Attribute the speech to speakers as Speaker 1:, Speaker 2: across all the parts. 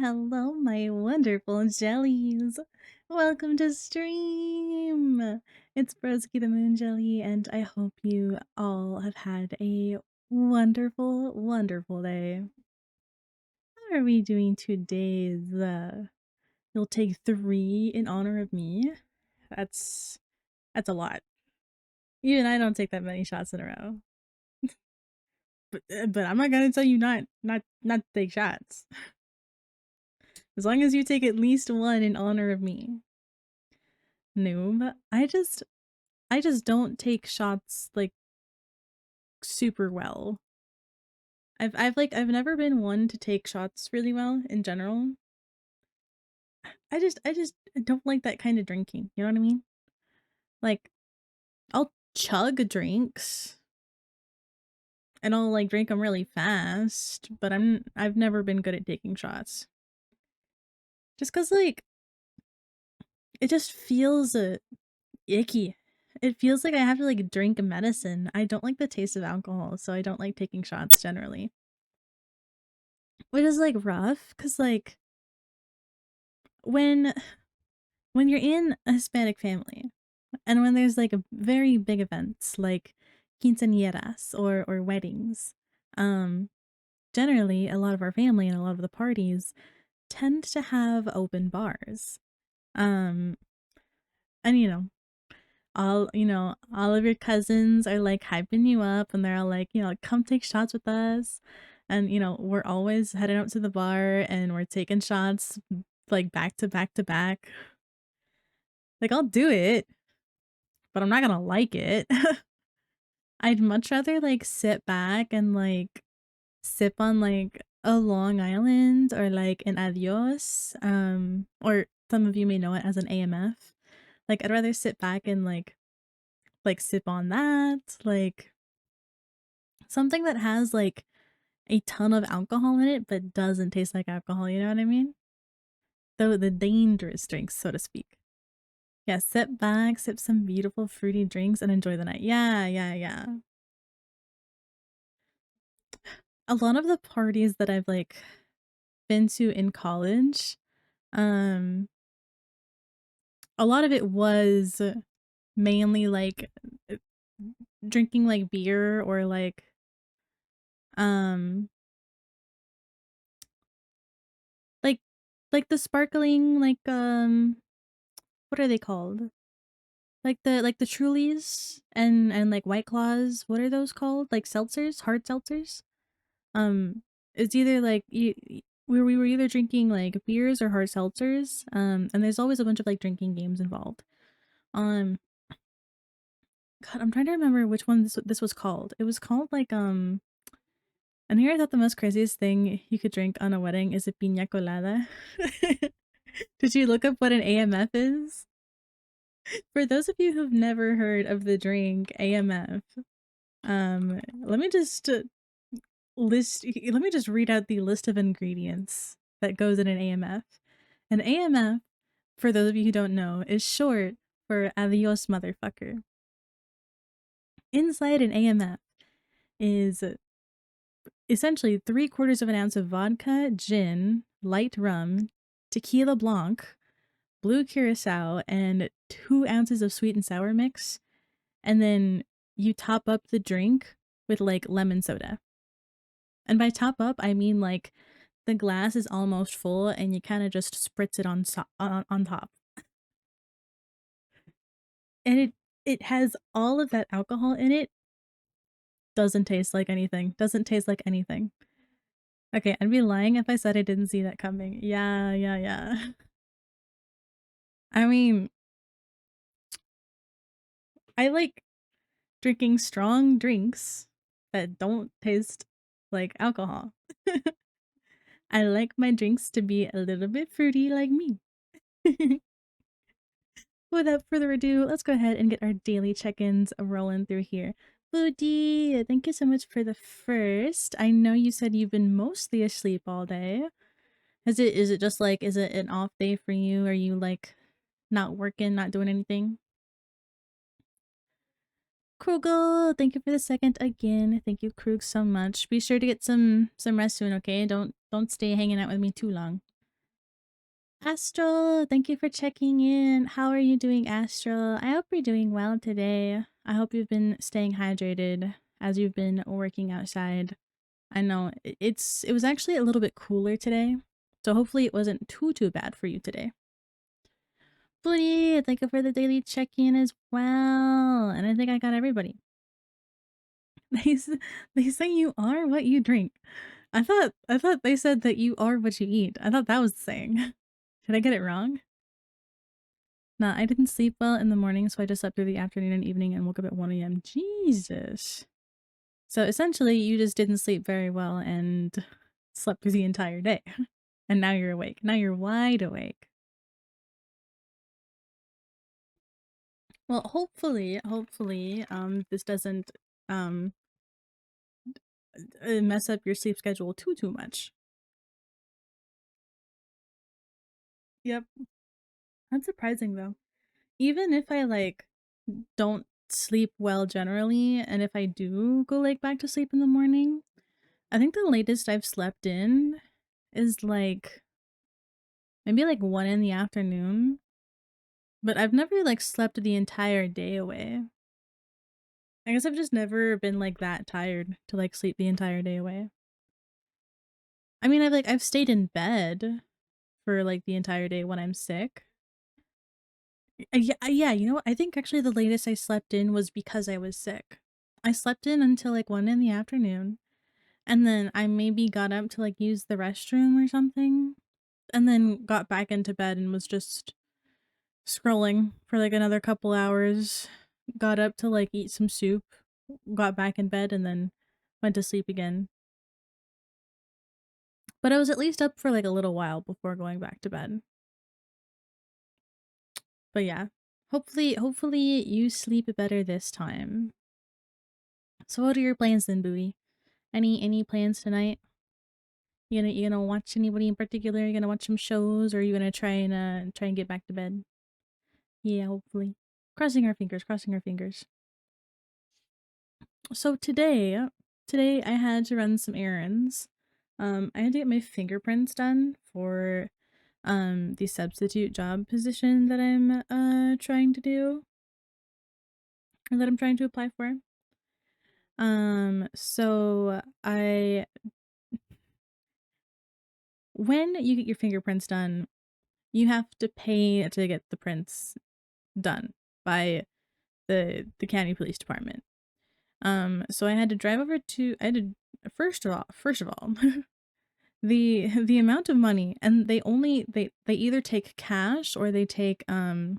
Speaker 1: hello, my wonderful jellies. Welcome to stream. It's Broski the Moon Jelly, and I hope you all have had a wonderful, wonderful day. How are we doing today's You'll take 3 in honor of me? That's a lot. Even I don't take that many shots in a row. But I'm not gonna tell you not to take shots. As long as you take at least 1 in honor of me. Noob. I just don't take shots like super well. I've never been one to take shots really well in general. I just don't like that kind of drinking. You know what I mean? Like, I'll chug drinks and I'll like drink them really fast, but I've never been good at taking shots. Just cuz like it just feels icky. It feels like I have to like drink medicine. I don't like the taste of alcohol, so I don't like taking shots generally. Which is like rough cuz like when you're in a Hispanic family and when there's like a very big events like quinceañeras or weddings, generally a lot of our family and a lot of the parties tend to have open bars. And all of your cousins are like hyping you up and they're all like, come take shots with us. And we're always heading out to the bar and we're taking shots like back to back to back. Like, I'll do it, but I'm not gonna like it. I'd much rather like sit back and like sip on like a Long Island or like an Adios, or some of you may know it as an AMF. Like, I'd rather sit back and like sip on that, like something that has like a ton of alcohol in it but doesn't taste like alcohol, you know what I mean? The dangerous drinks, so to speak. Yeah, sit back, sip some beautiful fruity drinks, and enjoy the night. Yeah, yeah, yeah. A lot of the parties that I've like been to in college, um, a lot of it was mainly like drinking like beer or um like the sparkling what are they called? Like the Trulies and like White Claws. What are those called? Like seltzers, hard seltzers. It's either like we were either drinking like beers or hard seltzers. And there's always a bunch of like drinking games involved. Um, God, I'm trying to remember which one this was called. It was called like And here I thought the most craziest thing you could drink on a wedding is a piña colada. Did you look up what an AMF is? For those of you who've never heard of the drink AMF, let me just let me just read out the list of ingredients that goes in an AMF. An AMF, for those of you who don't know, is short for adios motherfucker. Inside an AMF is essentially 3/4 of an ounce of vodka, gin, light rum, tequila blanc, blue curacao, and 2 ounces of sweet and sour mix. And then you top up the drink with like lemon soda. And by top up, I mean like the glass is almost full and you kind of just spritz it on top. And it has all of that alcohol in it. Doesn't taste like anything. Doesn't taste like anything. Okay, I'd be lying if I said I didn't see that coming. Yeah, yeah, yeah. I mean, I like drinking strong drinks that don't taste like alcohol. I like my drinks to be a little bit fruity like me. Without further ado, let's go ahead and get our daily check-ins rolling through here. Booty, thank you so much for the first. I know you said you've been mostly asleep all day. Is it just like, is it an off day for you? Are you like not working, not doing anything? Krugel, thank you for the second again. Thank you, Krug, so much. Be sure to get some rest soon, okay? Don't stay hanging out with me too long. Astral, thank you for checking in. How are you doing, Astral? I hope you're doing well today. I hope you've been staying hydrated as you've been working outside. I know it was actually a little bit cooler today, so hopefully it wasn't too bad for you today. Buddy, thank you for the daily check-in as well. And I think I got everybody. They they say you are what you drink. I thought they said that you are what you eat. I thought that was the saying. Did I get it wrong? Nah, I didn't sleep well in the morning, so I just slept through the afternoon and evening and woke up at 1 a.m. Jesus. So essentially, you just didn't sleep very well and slept through the entire day. And now you're awake. Now you're wide awake. Well, hopefully, this doesn't um mess up your sleep schedule too much. Yep. That's surprising though. Even if I like don't sleep well generally, and if I do go like back to sleep in the morning, I think the latest I've slept in is like maybe like 1 in the afternoon, but I've never like slept the entire day away. I guess I've just never been like that tired to like sleep the entire day away. I mean, I've stayed in bed for like the entire day when I'm sick. Yeah, you know what? I think actually the latest I slept in was because I was sick. I slept in until like 1 in the afternoon, and then I maybe got up to like use the restroom or something, and then got back into bed and was just scrolling for like another couple hours. Got up to like eat some soup, got back in bed, and then went to sleep again. But I was at least up for like a little while before going back to bed. But yeah, hopefully you sleep better this time. So what are your plans then, Booty? Any plans tonight? You gonna watch anybody in particular? You gonna watch some shows, or are you gonna try and get back to bed? Yeah, hopefully. Crossing our fingers, crossing our fingers. So today I had to run some errands. I had to get my fingerprints done for the substitute job position that I'm trying to do, or that I'm trying to apply for. So I when you get your fingerprints done, you have to pay to get the prints done by the county police department. So I had to drive over to I had to first of all the amount of money, and they either take cash or they take a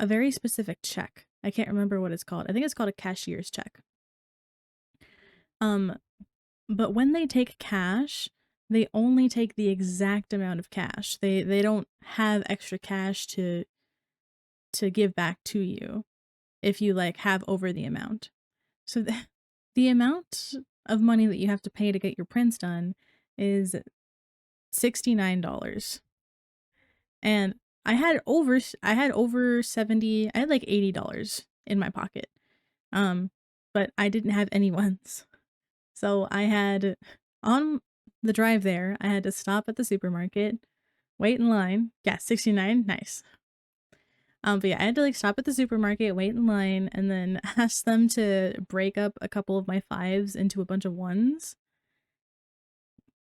Speaker 1: very specific check. I can't remember what it's called. I think it's called a cashier's check. Um but when they take cash, they only take the exact amount of cash. They don't have extra cash to give back to you if you like have over the amount. So the amount of money that you have to pay to get your prints done is $69. And I had over 70, I had like $80 in my pocket. But I didn't have any ones. So I had on the drive there, I had to stop at the supermarket, wait in line. Yeah, 69, nice. But yeah, I had to like stop at the supermarket, wait in line, and then ask them to break up a couple of my fives into a bunch of ones.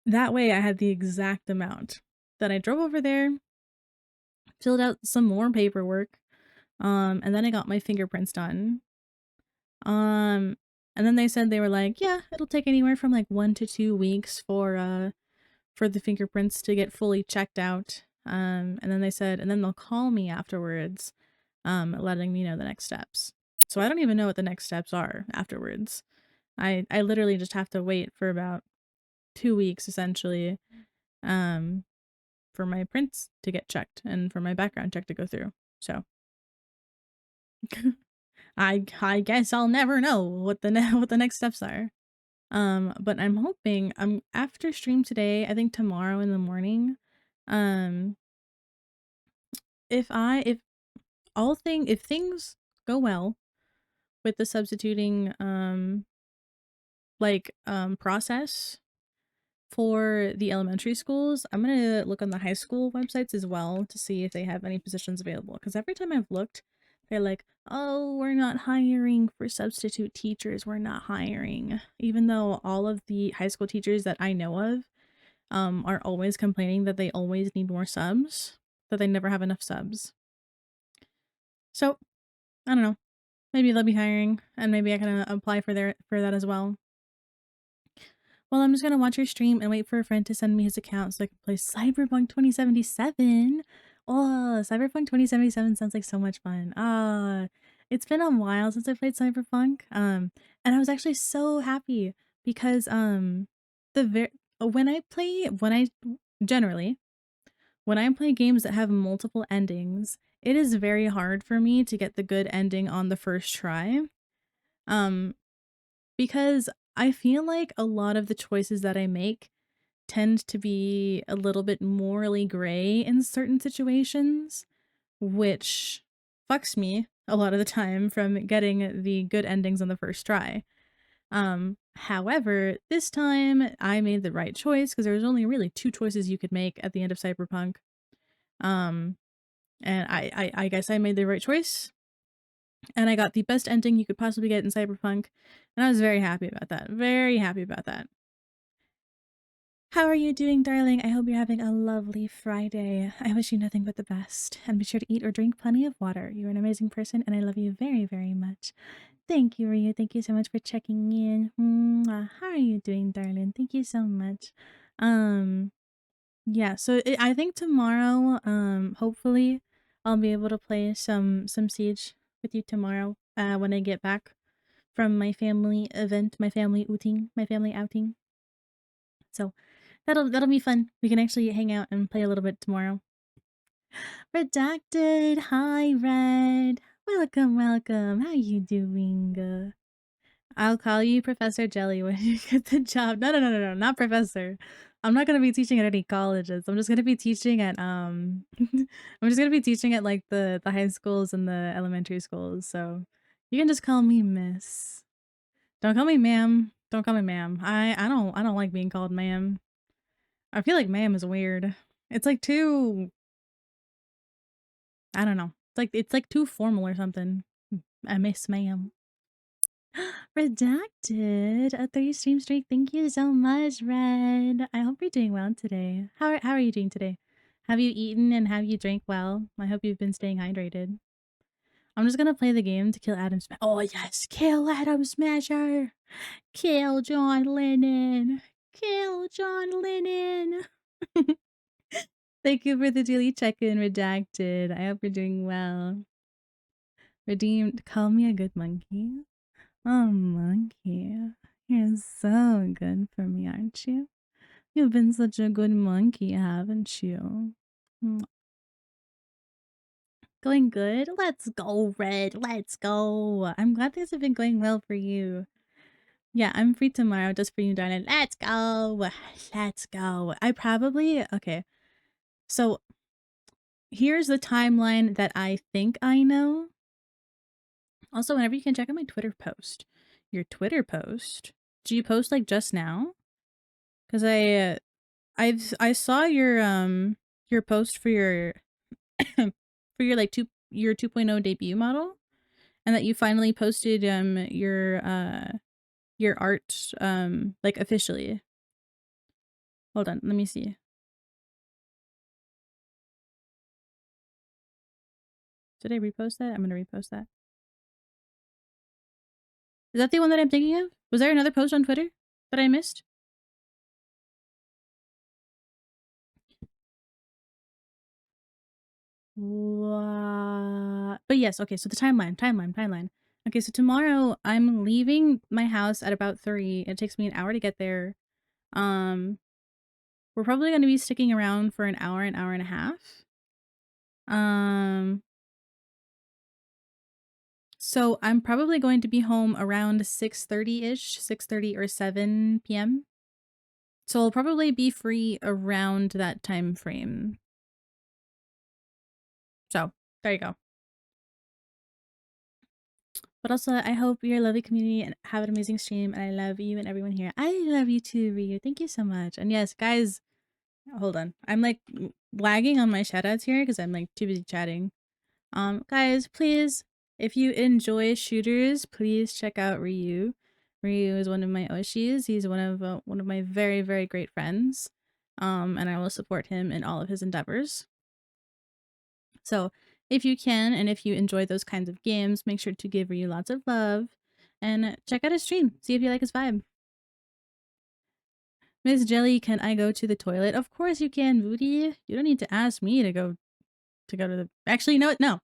Speaker 1: That way I had the exact amount. Then I drove over there, filled out some more paperwork, and then I got my fingerprints done. And then they said they were like, yeah, it'll take anywhere from like 1 to 2 weeks for the fingerprints to get fully checked out. And then they said, and then they'll call me afterwards, letting me know the next steps. So I don't even know what the next steps are afterwards. I literally just have to wait for about 2 weeks essentially, for my prints to get checked and for my background check to go through. So I guess I'll never know what what the next steps are. But I'm hoping after stream today, I think tomorrow in the morning, um if if things go well with the substituting process, for the elementary schools, I'm gonna look on the high school websites as well to see if they have any positions available. Because every time I've looked, they're like, oh, we're not hiring for substitute teachers. We're not hiring. Even though all of the high school teachers that I know of are always complaining that they always need more subs, that they never have enough subs. So, I don't know. Maybe they'll be hiring, and maybe I can apply for that as well. Well, I'm just gonna watch your stream and wait for a friend to send me his account so I can play Cyberpunk 2077. Oh, Cyberpunk 2077 sounds like so much fun. It's been a while since I played Cyberpunk. And I was actually so happy because the ver when I play when I generally when I play games that have multiple endings, it is very hard for me to get the good ending on the first try. Um, because I feel like a lot of the choices that I make tend to be a little bit morally gray in certain situations, which fucks me a lot of the time from getting the good endings on the first try. However, this time I made the right choice because there was only really two choices you could make at the end of Cyberpunk. Um, and I guess I made the right choice, and I got the best ending you could possibly get in Cyberpunk, and I was very happy about that. Very happy about that. How are you doing, darling? I hope you're having a lovely Friday. I wish you nothing but the best. And be sure to eat or drink plenty of water. You're an amazing person, and I love you very, very much. Thank you, Ryu. Thank you so much for checking in. Mwah. How are you doing, darling? Thank you so much. Yeah, so I think tomorrow, hopefully I'll be able to play some Siege with you tomorrow, when I get back from my family event, my family outing. So that'll be fun. We can actually hang out and play a little bit tomorrow. Redacted. Hi, Red. Welcome, welcome. How you doing? I'll call you Professor Jelly when you get the job. No, not Professor. I'm not gonna be teaching at any colleges. I'm just gonna be teaching at I'm just gonna be teaching at like the high schools and the elementary schools. So you can just call me Miss. Don't call me ma'am. Don't call me ma'am. I don't like being called ma'am. I feel like ma'am is weird. It's like too, I don't know. It's like too formal or something. I miss ma'am. Redacted, a 3 stream streak. Thank you so much, Red. I hope you're doing well today. How are you doing today? Have you eaten and have you drank well? I hope you've been staying hydrated. I'm just gonna play the game to kill Adam Smasher. Oh yes, kill Adam Smasher. Kill John Lennon. Kill John Lennon. Thank you for the daily check-in, Redacted. I hope you're doing well. Redeemed, call me a good monkey. Oh, monkey. You're so good for me, aren't you? You've been such a good monkey, haven't you? Going good? Let's go, Red. Let's go. I'm glad things have been going well for you. Yeah, I'm free tomorrow just for you, darling. Let's go. Let's go. Okay. So here's the timeline that I think I know. Also, whenever you can check out my Twitter post. Your Twitter post? Do you post like just now? Because I saw your post for your for your like your 2.0 debut model, and that you finally posted your art like officially. Hold on, let me see. Did I repost that? I'm gonna repost that. Is that the one that I'm thinking of? Was there another post on Twitter that I missed? What? But yes, okay, so the timeline. Okay, so tomorrow I'm leaving my house at about 3. It takes me an hour to get there. We're probably going to be sticking around for an hour and a half. So I'm probably going to be home around 6:30-ish, 6:30 or 7 p.m. So I'll probably be free around that time frame. So there you go. But also, I hope your lovely community and have an amazing stream. And I love you and everyone here. I love you too, Ryu. Thank you so much. And yes, guys, hold on. I'm like lagging on my shoutouts here because I'm like too busy chatting. Guys, please, if you enjoy shooters, please check out Ryu. Ryu is one of my Oshis. He's one of my very, very great friends. And I will support him in all of his endeavors. So if you can, and if you enjoy those kinds of games, make sure to give Ryu lots of love and check out his stream. See if you like his vibe. Miss Jelly, can I go to the toilet? Of course you can, Booty. You don't need to ask me to go to the... Actually, you know what? No.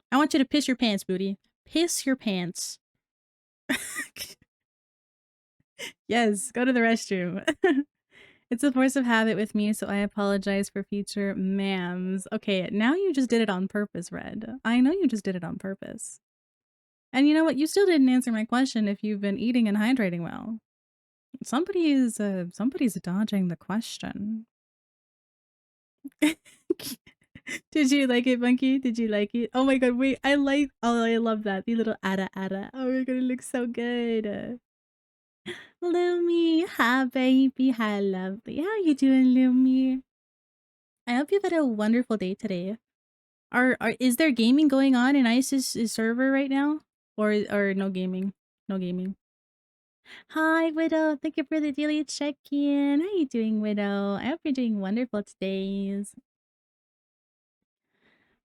Speaker 1: I want you to piss your pants, Booty. Piss your pants. Yes, go to the restroom. It's a force of habit with me, so I apologize for future ma'ams. Okay, now you just did it on purpose, Red. I know you just did it on purpose. And you know what? You still didn't answer my question if you've been eating and hydrating well. Somebody's dodging the question. Did you like it, Monkey? Did you like it? Oh my god, wait, I love that. The little Ada Ada. Oh my god, it looks so good. Lumi, hi baby, hi lovely. How you doing, Lumi? I hope you've had a wonderful day today. Is there gaming going on in ICE's server right now? Or no gaming? No gaming. Hi, Widow. Thank you for the daily check-in. How you doing, Widow? I hope you're doing wonderful today.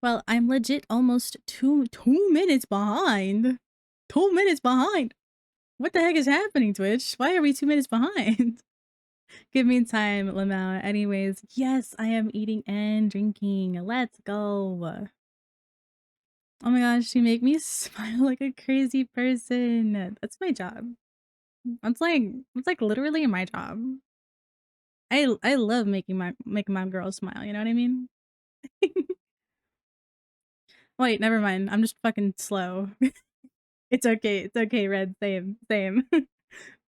Speaker 1: Well, I'm legit almost two minutes behind. 2 minutes behind. What the heck is happening, Twitch? Why are we 2 minutes behind? Give me time, Lamau. Anyways, yes, I am eating and drinking. Let's go. Oh my gosh, you make me smile like a crazy person. That's my job. It's like literally my job. I love making my girls smile, you know what I mean? Wait, never mind. I'm just fucking slow. It's okay, Red. Same.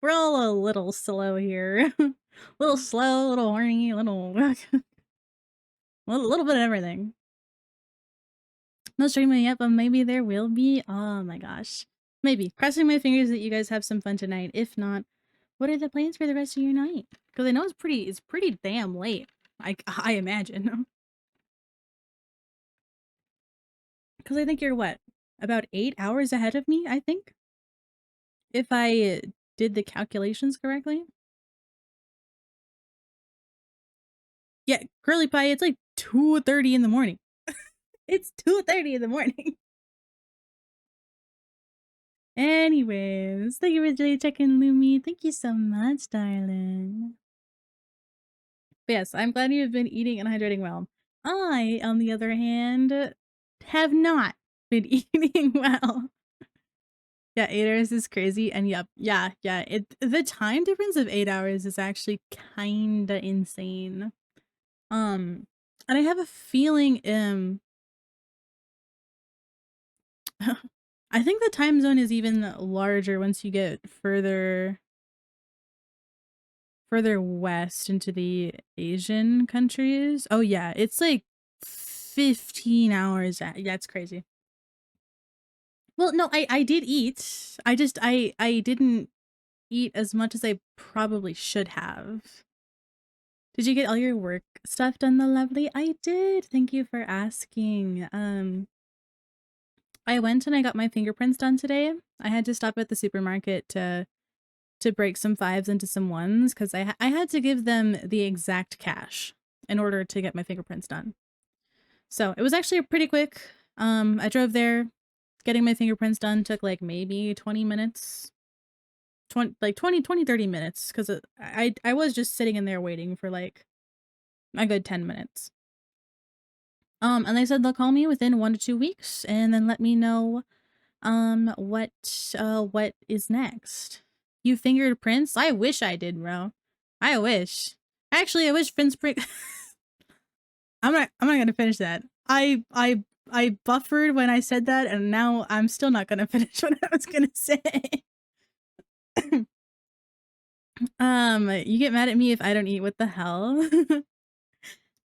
Speaker 1: We're all a little slow here. Little slow, little horny, little little bit of everything. No streaming yet, but maybe there will be. Oh my gosh. Maybe. Crossing my fingers that you guys have some fun tonight. If not, what are the plans for the rest of your night? Because I know it's pretty damn late. I imagine. Because I think you're what? About 8 hours ahead of me, I think? If I did the calculations correctly? Yeah, Curly Pie, it's like 2:30 in the morning. It's 2:30 in the morning. Anyways, thank you for really checking Lumi. Thank you so much, darling. But yes, I'm glad you've been eating and hydrating well. I, on the other hand, have not been eating well. Yeah, 8 hours is crazy, and yep, yeah, the time difference of 8 hours is actually kinda insane. And I have a feeling, I think the time zone is even larger once you get further west into the Asian countries. Oh yeah, it's like 15 hours. That's crazy. Well, no, I did eat. I didn't eat as much as I probably should have. Did you get all your work stuff done, though, lovely? I did. Thank you for asking. I went and I got my fingerprints done today. I had to stop at the supermarket to break some fives into some ones because I had to give them the exact cash in order to get my fingerprints done. So it was actually pretty quick. I drove there. Getting my fingerprints done took like maybe 20 minutes. 30 minutes because I was just sitting in there waiting for like a good 10 minutes. And they said they'll call me within 1 to 2 weeks and then let me know what is next. You fingered Prince? I wish I did, bro. I wish. Actually, I wish Finspring I'm not gonna finish that. I buffered when I said that, and now I'm still not gonna finish what I was gonna say. You get mad at me if I don't eat. What the hell?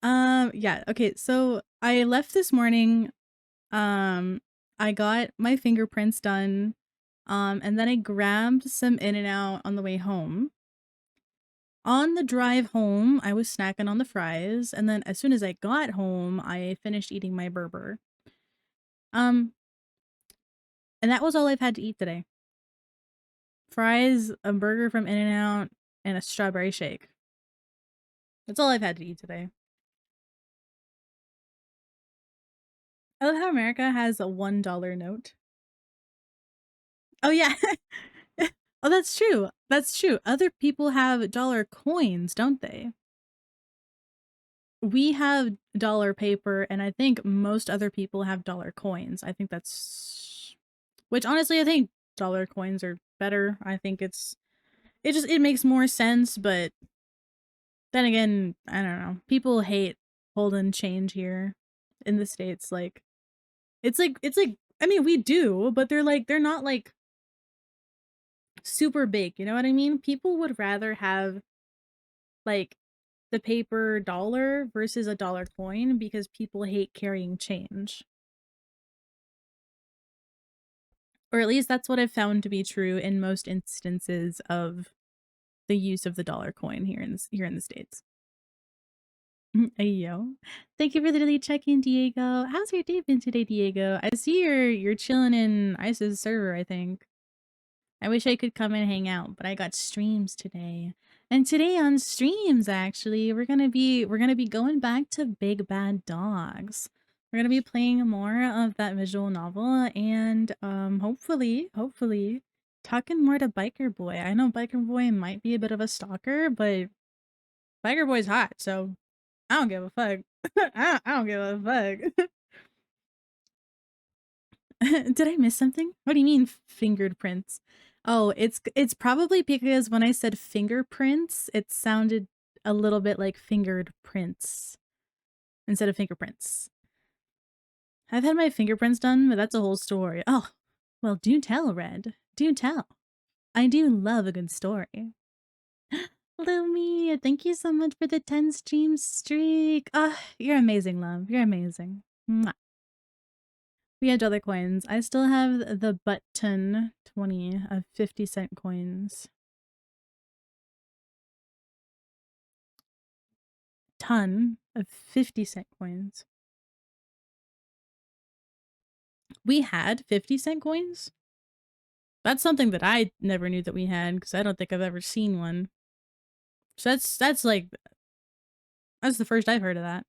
Speaker 1: Yeah, okay, so I left this morning. I got my fingerprints done. And then I grabbed some In-N-Out on the way home. On the drive home, I was snacking on the fries, and then as soon as I got home, I finished eating my burger. Um, and that was all I've had to eat today. Fries, a burger from In-N-Out, and a strawberry shake. That's all I've had to eat today. I love how America has a $1 note. Oh yeah. Oh, that's true. That's true. Other people have dollar coins, don't they? We have dollar paper, and I think most other people have dollar coins. I think that's... Which, honestly, I think dollar coins are better. I think it makes more sense, but then again, I don't know. People hate holding change here in the States. Like, it's like, I mean, we do, but they're not, like, super big, you know what I mean? People would rather have, like, the paper dollar versus a dollar coin because people hate carrying change. Or at least that's what I've found to be true in most instances of the use of the dollar coin here in the States. Yo. Thank you for literally checking, Diego. How's your day been today, Diego? I see you're chilling in ICE's server, I think. I wish I could come and hang out, but I got streams today. And today on streams, actually, we're gonna be going back to Big Bad Dogs. We're gonna be playing more of that visual novel and hopefully talking more to Biker Boy. I know Biker Boy might be a bit of a stalker, but Biker Boy's hot, so I don't give a fuck. I don't give a fuck. Did I miss something? What do you mean fingered prints? Oh, it's probably because when I said fingerprints, it sounded a little bit like fingered prints instead of fingerprints. I've had my fingerprints done, but that's a whole story. Oh, well, do tell, Red. Do tell. I do love a good story. Lumi, thank you so much for the 10 stream streak. Ah, you're amazing, love. You're amazing. Mwah. We had other coins. I still have the button 20 of 50-cent coins. Ton of 50-cent coins. We had 50-cent coins? That's something that I never knew that we had, because I don't think I've ever seen one. So that's like... That's the first I've heard of that.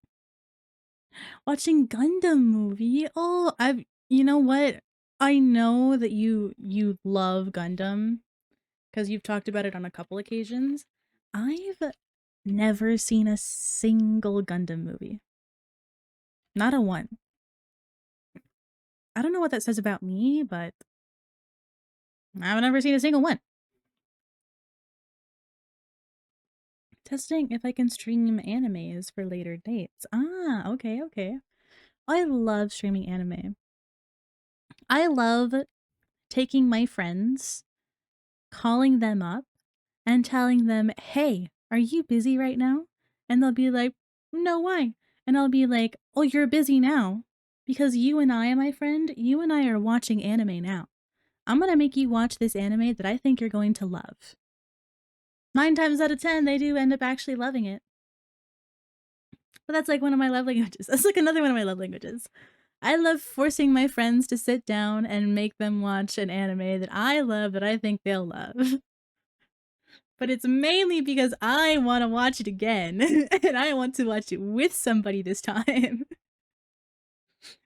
Speaker 1: Watching Gundam movie? Oh, you know what? I know that you love Gundam, because you've talked about it on a couple occasions. I've never seen a single Gundam movie. Not a one. I don't know what that says about me, but I've never seen a single one. Testing if I can stream animes for later dates. Ah, okay, okay. I love streaming anime. I love taking my friends, calling them up, and telling them, hey, are you busy right now? And they'll be like, no, why? And I'll be like, oh, you're busy now. Because you and I, my friend, you and I are watching anime now. I'm gonna make you watch this anime that I think you're going to love. 9 times out of 10, they do end up actually loving it. But that's like one of my love languages. That's like another one of my love languages. I love forcing my friends to sit down and make them watch an anime that I love that I think they'll love. But it's mainly because I want to watch it again. And I want to watch it with somebody this time.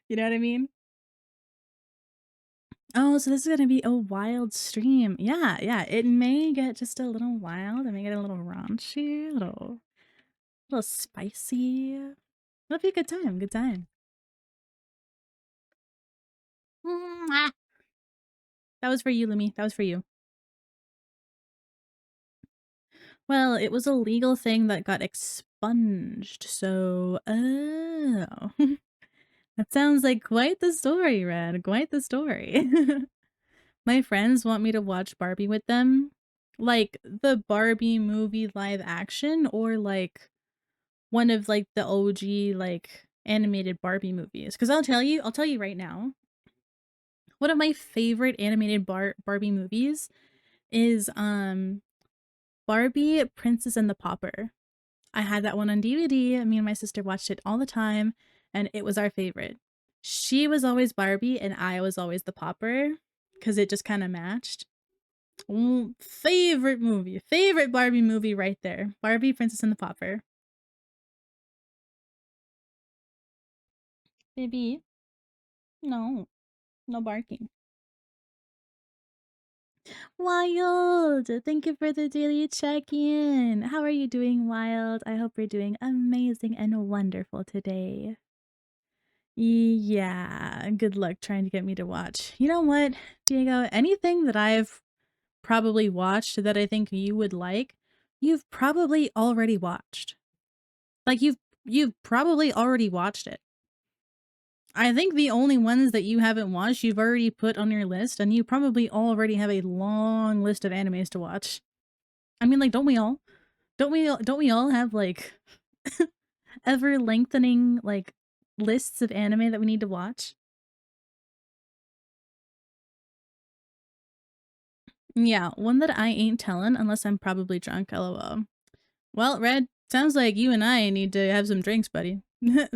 Speaker 1: You know what I mean? Oh, so this is gonna be a wild stream. Yeah, yeah. It may get just a little wild. It may get a little raunchy, a little spicy. It'll be a good time, good time. Mwah. That was for you, Lumi. That was for you. Well, it was a legal thing that got expunged, so... Oh. That sounds like quite the story, Red. Quite the story. My friends want me to watch Barbie with them. Like, the Barbie movie live action, or, like, one of, like, the OG, like, animated Barbie movies. Because I'll tell you right now, One of my favorite animated Barbie movies is Barbie Princess and the Pauper. I had that one on DVD. Me and my sister watched it all the time, and it was our favorite. She was always Barbie, and I was always the Pauper because it just kind of matched. Favorite movie, favorite Barbie movie right there. Barbie Princess and the Pauper. Baby, no, no barking. Wild! Thank you for the daily check-in. How are you doing, Wild? I hope you're doing amazing and wonderful today. Yeah, good luck trying to get me to watch. You know what, Diego? Anything that I've probably watched that I think you would like, you've probably already watched. Like you've probably already watched it. I think the only ones that you haven't watched, you've already put on your list, and you probably already have a long list of animes to watch. I mean, like, don't we all? Don't we all have like ever lengthening like lists of anime that we need to watch? Yeah, one that I ain't telling unless I'm probably drunk, lol. Well, Red, sounds like you and I need to have some drinks, buddy.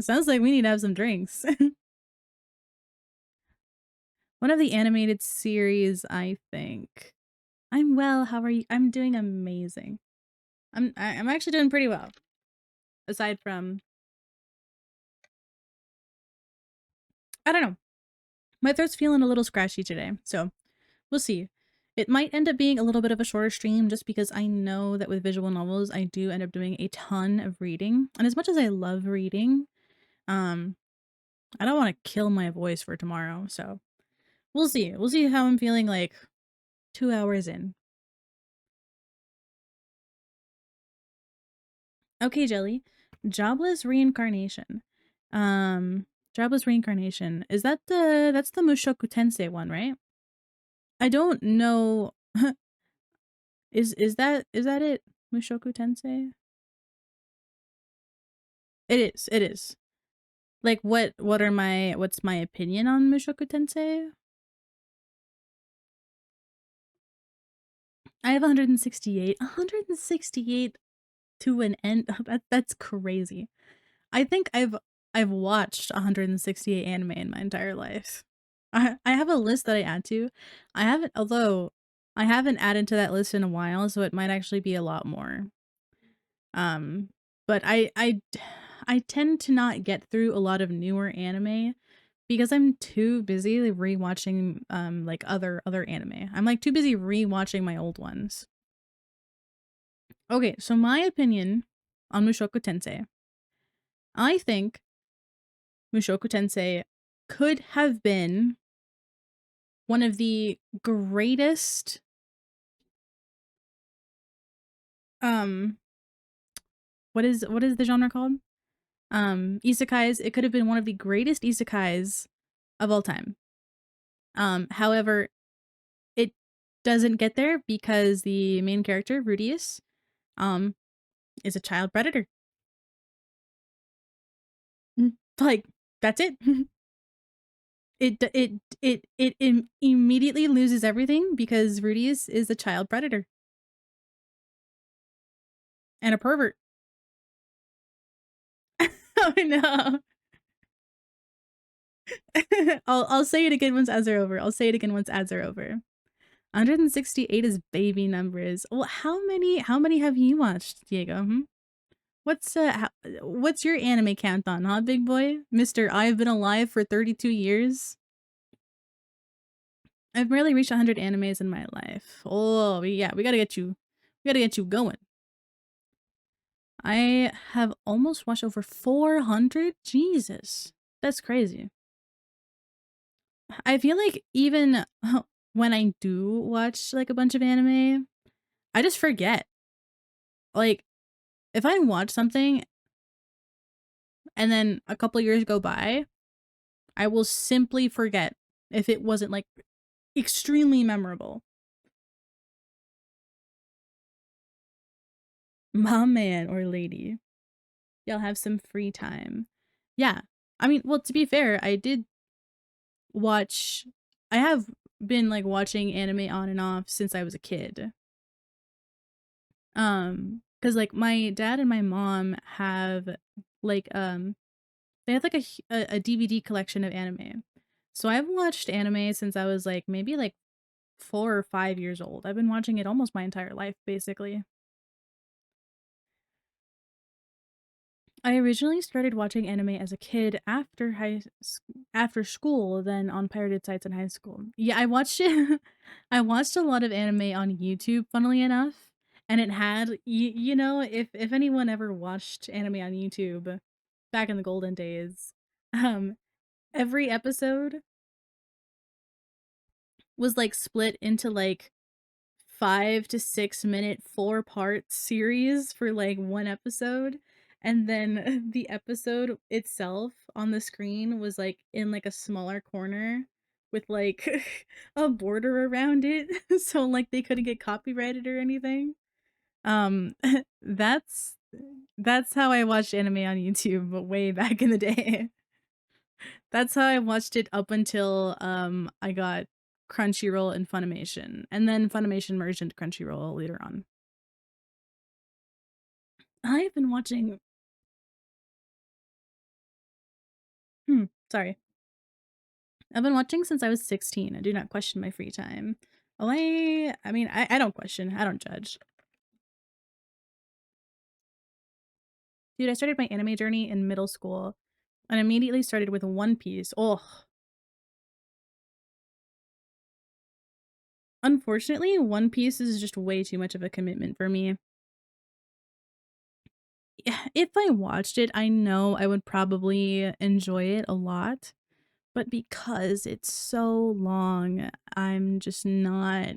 Speaker 1: Sounds like we need to have some drinks. One of the animated series, I think. I'm well, how are you? I'm doing amazing. I'm actually doing pretty well. Aside from I don't know. My throat's feeling a little scratchy today, so we'll see. It might end up being a little bit of a shorter stream just because I know that with visual novels, I do end up doing a ton of reading. And as much as I love reading, um, I don't want to kill my voice for tomorrow. So we'll see. We'll see how I'm feeling like 2 hours in. Okay, Jelly. Jobless reincarnation. Um, Jobless reincarnation. Is that that's the Mushoku Tensei one, right? I don't know. Is that it? Mushoku Tensei? It is. It is. Like what's my opinion on Mushoku Tensei? I have 168. 168 to an end. That's crazy. I think I've watched 168 anime in my entire life. I have a list that I add to. Although I haven't added to that list in a while, so it might actually be a lot more. But I tend to not get through a lot of newer anime because I'm too busy rewatching like other anime. I'm like too busy rewatching my old ones. Okay, so my opinion on Mushoku Tensei. I think Mushoku Tensei could have been one of the greatest um what is the genre called? Isekais. It could have been one of the greatest isekais of all time. However, it doesn't get there because the main character, Rudius, um, is a child predator. Like, that's it. It immediately loses everything because Rudius is a child predator and a pervert. Oh no. I'll say it again once ads are over. I'll say it again once ads are over. 168 is baby numbers. Well, how many have you watched, Diego? What's your anime count on, huh, big boy? Mr. I've been alive for 32 years. I've barely reached 100 animes in my life. Oh, yeah, we gotta get you going. I have almost watched over 400. Jesus, that's crazy. I feel like even when I do watch like a bunch of anime, I just forget. Like, if I watch something and then a couple years go by, I will simply forget if it wasn't like extremely memorable. My man or lady, y'all have some free time. Yeah. I mean, well, to be fair, I did watch I have been, like, watching anime on and off since I was a kid. Cause like, my dad and my mom have, like, they have, like, a DVD collection of anime. So I've watched anime since I was, like, maybe, like, 4 or 5 years old. I've been watching it almost my entire life, basically. I originally started watching anime as a kid after school, then on pirated sites in high school. Yeah, I watched it I watched a lot of anime on YouTube, funnily enough, and it had you know, if anyone ever watched anime on YouTube back in the golden days, um, every episode was, like, split into, like, 5 to 6 minute 4-part series for, like, 1 episode, and then the episode itself on the screen was, like, in, like, a smaller corner with, like, a border around it, so, like, they couldn't get copyrighted or anything. Um, that's that's how I watched anime on YouTube way back in the day. That's how I watched it up until, I got Crunchyroll and Funimation, and then Funimation merged into Crunchyroll later on. I've been watching sorry. I've been watching since I was 16. I do not question my free time. Oh, I mean, I don't question, I don't judge. Dude, I started my anime journey in middle school and immediately started with One Piece. Oh, unfortunately, One Piece is just way too much of a commitment for me. If I watched it, I know I would probably enjoy it a lot, but because it's so long, I'm just not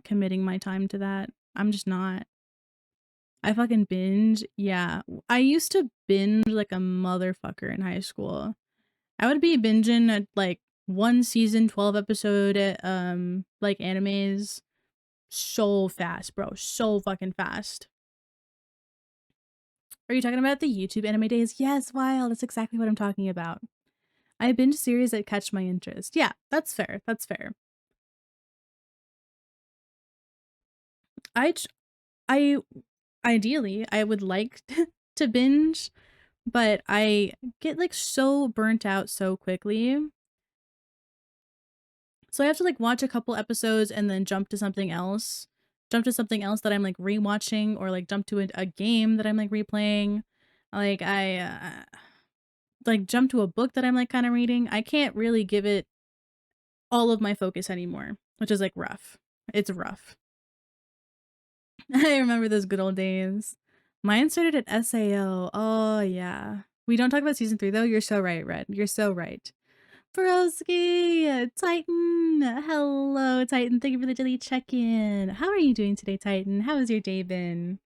Speaker 1: committing my time to that. I'm just not. I fucking binge. Yeah. I used to binge like a motherfucker in high school. I would be binging at like one season, 12 episode like animes so fast, bro. So fucking fast. Are you talking about the YouTube anime days? Yes, wild. That's exactly what I'm talking about. I binge series that catch my interest. Yeah, that's fair. That's fair. I j- I ideally I would like to binge, but I get like so burnt out so quickly. So I have to like watch a couple episodes and then jump to something else. Jump to something else that I'm like rewatching or like jump to a game that I'm like replaying. Like like jump to a book that I'm like kind of reading. I can't really give it all of my focus anymore, which is like rough. It's rough. I remember those good old days. Mine started at SAO. Oh yeah. We don't talk about season 3 though. You're so right, Red. You're so right. Broski, Titan. Hello, Titan. Thank you for the daily check-in. How are you doing today, Titan? How has your day been?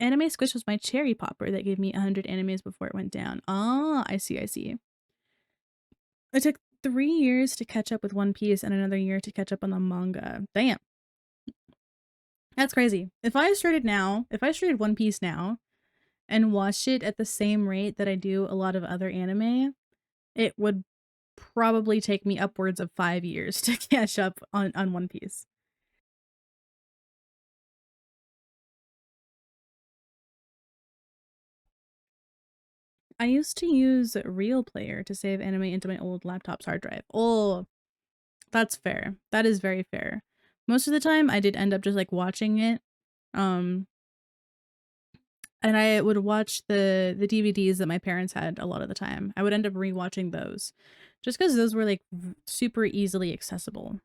Speaker 1: Anime Squish was my cherry popper that gave me 100 animes before it went down. Ah, I see, I see. It took 3 years to catch up with One Piece and another year to catch up on the manga. Damn. That's crazy. If I started One Piece now and watched it at the same rate that I do a lot of other anime, it would probably take me upwards of 5 years to catch up on One Piece. I used to use Real Player to save anime into my old laptop's hard drive. Oh, that's fair. That is very fair. Most of the time, I did end up just like watching it. Um, and I would watch the DVDs that my parents had a lot of the time. I would end up rewatching those, just because those were like super easily accessible.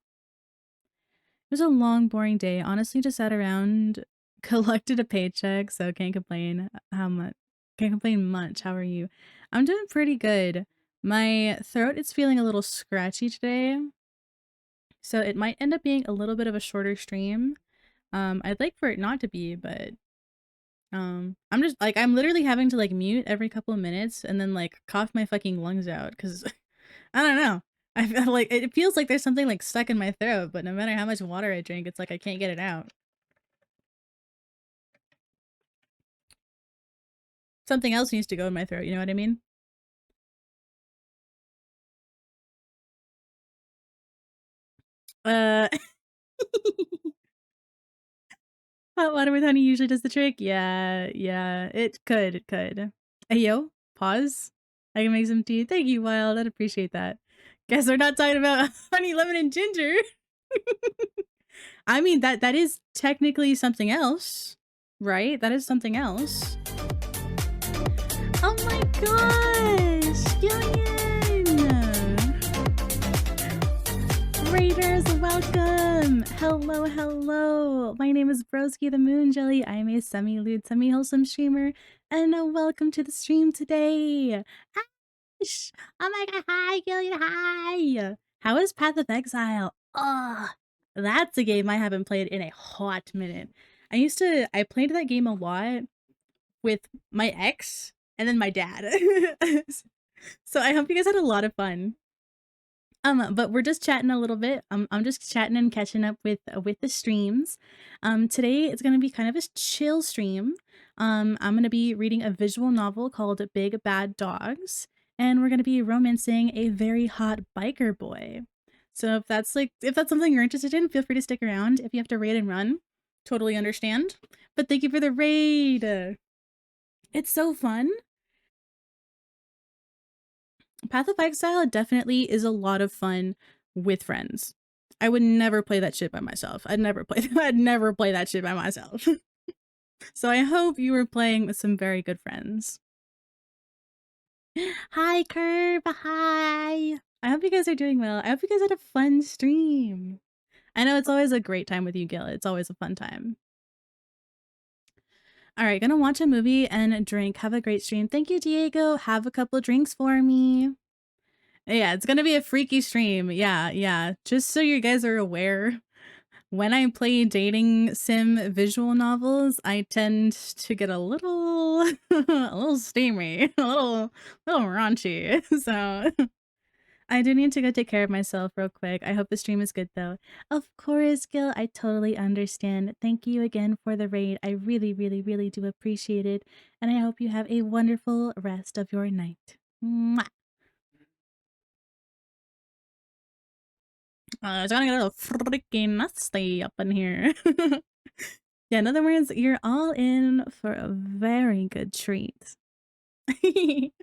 Speaker 1: It was a long, boring day. Honestly, just sat around, collected a paycheck, so can't complain. How much? Can't complain much. How are you? I'm doing pretty good. My throat is feeling a little scratchy today, so it might end up being a little bit of a shorter stream. I'd like for it not to be, but I'm just like I'm literally having to like mute every couple of minutes and then like cough my fucking lungs out because I don't know. I feel like it feels like there's something like stuck in my throat, but no matter how much water I drink, it's like I can't get it out. Something else needs to go in my throat, you know what I mean? Uh, hot water with honey usually does the trick. Yeah, yeah, it could, it could. Hey, yo, pause. I can make some tea. Thank you, Wild. I'd appreciate that. Guess we're not talking about honey, lemon, and ginger. I mean, that is technically something else, right? That is something else. Oh my gosh! Gillian! Raiders, welcome! Hello, hello! My name is Broski the Moon Jelly. I am a semi-lewd, semi-wholesome streamer, and welcome to the stream today! Ash! Oh my god, hi, Gillian, hi! How is Path of Exile? Oh, that's a game I haven't played in a hot minute. I played that game a lot with my ex and then my dad. So I hope you guys had a lot of fun. But we're just chatting a little bit. I'm just chatting and catching up with the streams. Today it's gonna be kind of a chill stream. I'm gonna be reading a visual novel called Big Bad Dogs, and we're gonna be romancing a very hot biker boy. So if that's something you're interested in, feel free to stick around. If you have to raid and run, totally understand. But thank you for the raid. It's so fun. Path of Exile definitely is a lot of fun with friends. I would never play that shit by myself. I'd never play that shit by myself. So I hope you were playing with some very good friends. Hi, Curb. Hi. I hope you guys are doing well. I hope you guys had a fun stream. I know it's always a great time with you, Gil. It's always a fun time. All right, gonna watch a movie and drink. Have a great stream. Thank you, Diego. Have a couple drinks for me. Yeah, it's gonna be a freaky stream. Yeah, yeah. Just so you guys are aware, when I play dating sim visual novels, I tend to get a little a little steamy, a little raunchy. So I do need to go take care of myself real quick. I hope the stream is good though. Of course, Gil, I totally understand. Thank you again for the raid. I really, really, really do appreciate it. And I hope you have a wonderful rest of your night. Mwah. It's gonna get a little freaking nasty up in here. Yeah, in other words, you're all in for a very good treat. But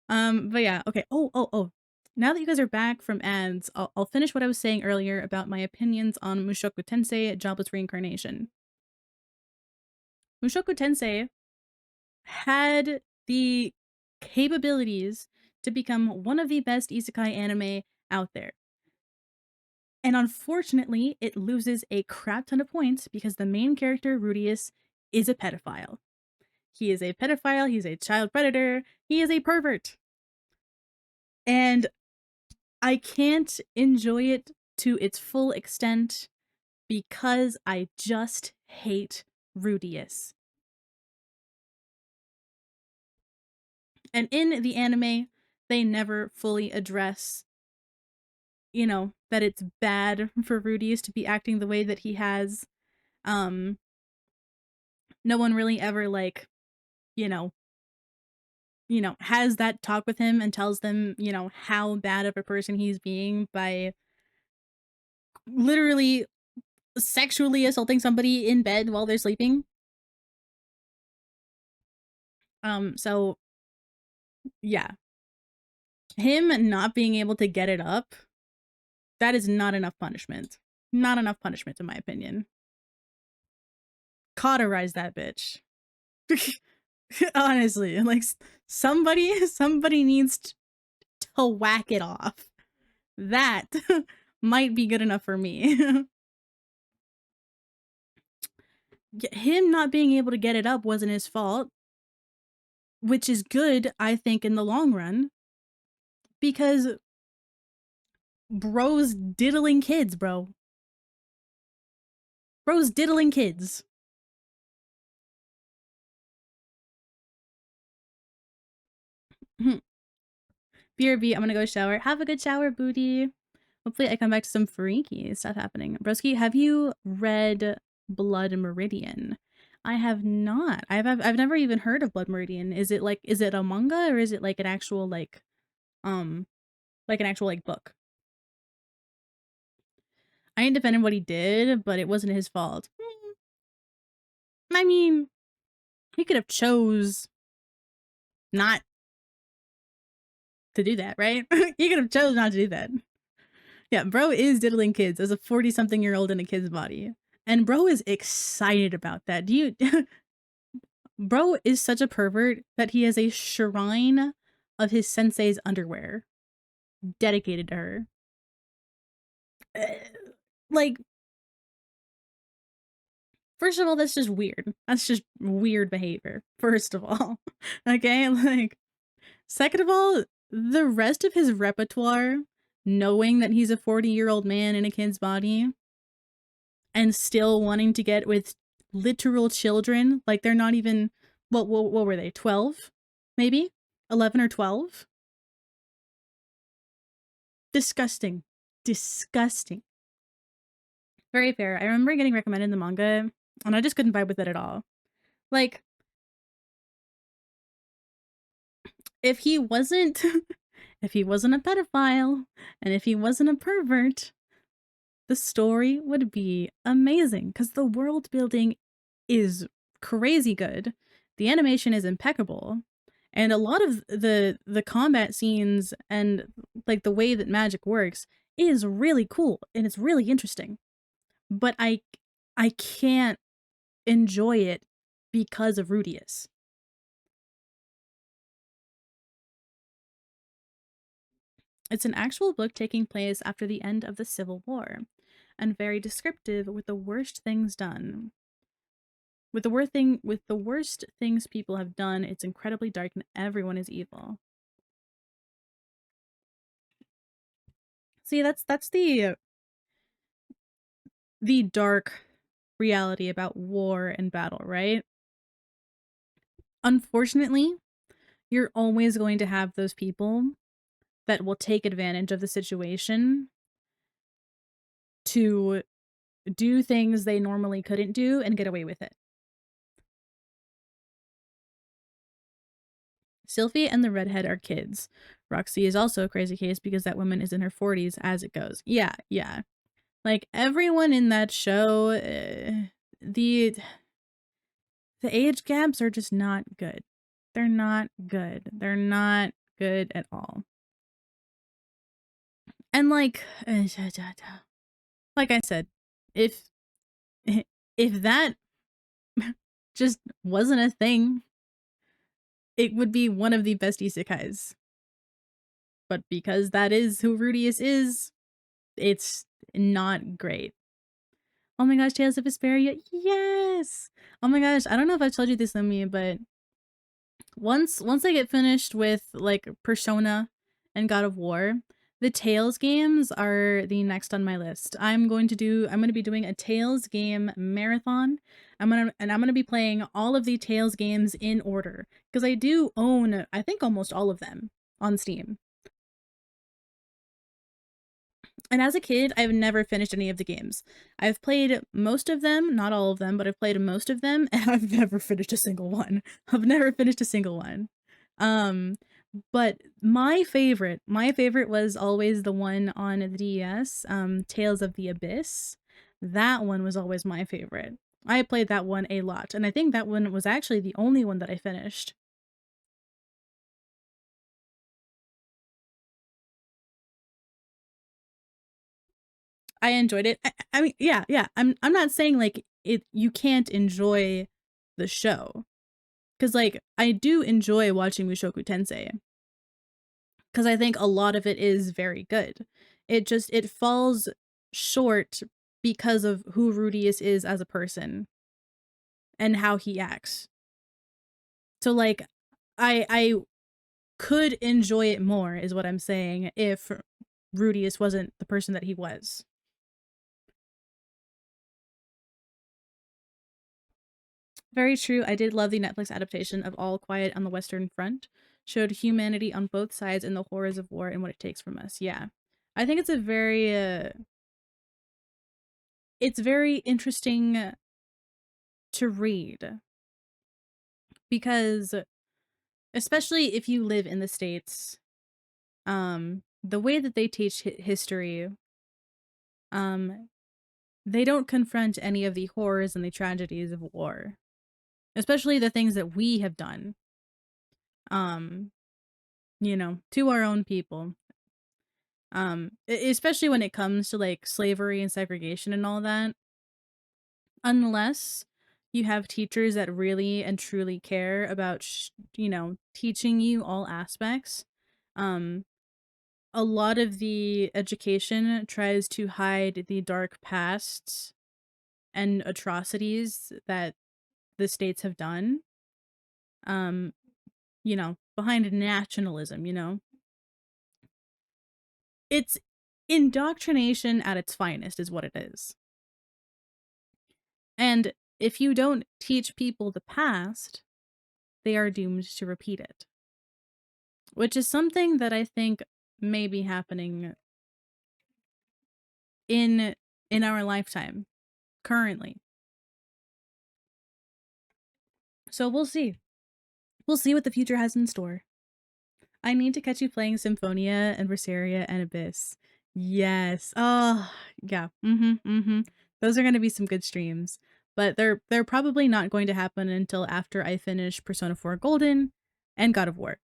Speaker 1: yeah, okay. Oh. Now that you guys are back from ads, I'll finish what I was saying earlier about my opinions on Mushoku Tensei Jobless Reincarnation. Mushoku Tensei had the capabilities to become one of the best isekai anime out there. And unfortunately, it loses a crap ton of points because the main character, Rudius, is a pedophile. He is a pedophile, he's a child predator, he is a pervert. And I can't enjoy it to its full extent because I just hate Rudius. And in the anime, they never fully address, that it's bad for Rudius to be acting the way that he has. No one really ever you know, has that talk with him and tells them, how bad of a person he's being by literally sexually assaulting somebody in bed while they're sleeping. So yeah. Him not being able to get it up, that is not enough punishment. Not enough punishment in my opinion. Cauterize that bitch. Honestly, somebody needs to whack it off. That might be good enough for me. Him not being able to get it up wasn't his fault, which is good, I think, in the long run, because bro's diddling kids, bro. Bro's diddling kids. BRB, I'm gonna go shower. Have a good shower, booty. Hopefully I come back to some freaky stuff happening. Broski, have you read Blood Meridian? I have not. I've never even heard of Blood Meridian. Is it a manga or is it like an actual like an actual book? I ain't defending what he did, but it wasn't his fault. I mean, he could have chose not to do that, right? He could have chose not to do that. Yeah, bro is diddling kids as a 40-something-year-old in a kid's body. And bro is excited about that. Do you Bro is such a pervert that he has a shrine of his sensei's underwear dedicated to her. Like, first of all, that's just weird. That's just weird behavior, first of all. Okay? Like, second of all, the rest of his repertoire, knowing that he's a 40-year-old man in a kid's body and still wanting to get with literal children, like they're not even, what were they, 12? Maybe? 11 or 12? Disgusting. Disgusting. Very fair. I remember getting recommended the manga, and I just couldn't vibe with it at all. Like, if he wasn't if he wasn't a pedophile and if he wasn't a pervert, the story would be amazing because the world building is crazy good. The animation is impeccable. And a lot of the combat scenes and like the way that magic works is really cool and it's really interesting. But I can't enjoy it because of Rudius. It's an actual book taking place after the end of the Civil War, and very descriptive with the worst things done. With the worst things people have done, it's incredibly dark and everyone is evil. See, that's the dark reality about war and battle, right? Unfortunately, you're always going to have those people that will take advantage of the situation to do things they normally couldn't do and get away with it. Sylphie and the redhead are kids. Roxy is also a crazy case because that woman is in her 40s as it goes. Yeah, yeah. Like everyone in that show, the age gaps are just not good. They're not good. They're not good at all. And like I said, if that just wasn't a thing, it would be one of the best isekais. But because that is who Rudius is, it's not great. Oh my gosh, Tales of Vesperia, yes! Oh my gosh, I don't know if I've told you this, Lemmy, but once I get finished with like Persona and God of War, the Tales games are the next on my list. I'm going to be doing a Tales game marathon. I'm gonna be playing all of the Tales games in order because I do own, I think, almost all of them on Steam. And as a kid, I've never finished any of the games. I've played most of them, not all of them, but I've played most of them, and I've never finished a single one. I've never finished a single one. But my favorite was always the one on the DS, Tales of the Abyss. That one was always my favorite. I played that one a lot, and I think that one was actually the only one that I finished. I enjoyed it. I mean, yeah, yeah. I'm not saying like you can't enjoy the show. Cause like I do enjoy watching Mushoku Tensei. Cause I think a lot of it is very good. It falls short because of who Rudius is as a person and how he acts. So like I could enjoy it more is what I'm saying if Rudius wasn't the person that he was. Very true. I did love the Netflix adaptation of All Quiet on the Western Front. Showed humanity on both sides and the horrors of war and what it takes from us. Yeah. I think it's very interesting to read because especially if you live in the States, the way that they teach history they don't confront any of the horrors and the tragedies of war, especially the things that we have done, um, to our own people. Especially when it comes to like slavery and segregation and all that, unless you have teachers that really and truly care about teaching you all aspects. um a lot of the education tries to hide the dark pasts and atrocities that the states have done, um behind nationalism. It's indoctrination at its finest is what it is. And if you don't teach people the past, they are doomed to repeat it. Which is something that I think may be happening in our lifetime currently. So we'll see. We'll see what the future has in store. I need to catch you playing Symphonia and Berseria and Abyss. Yes. Oh, yeah. Those are going to be some good streams. But they're probably not going to happen until after I finish Persona 4 Golden and God of War.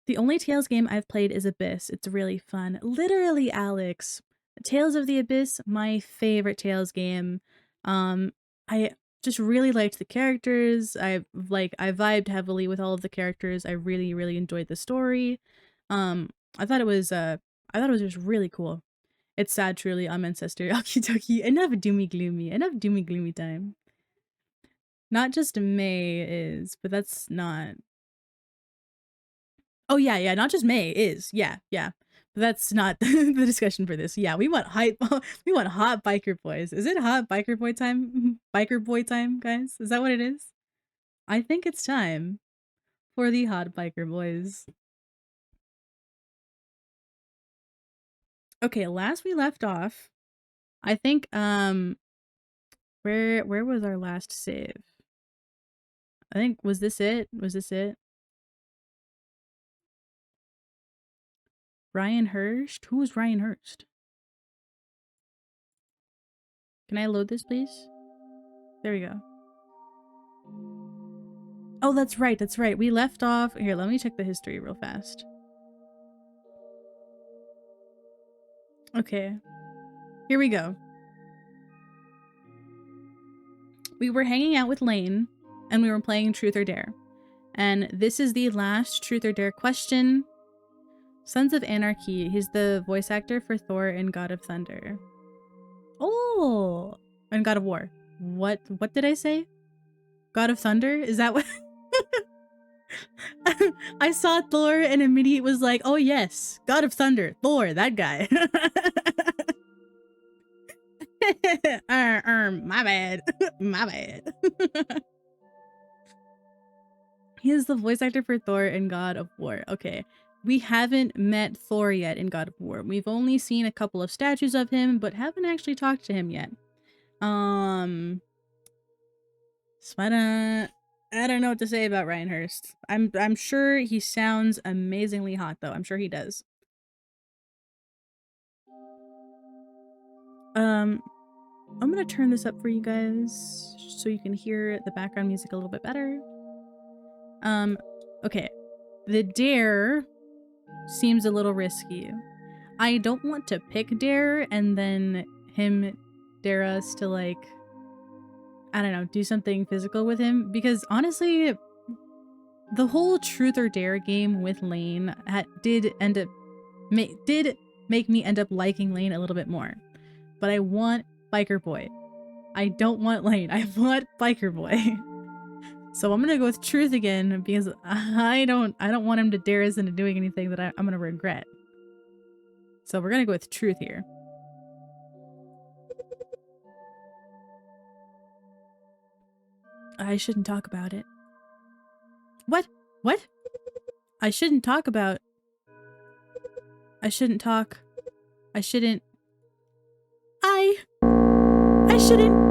Speaker 1: The only Tales game I've played is Abyss. It's really fun. Literally, Alex. Tales of the Abyss, my favorite Tales game. I just really liked the characters. I vibed heavily with all of the characters. I really, really enjoyed the story. I thought it was just really cool. It's sad, truly. I'm ancestor. Okie dokie. Enough doomy gloomy. Enough doomy gloomy time. Not just May is, but that's not. Oh yeah, not just May is. Yeah. But that's not the discussion for this. Yeah, we want hype. We want hot biker boys. Is it hot biker boy time? Biker boy time, guys? Is that what it is? I think it's time for the hot biker boys. Okay, last we left off, I think where was our last save? I think was this it? Ryan Hurst? Who is Ryan Hurst? Can I load this, please? There we go. Oh, that's right. We left off. Here, let me check the history real fast. Okay. Here we go. We were hanging out with Lane, and we were playing Truth or Dare. And this is the last Truth or Dare question. Sons of Anarchy. He's the voice actor for Thor and God of Thunder. Oh! And God of War. What did I say? God of Thunder? Is that what? I saw Thor and immediately was like, oh yes, God of Thunder, Thor, that guy. My bad. My bad. He is the voice actor for Thor in God of War. Okay. We haven't met Thor yet in God of War. We've only seen a couple of statues of him, but haven't actually talked to him yet. So I don't know what to say about Ryan Hurst. I'm sure he sounds amazingly hot though. I'm sure he does. I'm gonna turn this up for you guys so you can hear the background music a little bit better. Okay. The Dare seems a little risky. I don't want to pick Dare and then him dare us to like, I don't know, do something physical with him, because honestly, the whole Truth or Dare game with Lane did make me end up liking Lane a little bit more. But I want Biker Boy. I don't want Lane. I want Biker Boy. So I'm gonna go with Truth again because I don't want him to dare us into doing anything that I'm gonna regret. So we're gonna go with Truth here. I shouldn't talk about it. What? I shouldn't talk about. I shouldn't talk. I shouldn't. I shouldn't.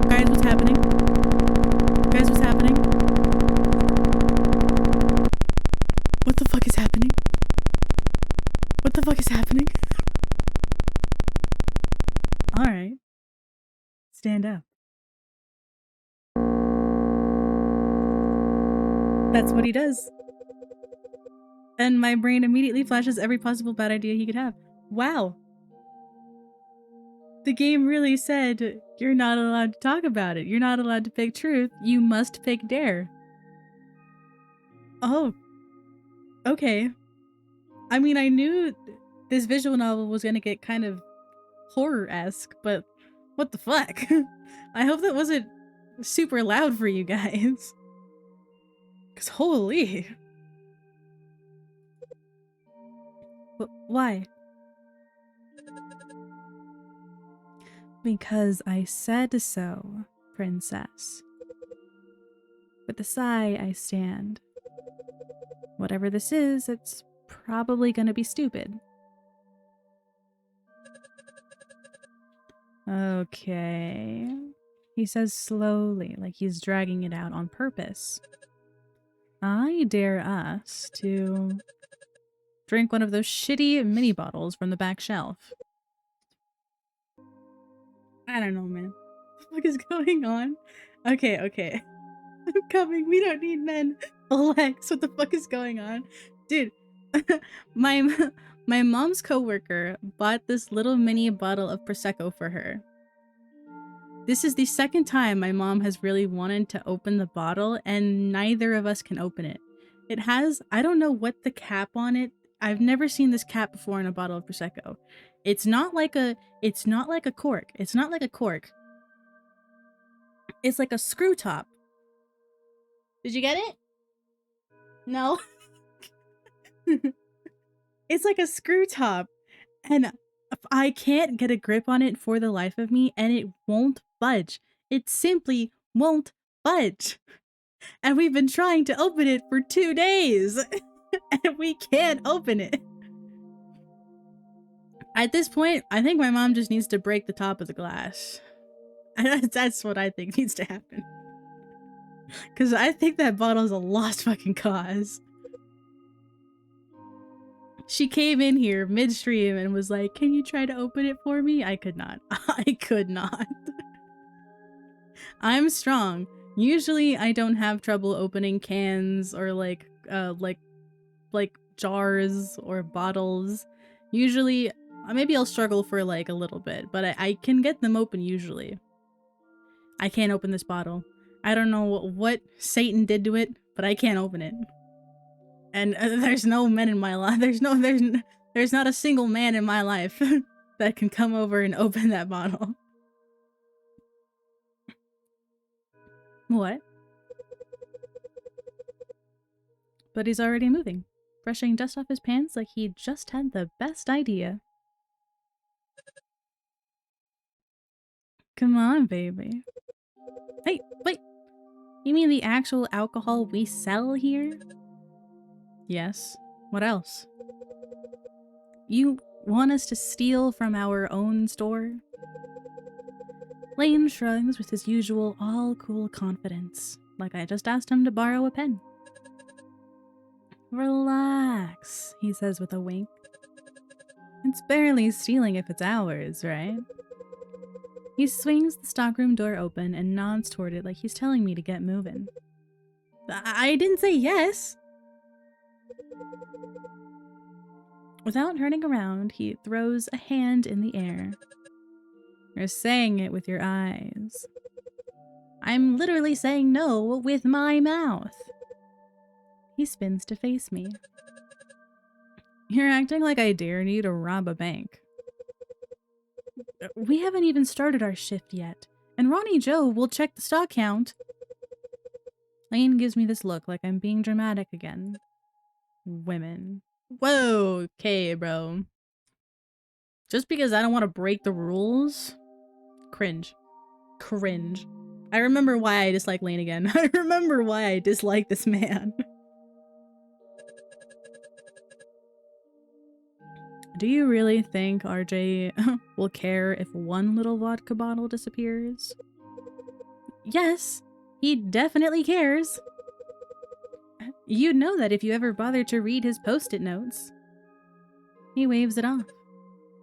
Speaker 1: Guys, what's happening? the fuck is happening? Alright. Stand up. That's what he does. And my brain immediately flashes every possible bad idea he could have. Wow. The game really said, you're not allowed to talk about it. You're not allowed to pick truth. You must pick dare. Oh. Okay. I mean, I knew this visual novel was gonna get kind of horror-esque, but what the fuck? I hope that wasn't super loud for you guys. Cause holy. Why? Because I said so, princess. With a sigh, I stand. Whatever this is, it's probably gonna be stupid. Okay. He says slowly, like he's dragging it out on purpose. I dare us to drink one of those shitty mini bottles from the back shelf. I don't know, man. What the fuck is going on? Okay, okay. I'm coming. We don't need men. Flex. What the fuck is going on? Dude, my mom's coworker bought this little mini bottle of Prosecco for her. This is the second time my mom has really wanted to open the bottle, and neither of us can open it. It has, I don't know what the cap on it. I've never seen this cap before in a bottle of Prosecco. It's not like a cork. It's not like a cork. It's like a screw top. Did you get it? No. It's like a screw top, and I can't get a grip on it for the life of me, and it won't budge. It simply won't budge. And we've been trying to open it for 2 days, and we can't open it. At this point, I think my mom just needs to break the top of the glass. That's what I think needs to happen. Because I think that bottle's a lost fucking cause. She came in here midstream and was like, can you try to open it for me? I could not. I could not. I'm strong. Usually I don't have trouble opening cans or like jars or bottles. Usually, maybe I'll struggle for like a little bit, but I can get them open usually. I can't open this bottle. I don't know what Satan did to it, but I can't open it. And there's no men in my life. There's not a single man in my life that can come over and open that bottle. What? But he's already moving, brushing dust off his pants like he just had the best idea. Come on, baby. Hey, wait. You mean the actual alcohol we sell here? Yes. What else? You want us to steal from our own store? Lane shrugs with his usual all-cool confidence, like I just asked him to borrow a pen. Relax, he says with a wink. It's barely stealing if it's ours, right? He swings the stockroom door open and nods toward it like he's telling me to get moving. I didn't say yes! Without turning around, he throws a hand in the air. You're saying it with your eyes. I'm literally saying no with my mouth. He spins to face me. You're acting like I dare you to rob a bank. We haven't even started our shift yet, and Ronnie Joe will check the stock count. Lane gives me this look like I'm being dramatic again. Women. Whoa, okay, bro. Just because I don't want to break the rules? Cringe. Cringe. I remember why I dislike Lane again. I remember why I dislike this man. Do you really think RJ will care if one little vodka bottle disappears? Yes, he definitely cares. You'd know that if you ever bothered to read his post-it notes. He waves it off.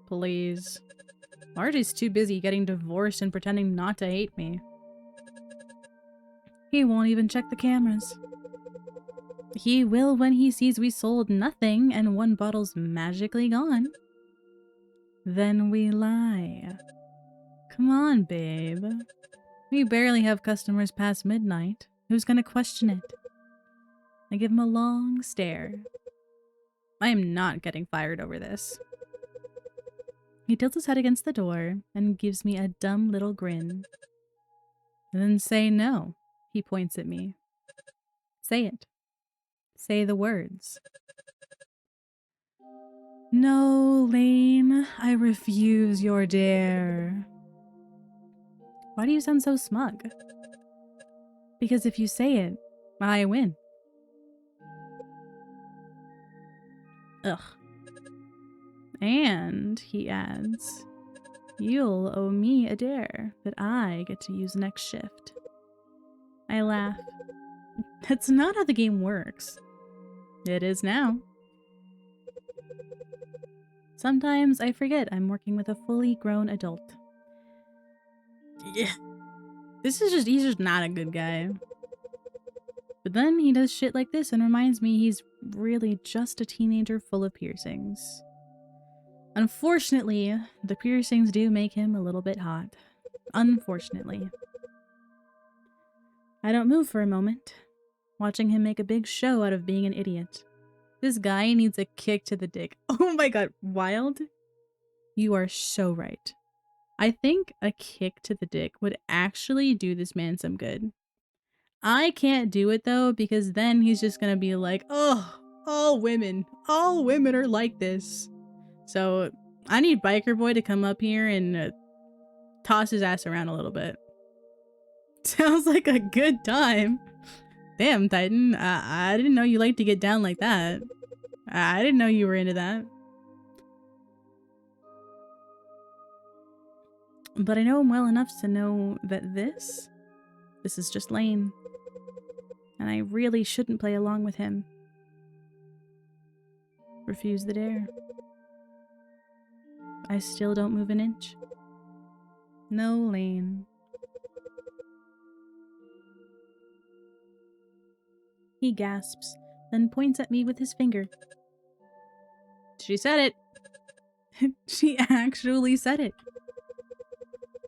Speaker 1: Please. RJ's too busy getting divorced and pretending not to hate me. He won't even check the cameras. He will when he sees we sold nothing and one bottle's magically gone. Then we lie. Come on, babe. We barely have customers past midnight. Who's gonna question it? I give him a long stare. I am not getting fired over this. He tilts his head against the door and gives me a dumb little grin. Then say no, he points at me. Say it. Say the words. No, Lane, I refuse your dare. Why do you sound so smug? Because if you say it, I win. Ugh. And, he adds, you'll owe me a dare that I get to use next shift. I laugh. That's not how the game works. It is now. Sometimes I forget I'm working with a fully grown adult. Yeah. He's just not a good guy. But then he does shit like this and reminds me he's really just a teenager full of piercings. Unfortunately, the piercings do make him a little bit hot. Unfortunately. I don't move for a moment, watching him make a big show out of being an idiot. This guy needs a kick to the dick. Oh my god, Wild? You are so right. I think a kick to the dick would actually do this man some good. I can't do it though, because then he's just gonna be like, oh, all women are like this. So I need Biker Boy to come up here and toss his ass around a little bit. Sounds like a good time. Damn, Titan, I didn't know you liked to get down like that. I didn't know you were into that. But I know him well enough to know that this is just Lane. And I really shouldn't play along with him. Refuse the dare. I still don't move an inch. No, Lane. He gasps, then points at me with his finger. She said it. She actually said it.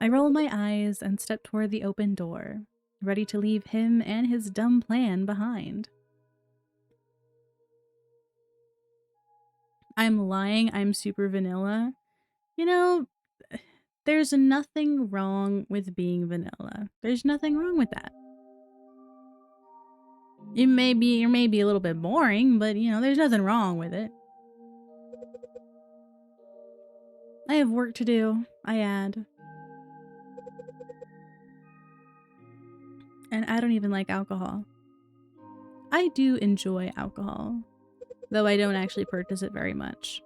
Speaker 1: I roll my eyes and step toward the open door, ready to leave him and his dumb plan behind. I'm lying, I'm super vanilla. You know, there's nothing wrong with being vanilla. There's nothing wrong with that. It may be a little bit boring, but you know, there's nothing wrong with it. I have work to do, I add. And I don't even like alcohol. I do enjoy alcohol, though I don't actually purchase it very much.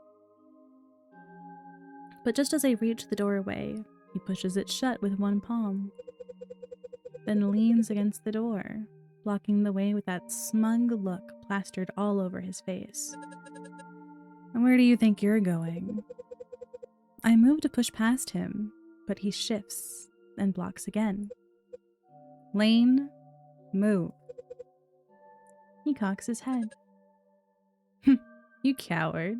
Speaker 1: But just as I reach the doorway, he pushes it shut with one palm, then leans against the door, blocking the way with that smug look plastered all over his face. And where do you think you're going? I move to push past him, but he shifts and blocks again. Lane, move. He cocks his head. You coward.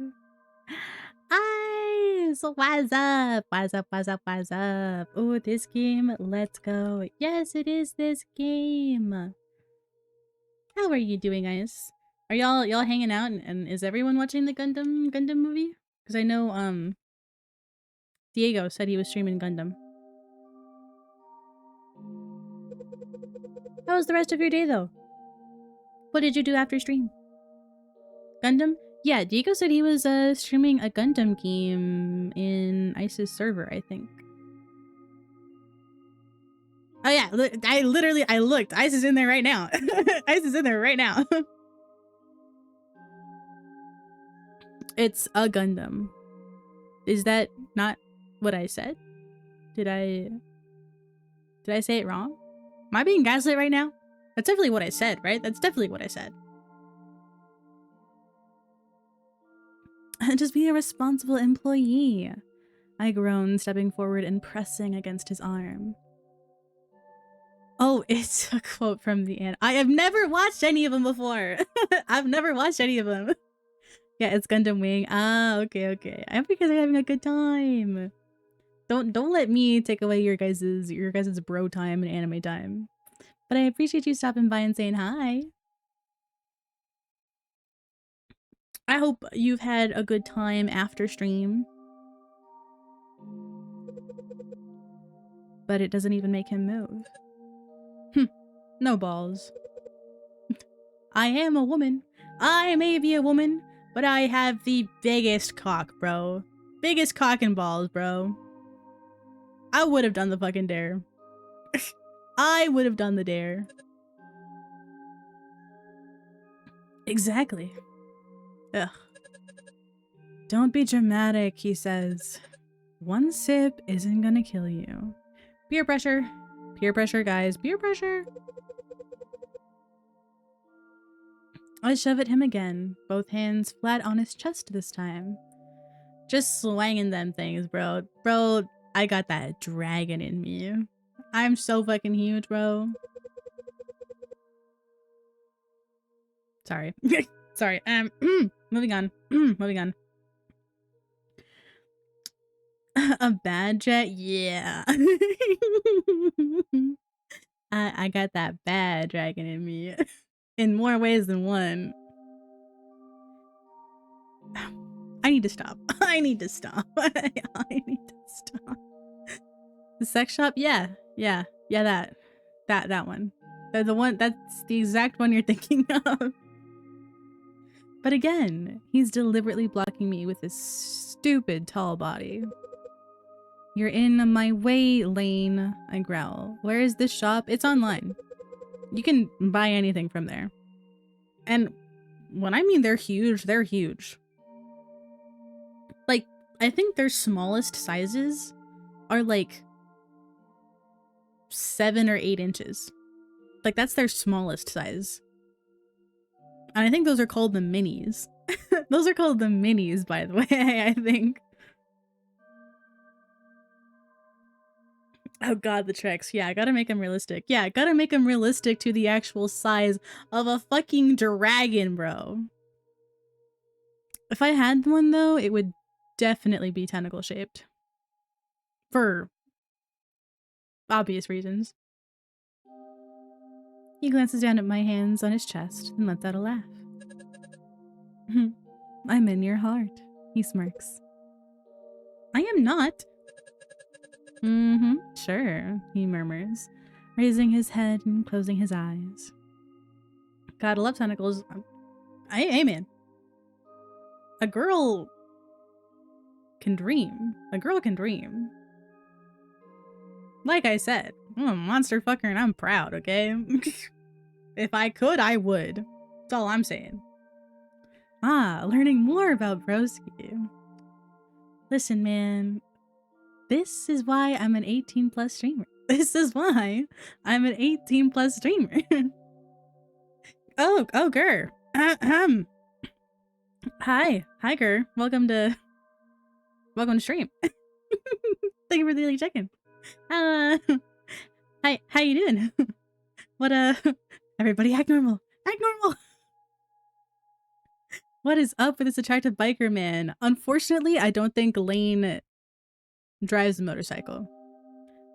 Speaker 1: Eyes! What's up? What's up? What's up? What's up? Oh, this game. Let's go. Yes, it is this game. How are you doing, guys? Are y'all hanging out? And is everyone watching the Gundam movie? Because I know Diego said he was streaming Gundam. How was the rest of your day, though? What did you do after stream? Gundam? Yeah, Diego said he was streaming a Gundam game in Ice's server, I think. Oh yeah, I looked. Ice is in there right now. Ice is in there right now. It's a Gundam. Is that not what I said? Did I say it wrong? Am I being gaslit right now? That's definitely what I said, right? That's definitely what I said. Just be a responsible employee. I groaned, stepping forward and pressing against his arm. Oh, it's a quote from the end. I have never watched any of them before. I've never watched any of them. Yeah, it's Gundam Wing. Ah, okay. I hope you guys are having a good time. Don't let me take away your guys's bro time and anime time. But I appreciate you stopping by and saying hi. I hope you've had a good time after stream. But it doesn't even make him move. No balls. I am a woman. I may be a woman, but I have the biggest cock, bro. Biggest cock and balls, bro. I would have done the fucking dare. I would have done the dare. Exactly. Ugh. Don't be dramatic, he says. One sip isn't gonna kill you. Peer pressure. Peer pressure, guys. Peer pressure. I shove at him again, both hands flat on his chest this time. Just swanging them things, bro. Bro, I got that dragon in me. I'm so fucking huge, bro. Sorry. Sorry. Moving on. Moving on. A bad jet? Yeah. I got that bad dragon in me. In more ways than one. I need to stop. I need to stop. I need to stop. The sex shop? Yeah. That one. The one, that's the exact one you're thinking of. But again, he's deliberately blocking me with his stupid tall body. You're in my way, Lane, I growl. Where is this shop? It's online. You can buy anything from there. And when I mean they're huge, they're huge. Like, I think their smallest sizes are like 7 or 8 inches. Like, that's their smallest size. And I think those are called the minis. Those are called the minis, by the way, I think. Oh god, the tricks. Yeah, I gotta make them realistic. Yeah, I gotta make them realistic to the actual size of a fucking dragon, bro. If I had one, though, it would definitely be tentacle-shaped. For obvious reasons. He glances down at my hands on his chest and lets out a laugh. I'm in your heart, he smirks. I am not. Sure, he murmurs, raising his head and closing his eyes. Gotta love tentacles. Hey, man. A girl can dream. A girl can dream. Like I said, I'm a monster fucker and I'm proud, okay? If I could, I would. That's all I'm saying. Ah, learning more about Broski. Listen, man. This is why I'm an 18 plus streamer. This is why I'm an 18 plus streamer. oh, Gur. Hi, Gur. Welcome to stream. Thank you for the daily check-in. Hi, how you doing? What, everybody act normal. Act normal. What is up with this attractive biker man? Unfortunately, I don't think Lane drives a motorcycle.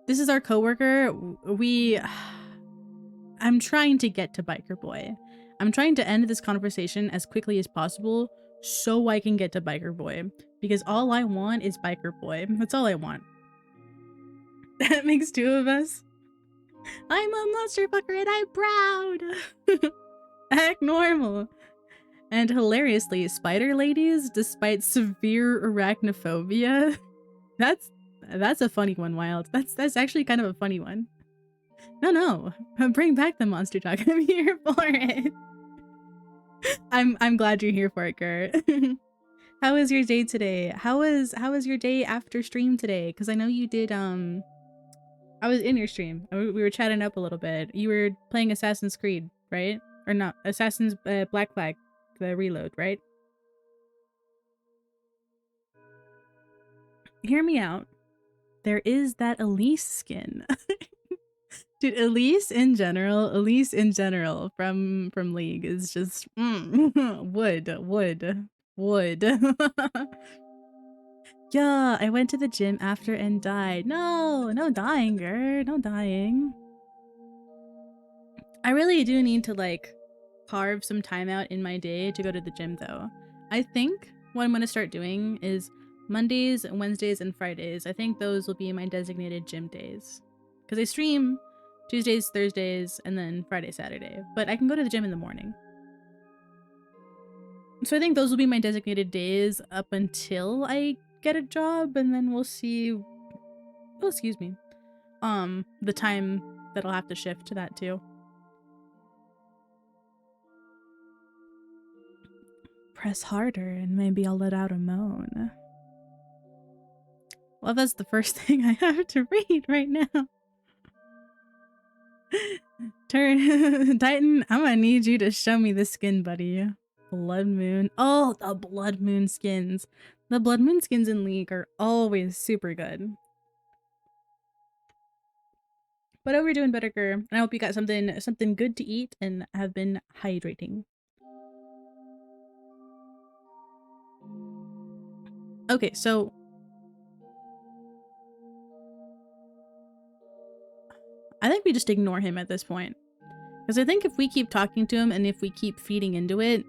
Speaker 1: This is our coworker. I'm trying to get to Biker Boy. I'm trying to end this conversation as quickly as possible so I can get to Biker Boy. Because all I want is Biker Boy. That's all I want. That makes 2 of us. I'm a monster fucker and I'm proud. Act normal. And hilariously, spider ladies, despite severe arachnophobia. That's a funny one, Wild. That's actually kind of a funny one. No. Bring back the monster talk. I'm here for it. I'm glad you're here for it, Gert. How was your day today? How was your day after stream today? Because I know you did I was in your stream. We were chatting up a little bit. You were playing Assassin's Creed, right? Or not? Assassin's Black Flag, the Reload, right? hear me out. There is that Elise skin. Dude, Elise in general from League is just wood. Yeah, I went to the gym after and died. No dying, girl. No dying. I really do need to like carve some time out in my day to go to the gym though. I think what I'm going to start doing is Mondays, Wednesdays, and Fridays. I think those will be my designated gym days. Because I stream Tuesdays, Thursdays, and then Friday, Saturday. But I can go to the gym in the morning. So I think those will be my designated days up until I get a job, and then we'll see. Oh, excuse me. The time that I'll have to shift to that too. Press harder and maybe I'll let out a moan. Well, that's the first thing I have to read right now. Titan, I'm gonna need you to show me the skin, buddy. Blood Moon. Oh, the Blood Moon skins. The Blood Moon skins in League are always super good. But I hope you're doing better, Gur. And I hope you got something good to eat and have been hydrating. Okay, so I think we just ignore him at this point. Because I think if we keep talking to him and if we keep feeding into it,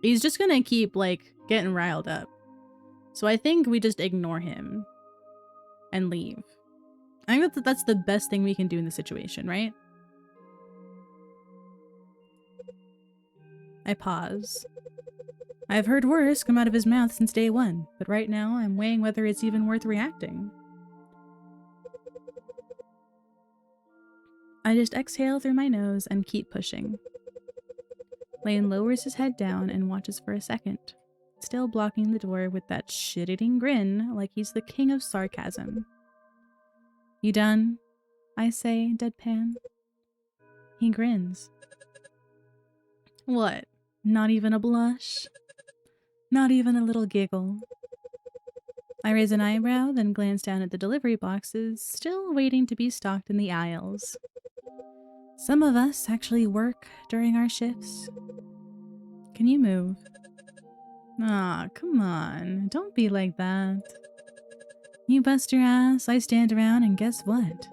Speaker 1: he's just gonna keep, like, getting riled up. So I think we just ignore him and leave. I think that's the best thing we can do in the situation, right? I pause. I've heard worse come out of his mouth since day one, but right now I'm weighing whether it's even worth reacting. I just exhale through my nose and keep pushing. Lane lowers his head down and watches for a second, still blocking the door with that shit-eating grin like he's the king of sarcasm. You done? I say, deadpan. He grins. What? Not even a blush? Not even a little giggle? I raise an eyebrow, then glance down at the delivery boxes, still waiting to be stocked in the aisles. Some of us actually work during our shifts. Can you move? Aw, come on. Don't be like that. You bust your ass, I stand around, and guess what?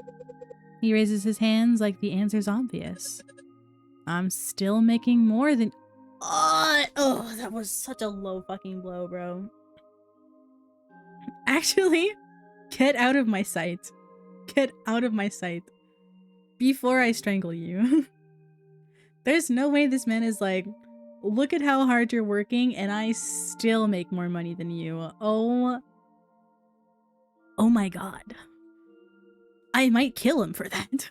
Speaker 1: He raises his hands like the answer's obvious. I'm still making more than... Oh, that was such a low fucking blow, bro. Actually, get out of my sight. Get out of my sight. Before I strangle you. There's no way this man is like, look at how hard you're working and I still make more money than you. Oh my god. I might kill him for that.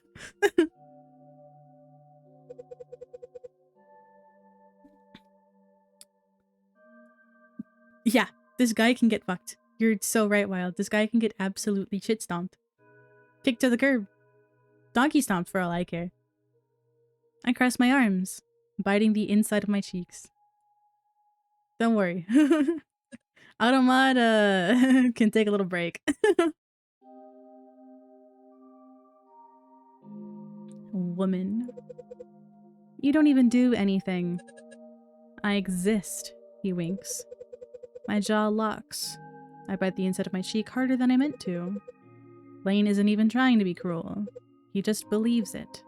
Speaker 1: Yeah, this guy can get fucked. You're so right, Wild. This guy can get absolutely shit stomped. Kicked to the curb. Donkey stomped for all I care. I cross my arms, biting the inside of my cheeks. Don't worry. Automata can take a little break. Woman. You don't even do anything. I exist, he winks. My jaw locks. I bite the inside of my cheek harder than I meant to. Lane isn't even trying to be cruel. He just believes it.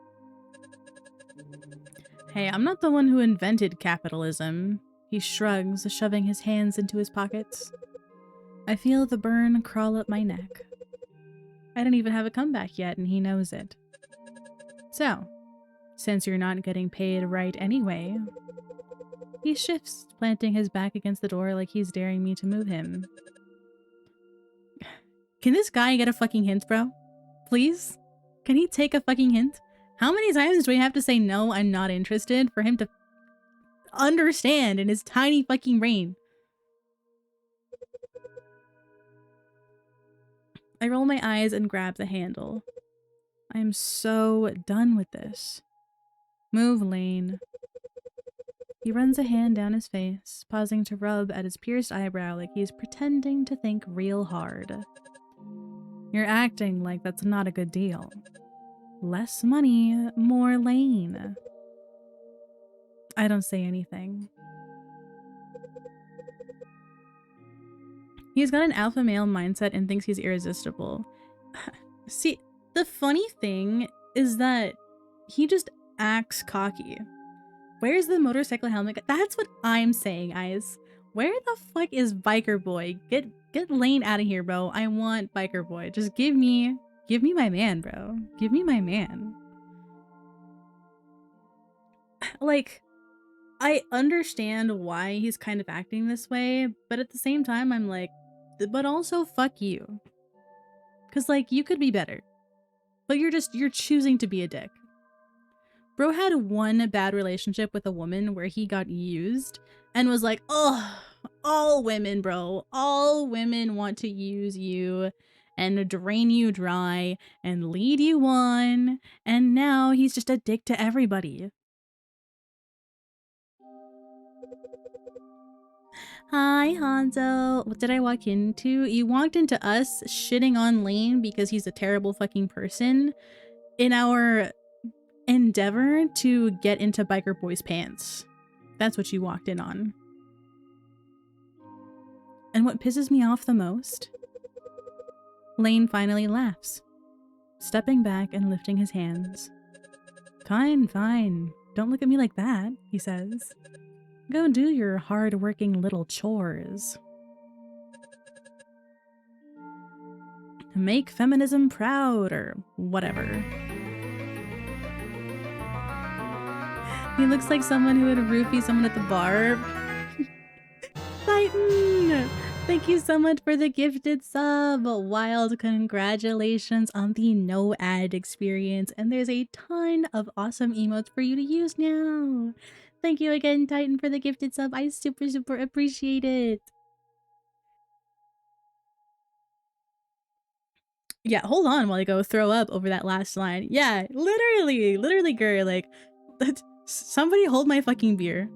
Speaker 1: Hey, I'm not the one who invented capitalism. He shrugs, shoving his hands into his pockets. I feel the burn crawl up my neck. I don't even have a comeback yet, and he knows it. So, since you're not getting paid right anyway... He shifts, planting his back against the door like he's daring me to move him. Can this guy get a fucking hint, bro? Please? Can he take a fucking hint? How many times do we have to say no, I'm not interested for him to understand in his tiny fucking brain? I roll my eyes and grab the handle. I am so done with this. Move, Lane. He runs a hand down his face, pausing to rub at his pierced eyebrow like he's pretending to think real hard. You're acting like that's not a good deal. Less money, more Lane. I don't say anything. He's got an alpha male mindset and thinks he's irresistible. See, the funny thing is that he just acts cocky. Where's the motorcycle helmet? That's what I'm saying, guys. Where the fuck is Biker Boy? Get Lane out of here, bro. I want Biker Boy. Just give me my man, bro. Give me my man. Like, I understand why he's kind of acting this way, but at the same time, I'm like, but also fuck you. Cause like, you could be better. But you're choosing to be a dick. Bro had one bad relationship with a woman where he got used and was like, oh, all women, bro. All women want to use you and drain you dry and lead you on. And now he's just a dick to everybody. Hi, Hanzo. What did I walk into? You walked into us shitting on Lane because he's a terrible fucking person in our endeavor to get into Biker Boy's pants. That's what you walked in on. And what pisses me off the most? Lane finally laughs, stepping back and lifting his hands. Fine, fine. Don't look at me like that, he says. Go do your hard-working little chores. Make feminism proud, or whatever. He looks like someone who would roofie someone at the bar. Titan! Thank you so much for the gifted sub. Wild congratulations on the no ad experience. And there's a ton of awesome emotes for you to use now. Thank you again, Titan, for the gifted sub. I super appreciate it. Yeah, hold on while I go throw up over that last line. Yeah, literally, girl, like, somebody hold my fucking beer.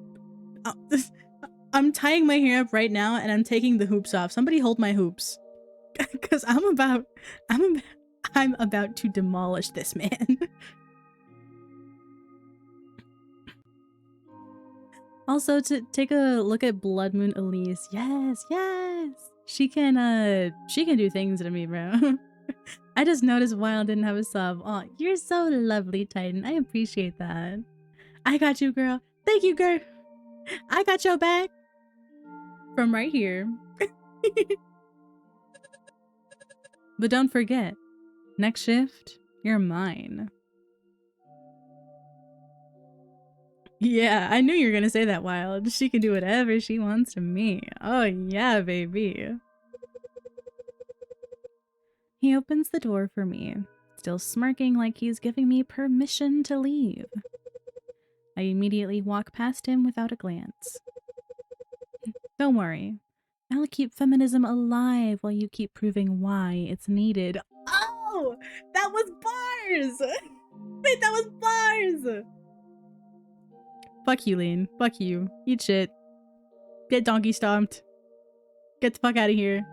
Speaker 1: I'm tying my hair up right now and I'm taking the hoops off. Somebody hold my hoops. Cause I'm about to demolish this man. Also, to take a look at Blood Moon Elise. Yes. She can do things to me, bro. I just noticed Wild didn't have a sub. Oh, you're so lovely, Titan. I appreciate that. I got you, girl. Thank you, girl. I got your back. From right here. But don't forget, next shift, you're mine. Yeah, I knew you were gonna say that, Wild. She can do whatever she wants to me. Oh yeah, baby. He opens the door for me, still smirking like he's giving me permission to leave. I immediately walk past him without a glance. Don't worry. I'll keep feminism alive while you keep proving why it's needed. Oh! That was bars! Wait, that was bars! Fuck you, Lane. Fuck you. Eat shit. Get donkey stomped. Get the fuck out of here.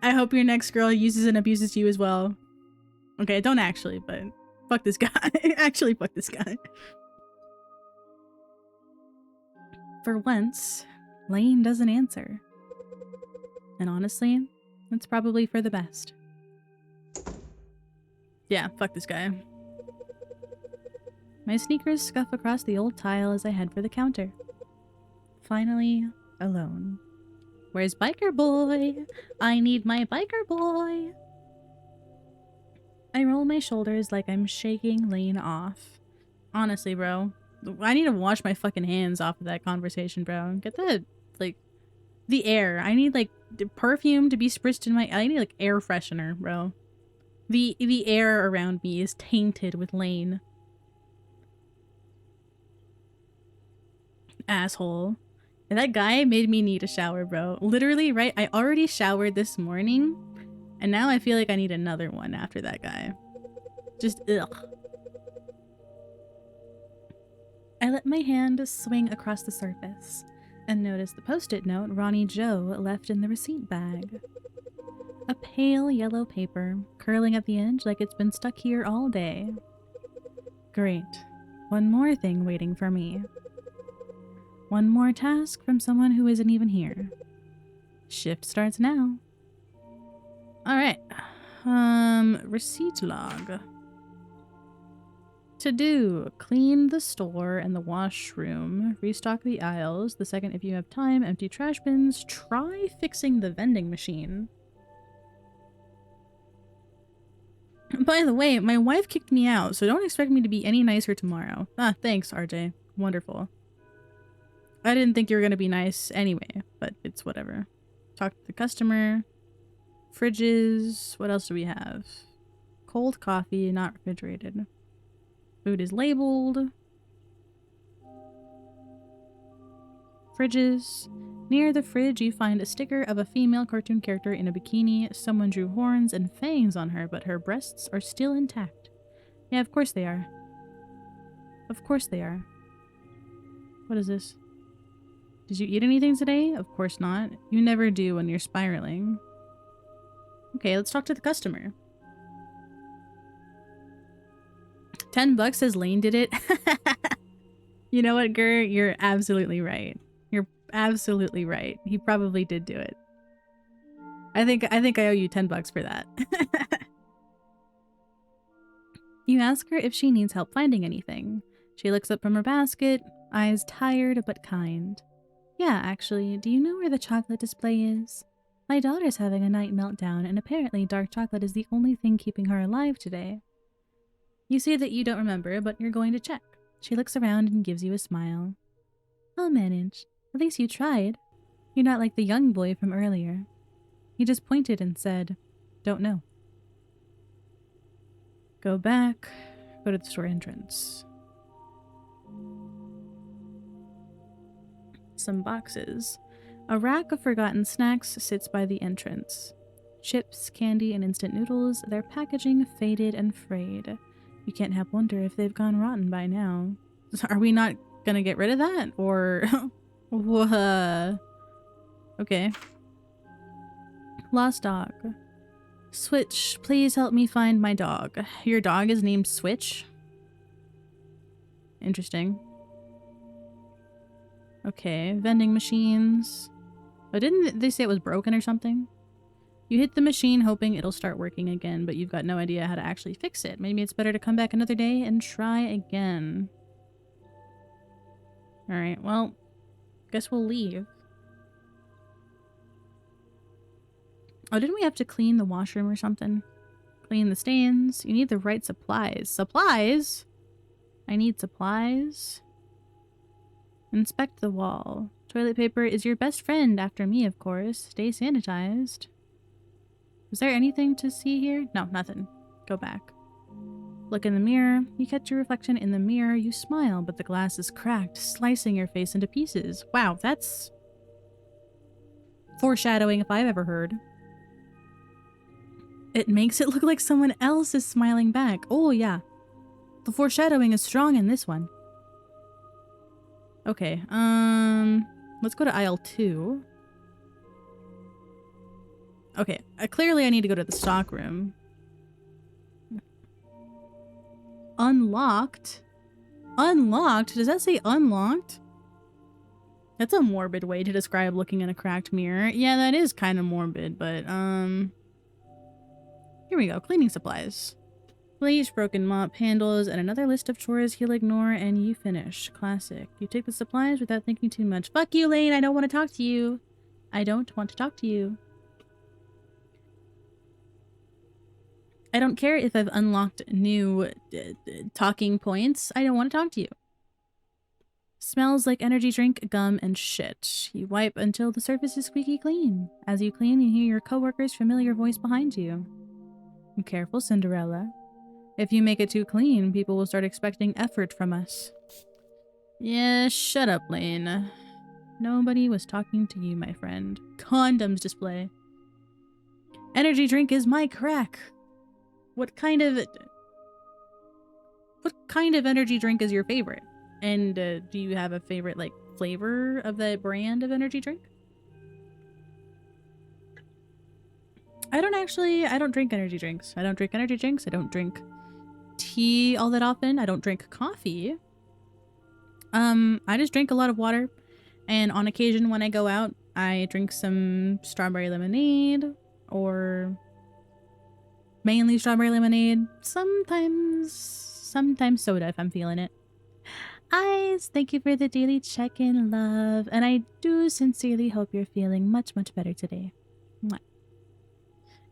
Speaker 1: I hope your next girl uses and abuses you as well. Okay, don't actually, but fuck this guy. Actually, fuck this guy. For once, Lane doesn't answer. And honestly, it's probably for the best. Yeah, fuck this guy. My sneakers scuff across the old tile as I head for the counter. Finally, alone. Where's Biker Boy? I need my Biker Boy! I roll my shoulders like I'm shaking Lane off. Honestly, bro. I need to wash my fucking hands off of that conversation, bro. Get that, like, the air. I need, like, the perfume to be spritzed in my... I need, like, air freshener, bro. The air around me is tainted with Lane. Asshole. And that guy made me need a shower, bro. Literally, right? I already showered this morning, and now I feel like I need another one after that guy. Just, ugh. I let my hand swing across the surface and noticed the post-it note Ronnie Joe left in the receipt bag. A pale yellow paper, curling at the edge like it's been stuck here all day. Great. One more thing waiting for me. One more task from someone who isn't even here. Shift starts now. Alright. Receipt log. To do, clean the store and the washroom, restock the aisles, the second if you have time, empty trash bins, try fixing the vending machine. By the way, my wife kicked me out, so don't expect me to be any nicer tomorrow. Ah, thanks, RJ. Wonderful. I didn't think you were gonna be nice anyway, but it's whatever. Talk to the customer. Fridges. What else do we have? Cold coffee, not refrigerated. Food is labeled. Fridges. Near the fridge, you find a sticker of a female cartoon character in a bikini. Someone drew horns and fangs on her, but her breasts are still intact. Yeah, of course they are. Of course they are. What is this? Did you eat anything today? Of course not. You never do when you're spiraling. Okay, let's talk to the customer. $10 says Lane did it. You know what, Gur? You're absolutely right. You're absolutely right. He probably did do it. I think I owe you $10 for that. You ask her if she needs help finding anything. She looks up from her basket, eyes tired but kind. Yeah, actually, do you know where the chocolate display is? My daughter's having a night meltdown, and apparently dark chocolate is the only thing keeping her alive today. You say that you don't remember, but you're going to check. She looks around and gives you a smile. I'll manage. At least you tried. You're not like the young boy from earlier. He just pointed and said, don't know. Go back. Go to the store entrance. Some boxes. A rack of forgotten snacks sits by the entrance. Chips, candy, and instant noodles, their packaging faded and frayed. You can't help wonder if they've gone rotten by now. Are we not gonna get rid of that? Or... Okay. Lost dog. Switch, please help me find my dog. Your dog is named Switch? Interesting. Okay, vending machines. Oh, didn't they say it was broken or something? You hit the machine hoping it'll start working again, but you've got no idea how to actually fix it. Maybe it's better to come back another day and try again. Alright, well, guess we'll leave. Oh, didn't we have to clean the washroom or something? Clean the stains. You need the right supplies. Supplies? I need supplies. Inspect the wall. Toilet paper is your best friend after me, of course. Stay sanitized. Is there anything to see here? No, nothing. Go back. Look in the mirror. You catch your reflection in the mirror. You smile, but the glass is cracked, slicing your face into pieces. Wow, that's foreshadowing if I've ever heard. It makes it look like someone else is smiling back. Oh, yeah. The foreshadowing is strong in this one. Okay, let's go to aisle 2. Okay, clearly I need to go to the stock room. Unlocked? Unlocked? Does that say unlocked? That's a morbid way to describe looking in a cracked mirror. Yeah, that is kind of morbid, but, here we go. Cleaning supplies. Bleach, broken mop handles, and another list of chores he'll ignore, and you finish. Classic. You take the supplies without thinking too much. Fuck you, Lane! I don't want to talk to you! I don't want to talk to you. I don't care if I've unlocked new talking points. I don't want to talk to you. Smells like energy drink, gum, and shit. You wipe until the surface is squeaky clean. As you clean, you hear your coworker's familiar voice behind you. Be careful, Cinderella. If you make it too clean, people will start expecting effort from us. Yeah, shut up, Lane. Nobody was talking to you, my friend. Condoms display. Energy drink is my crack. What kind of energy drink is your favorite? And do you have a favorite like flavor of the brand of energy drink? I don't drink energy drinks. I don't drink energy drinks. I don't drink tea all that often. I don't drink coffee. I just drink a lot of water. And on occasion when I go out, I drink some strawberry lemonade or mainly strawberry lemonade. Sometimes soda if I'm feeling it. Eyes, thank you for the daily check-in, love. And I do sincerely hope you're feeling much, much better today. Mwah.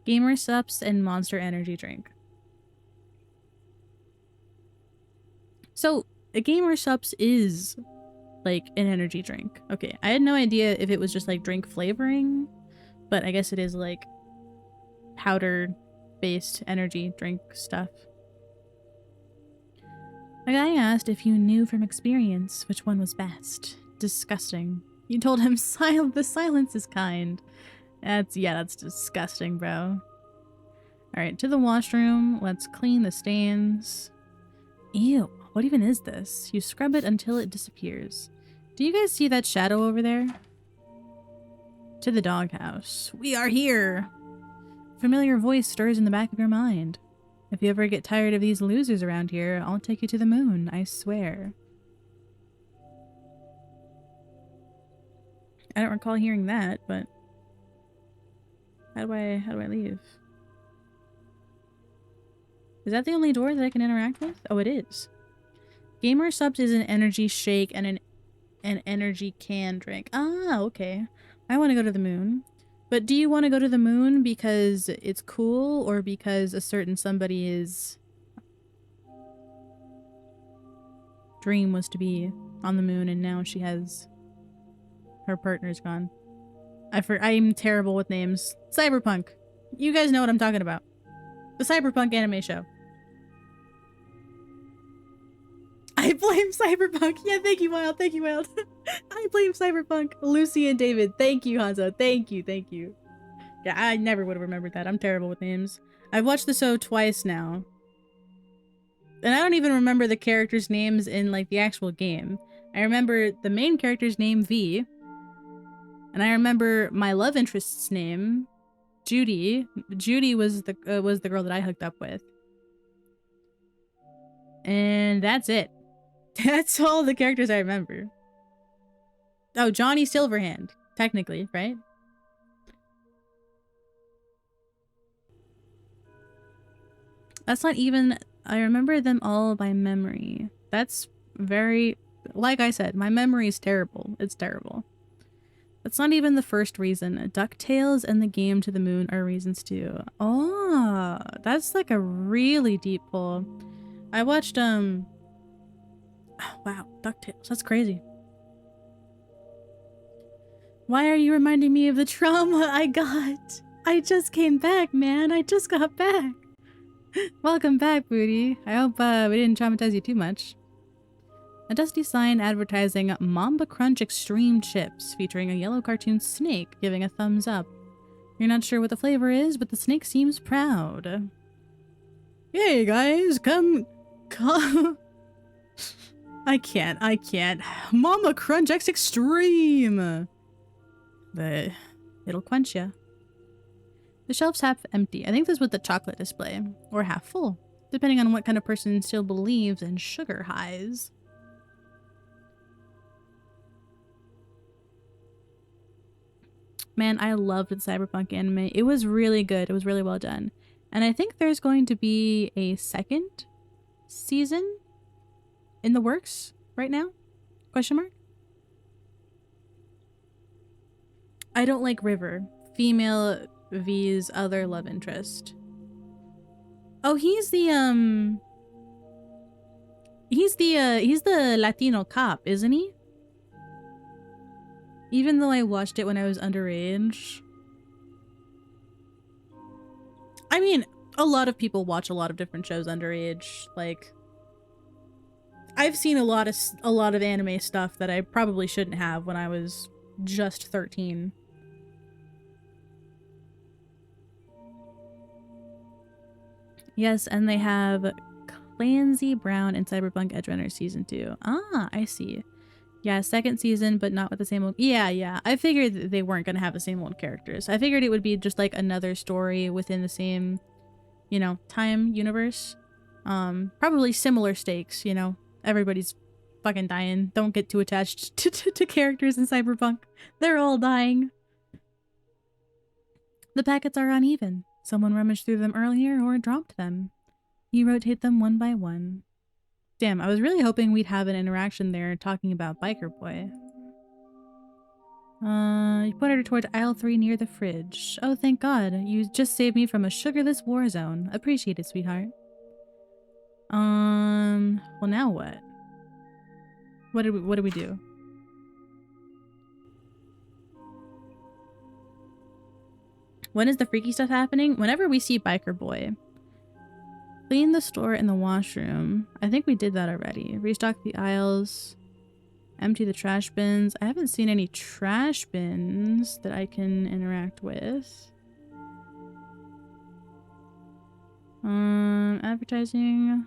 Speaker 1: Gamer Sups and Monster Energy Drink. So, a Gamer Sups is like an energy drink. Okay, I had no idea if it was just like drink flavoring, but I guess it is like powder-based energy drink stuff. A guy asked if you knew from experience which one was best. Disgusting. You told him the silence is kind. That's disgusting, bro. Alright, to the washroom. Let's clean the stains. Ew, what even is this? You scrub it until it disappears. Do you guys see that shadow over there? To the doghouse. We are here! Familiar voice stirs in the back of your mind. If you ever get tired of these losers around here, I'll take you to the moon, I swear. I don't recall hearing that, but how do I leave? Is that the only door that I can interact with? Oh, it is. Gamer Subs is an energy shake and an energy can drink. Ah, okay. I want to go to the moon. But do you want to go to the moon because it's cool or because a certain somebody's dream was to be on the moon and now she has her partner's gone? I'm terrible with names. Cyberpunk. You guys know what I'm talking about. The Cyberpunk anime show. I blame Cyberpunk. Yeah, thank you, Wild. Thank you, Wild. I blame Cyberpunk. Lucy and David. Thank you, Hanzo. Thank you. Thank you. Yeah, I never would have remembered that. I'm terrible with names. I've watched the show twice now. And I don't even remember the characters' names in, like, the actual game. I remember the main character's name, V. And I remember my love interest's name, Judy. Judy was the girl that I hooked up with. And that's it. That's all the characters I remember. Oh, Johnny Silverhand, technically, right? That's not even... I remember them all by memory. That's very... Like I said, my memory is terrible. It's terrible. That's not even the first reason. DuckTales and the game to the moon are reasons too. Oh, that's like a really deep pull. I watched, oh, wow, DuckTales. That's crazy. Why are you reminding me of the trauma I got? I just came back, man. I just got back. Welcome back, Booty. I hope we didn't traumatize you too much. A dusty sign advertising Mamba Crunch Extreme Chips featuring a yellow cartoon snake giving a thumbs up. You're not sure what the flavor is, but the snake seems proud. Hey guys, come. I can't. Mamba Crunch X Extreme! It'll quench ya. The shelf's half empty. I think this was the chocolate display. Or half full, depending on what kind of person still believes in sugar highs. Man, I loved the Cyberpunk anime. It was really good. It was really well done. And I think there's going to be a second season in the works right now? Question mark? I don't like River. Female V's other love interest. Oh, he's the Latino cop, isn't he? Even though I watched it when I was underage. I mean, a lot of people watch a lot of different shows underage. Like, I've seen a lot of anime stuff that I probably shouldn't have when I was just 13. Yes, and they have Clancy Brown in Cyberpunk Edgerunners Season 2. Ah, I see. Yeah, second season, but not with the same old... Yeah. I figured that they weren't going to have the same old characters. I figured it would be just like another story within the same, you know, time universe. Probably similar stakes, you know. Everybody's fucking dying. Don't get too attached to characters in Cyberpunk. They're all dying. The packets are uneven. Someone rummaged through them earlier or dropped them. You rotate them one by one. Damn, I was really hoping we'd have an interaction there talking about Biker Boy. You pointed her towards aisle 3 near the fridge. Oh, thank God. You just saved me from a sugarless war zone. Appreciate it, sweetheart. Well, now what? What do we do? When is the freaky stuff happening? Whenever we see Biker Boy. Clean the store and the washroom. I think we did that already. Restock the aisles. Empty the trash bins. I haven't seen any trash bins that I can interact with. Advertising.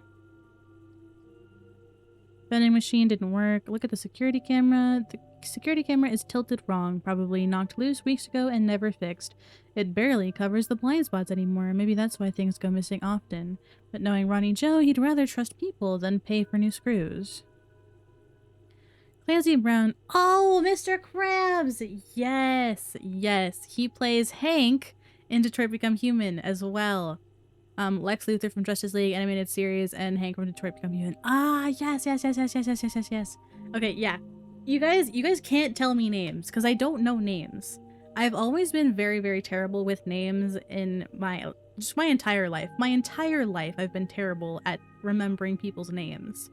Speaker 1: Vending machine didn't work. Look at the security camera. The security camera is tilted wrong. Probably knocked loose weeks ago and never fixed. It barely covers the blind spots anymore. Maybe that's why things go missing often. But knowing Ronnie Joe, he'd rather trust people than pay for new screws. Clancy Brown. Oh, Mr. Krabs! Yes. He plays Hank in Detroit Become Human as well. Lex Luthor from Justice League Animated Series and Hank from Detroit Become Human. Ah, yes. Okay, yeah. You guys can't tell me names because I don't know names. I've always been very, very terrible with names in my entire life. My entire life I've been terrible at remembering people's names.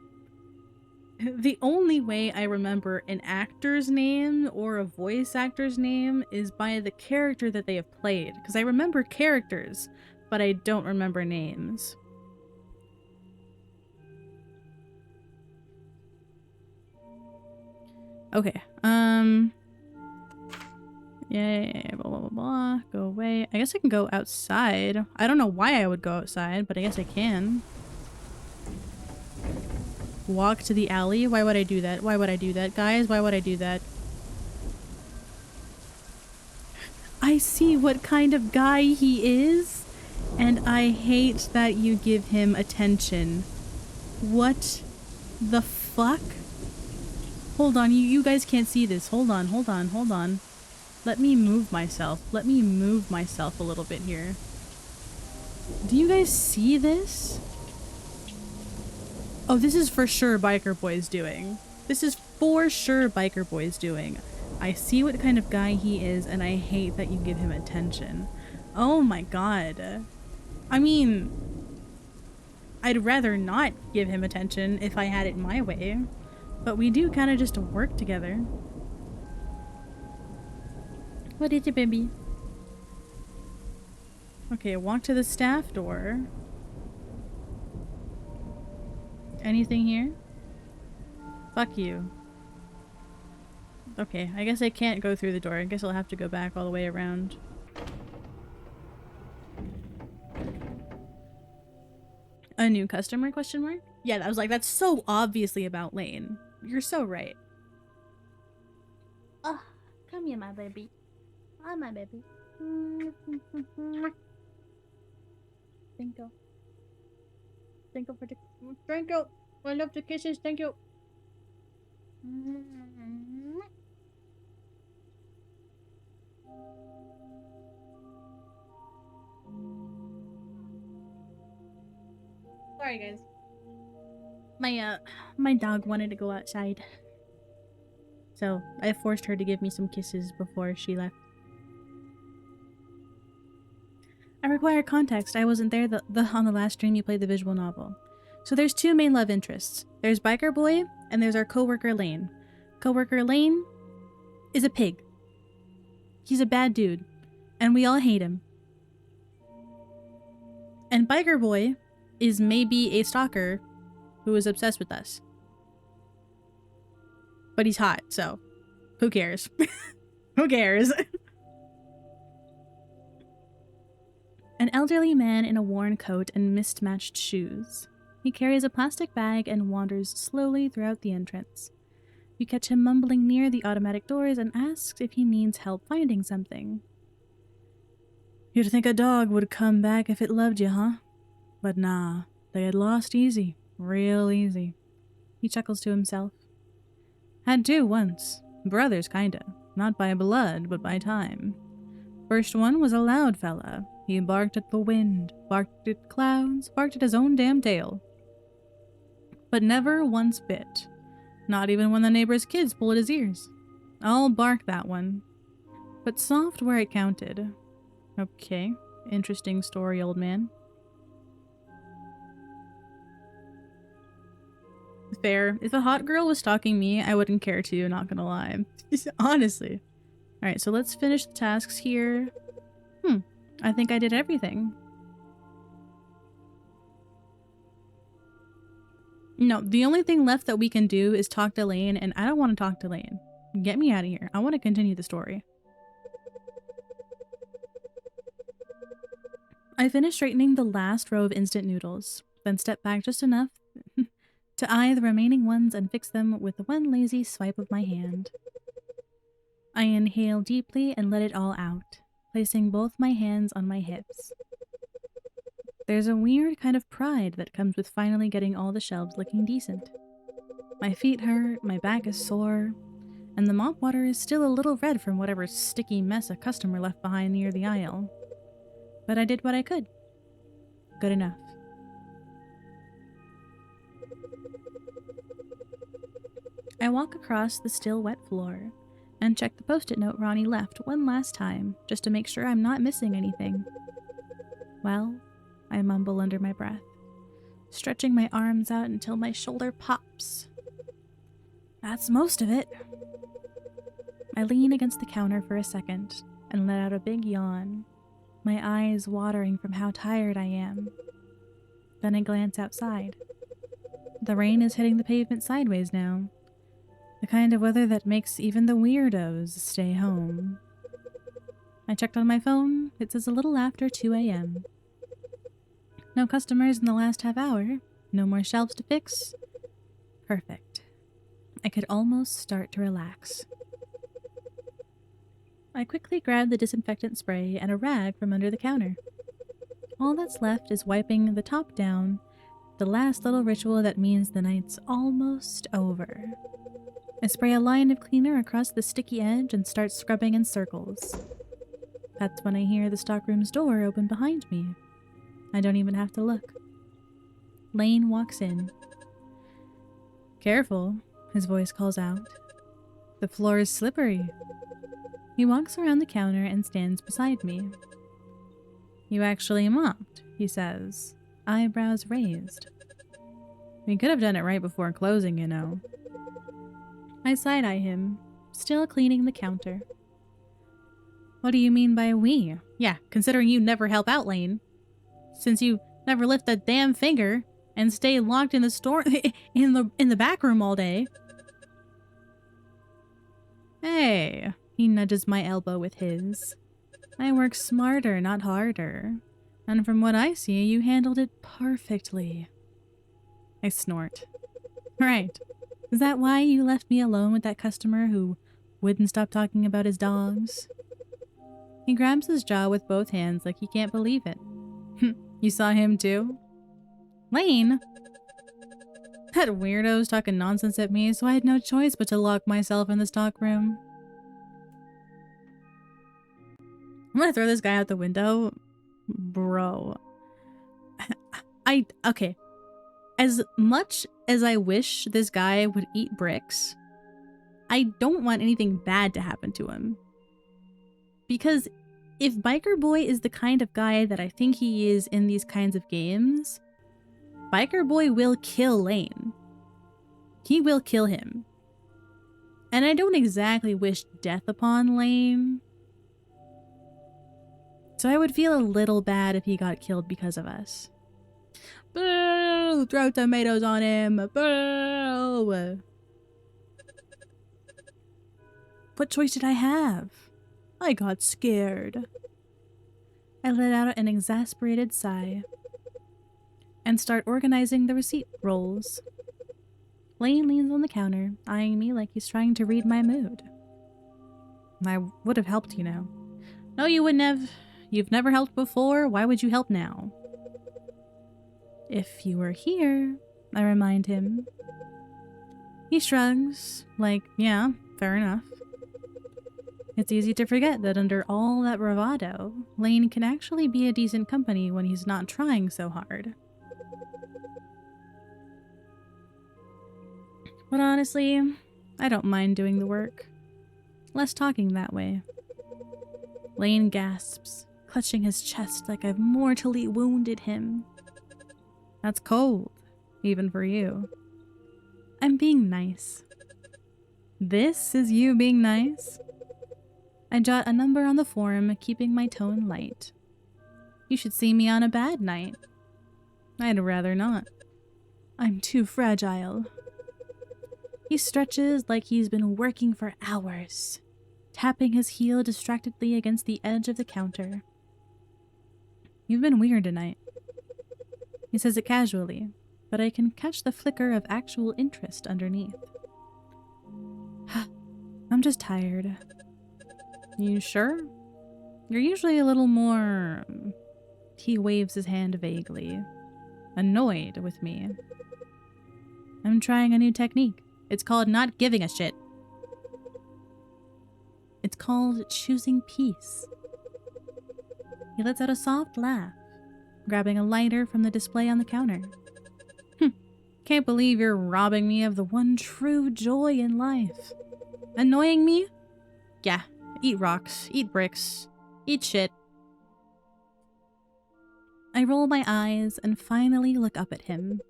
Speaker 1: The only way I remember an actor's name or a voice actor's name is by the character that they have played, because I remember characters, but I don't remember names. Okay, yeah, blah, blah. Go away. I guess I can go outside. I don't know why I would go outside, but I guess I can. Walk to the alley? Why would I do that? Why would I do that? Guys, why would I do that? I see what kind of guy he is, and I hate that you give him attention. What the fuck? Hold on, you guys can't see this. Hold on. Let me move myself. Let me move myself a little bit here. Do you guys see this? Oh, this is for sure Biker Boy's doing. This is for sure Biker Boy's doing. I see what kind of guy he is, and I hate that you give him attention. Oh my god. I mean, I'd rather not give him attention if I had it my way. But we do kind of just work together. What is it, baby? Okay, walk to the staff door. Anything here? Fuck you. Okay, I guess I can't go through the door. I guess I'll have to go back all the way around. A new customer, question mark? Yeah, I was like, that's so obviously about Lane. You're so right. Oh, come here, my baby. Oh, my baby. Thank you. Thank you for the... Thank you! I love the kisses, thank you! Sorry, guys. My dog wanted to go outside. So, I forced her to give me some kisses before she left. I require context. I wasn't there on the last stream you played the visual novel. So there's two main love interests. There's Biker Boy, and there's our coworker Lane. Coworker Lane is a pig. He's a bad dude, and we all hate him. And Biker Boy is maybe a stalker who is obsessed with us. But he's hot, so who cares? Who cares? An elderly man in a worn coat and mismatched shoes. He carries a plastic bag and wanders slowly throughout the entrance. You catch him mumbling near the automatic doors and asks if he needs help finding something. You'd think a dog would come back if it loved you, huh? But nah, they get lost easy, real easy. He chuckles to himself. Had two once. Brothers, kinda. Not by blood, but by time. First one was a loud fella. He barked at the wind, barked at clouds, barked at his own damn tail. But never once bit. Not even when the neighbor's kids pulled at his ears. I'll bark that one. But soft where it counted. Okay, interesting story, old man. Fair. If a hot girl was stalking me, I wouldn't care too, not gonna lie. Honestly. Alright, so let's finish the tasks here. I think I did everything. No, the only thing left that we can do is talk to Lane, and I don't want to talk to Lane. Get me out of here. I want to continue the story. I finished straightening the last row of instant noodles, then stepped back just enough to eye the remaining ones and fix them with one lazy swipe of my hand. I inhale deeply and let it all out, placing both my hands on my hips. There's a weird kind of pride that comes with finally getting all the shelves looking decent. My feet hurt, my back is sore, and the mop water is still a little red from whatever sticky mess a customer left behind near the aisle. But I did what I could. Good enough. I walk across the still wet floor and check the post-it note Ronnie left one last time, just to make sure I'm not missing anything. Well, I mumble under my breath, stretching my arms out until my shoulder pops. That's most of it. I lean against the counter for a second and let out a big yawn, my eyes watering from how tired I am. Then I glance outside. The rain is hitting the pavement sideways now. The kind of weather that makes even the weirdos stay home. I checked on my phone. It says a little after 2 a.m. No customers in the last half hour. No more shelves to fix. Perfect. I could almost start to relax. I quickly grab the disinfectant spray and a rag from under the counter. All that's left is wiping the top down, the last little ritual that means the night's almost over. I spray a line of cleaner across the sticky edge and start scrubbing in circles. That's when I hear the stockroom's door open behind me. I don't even have to look. Lane walks in. Careful, his voice calls out. The floor is slippery. He walks around the counter and stands beside me. You actually mopped, he says, eyebrows raised. We could have done it right before closing, you know. I side-eye him, still cleaning the counter. What do you mean by we? Yeah, considering you never help out, Lane. Since you never lift a damn finger and stay locked in the store in the back room all day. Hey, he nudges my elbow with his. I work smarter, not harder. And from what I see, you handled it perfectly. I snort. Right. Is that why you left me alone with that customer who wouldn't stop talking about his dogs? He grabs his jaw with both hands like he can't believe it. You saw him too? Lane? That weirdo's talking nonsense at me, so I had no choice but to lock myself in the stockroom. I'm gonna throw this guy out the window. Bro. Okay. As much as I wish this guy would eat bricks, I don't want anything bad to happen to him. Because if Biker Boy is the kind of guy that I think he is in these kinds of games, Biker Boy will kill Lane. He will kill him. And I don't exactly wish death upon Lane. So I would feel a little bad if he got killed because of us. Boo! Throw tomatoes on him! Boo! What choice did I have? I got scared. I let out an exasperated sigh. and start organizing the receipt rolls. Lane leans on the counter, eyeing me like he's trying to read my mood. I would have helped, you know. No, you wouldn't have. You've never helped before. Why would you help now? If you were here, I remind him. He shrugs, like, yeah, fair enough. It's easy to forget that under all that bravado, Lane can actually be a decent company when he's not trying so hard. But honestly, I don't mind doing the work. Less talking that way. Lane gasps, clutching his chest like I've mortally wounded him. That's cold, even for you. I'm being nice. This is you being nice? I jot a number on the form, keeping my tone light. You should see me on a bad night. I'd rather not. I'm too fragile. He stretches like he's been working for hours, tapping his heel distractedly against the edge of the counter. You've been weird tonight. He says it casually, but I can catch the flicker of actual interest underneath. I'm just tired. You sure? You're usually a little more... He waves his hand vaguely, annoyed with me. I'm trying a new technique. It's called not giving a shit. It's called choosing peace. He lets out a soft laugh, grabbing a lighter from the display on the counter. Can't believe you're robbing me of the one true joy in life. Annoying me? Yeah, eat rocks, eat bricks, eat shit. I roll my eyes and finally look up at him.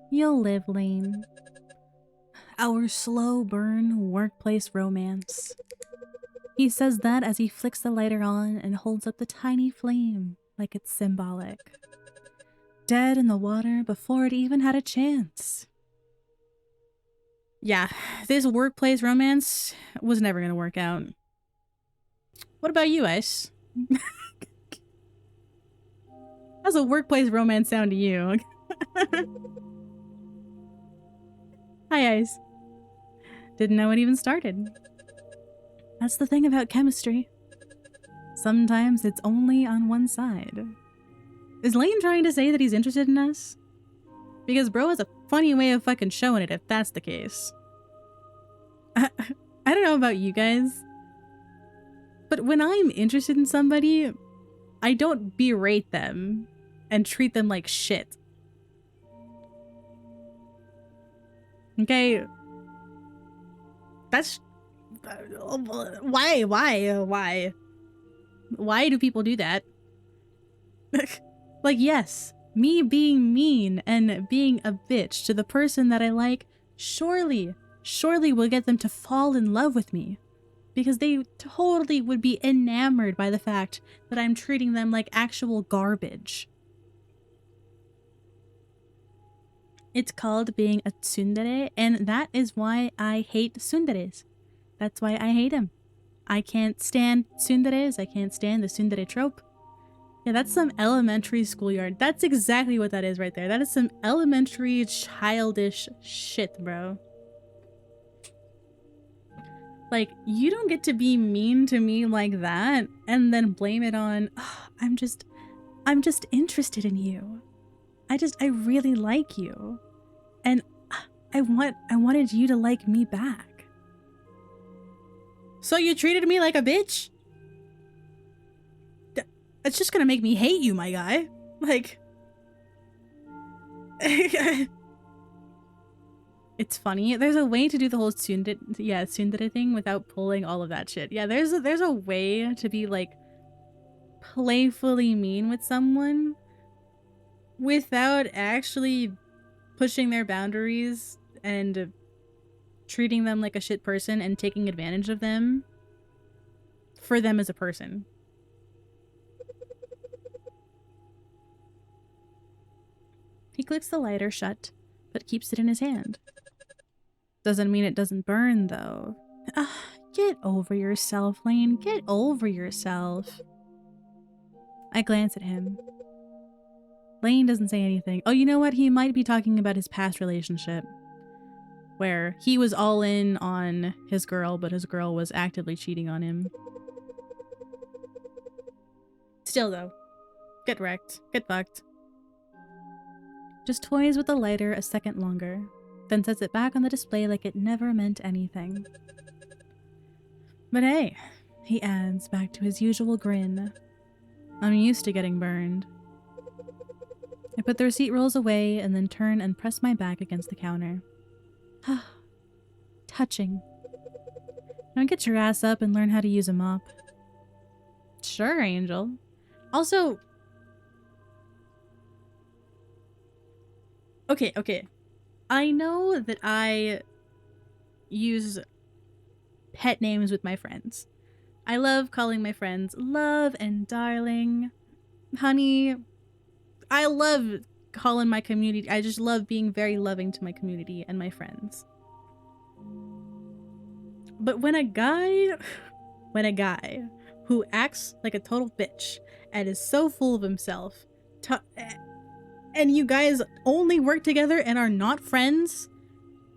Speaker 1: You'll live, Lane. Our slow burn workplace romance. He says that as he flicks the lighter on and holds up the tiny flame like it's symbolic. Dead in the water before it even had a chance. Yeah, this workplace romance was never gonna work out. What about you, Ice? How's a workplace romance sound to you? Hi, Ice. Didn't know it even started. That's the thing about chemistry. Sometimes it's only on one side. Is Lane trying to say that he's interested in us? Because bro has a funny way of fucking showing it if that's the case. I don't know about you guys, but when I'm interested in somebody, I don't berate them and treat them like shit. Okay? That's... Why? Why do people do that? Like, yes, me being mean and being a bitch to the person that I like, surely will get them to fall in love with me. Because they totally would be enamored by the fact that I'm treating them like actual garbage. It's called being a tsundere, and that is why I hate tsunderes. That's why I hate them. I can't stand tsunderes. I can't stand the tsundere trope. Yeah, that's some elementary schoolyard. That's exactly what that is right there. That is some elementary childish shit, bro. Like, you don't get to be mean to me like that and then blame it on, oh, I'm just interested in you. I really like you. And I wanted you to like me back. So you treated me like a bitch? It's just gonna make me hate you, my guy. Like... It's funny. There's a way to do the whole tsundere thing without pulling all of that shit. Yeah, there's a way to be, like, playfully mean with someone without actually pushing their boundaries and treating them like a shit person and taking advantage of them for them as a person. He clicks the lighter shut, but keeps it in his hand. Doesn't mean it doesn't burn, though. Get over yourself, Lane. Get over yourself. I glance at him. Lane doesn't say anything. Oh, you know what? He might be talking about his past relationship, where he was all in on his girl, but his girl was actively cheating on him. Still though, get wrecked, get fucked. Just toys with the lighter a second longer, then sets it back on the display like it never meant anything. But hey, he adds, back to his usual grin. I'm used to getting burned. I put the receipt rolls away and then turn and press my back against the counter. Touching. Now get your ass up and learn how to use a mop. Sure, Angel. Also... Okay. I know that I use pet names with my friends. I love calling my friends love and darling, honey. I love calling my community. I just love being very loving to my community and my friends. But when a guy who acts like a total bitch and is so full of himself, and you guys only work together and are not friends,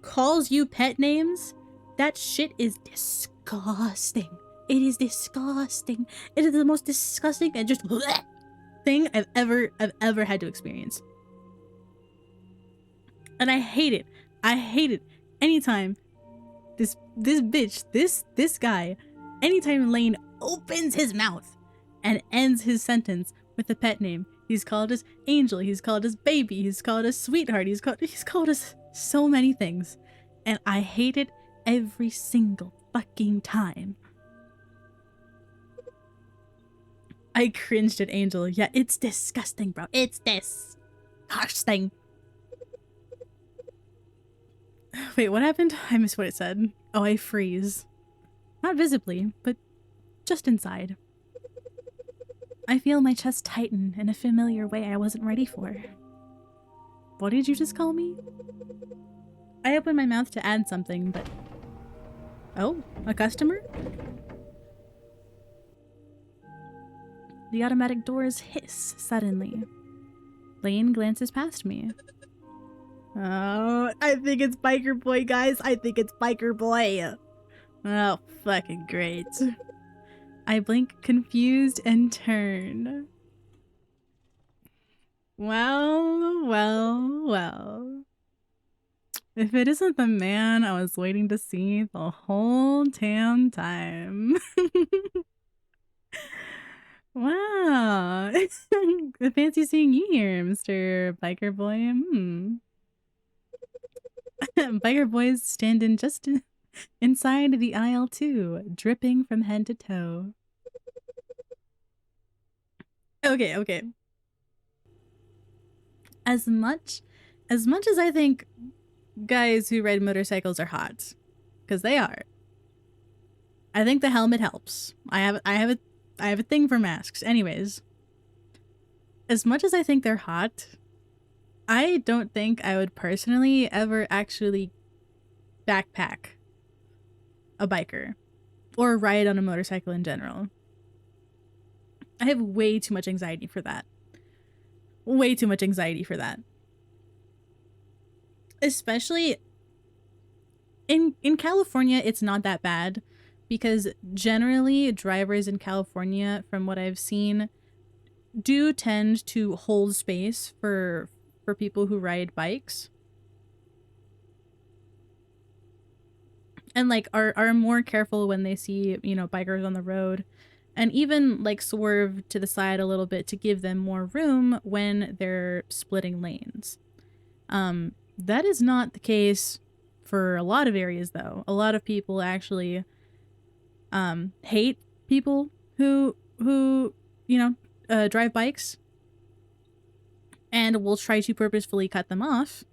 Speaker 1: calls you pet names, that shit is disgusting. It is disgusting. It is the most disgusting and just thing I've ever had to experience. And I hate it. I hate it anytime this bitch, this guy, anytime Lane opens his mouth and ends his sentence with a pet name. He's called us Angel, he's called us Baby, he's called us Sweetheart, he's called us so many things. And I hate it every single fucking time. I cringed at Angel. Yeah, it's disgusting, bro. It's disgusting. Wait, what happened? I missed what it said. Oh, I freeze. Not visibly, but just inside. I feel my chest tighten in a familiar way I wasn't ready for. What did you just call me? I opened my mouth to add something, but... Oh, a customer? The automatic doors hiss suddenly. Lane glances past me. Oh, I think it's Biker Boy, guys. I think it's Biker Boy. Oh, fucking great. I blink, confused, and turn. Well. If it isn't the man I was waiting to see the whole damn time. Wow. Fancy seeing you here, Mr. Biker Boy. Biker Boys standing just inside the aisle too, dripping from head to toe. Okay. As much as I think guys who ride motorcycles are hot, because they are. I think the helmet helps. I have a thing for masks. Anyways, as much as I think they're hot, I don't think I would personally ever actually backpack a biker or ride on a motorcycle in general. I have way too much anxiety for that. Way too much anxiety for that. Especially in California, it's not that bad because generally drivers in California, from what I've seen, do tend to hold space for people who ride bikes. And like are more careful when they see, you know, bikers on the road, and even like swerve to the side a little bit to give them more room when they're splitting lanes. That is not the case for a lot of areas though. A lot of people actually hate people who you know, drive bikes, and will try to purposefully cut them off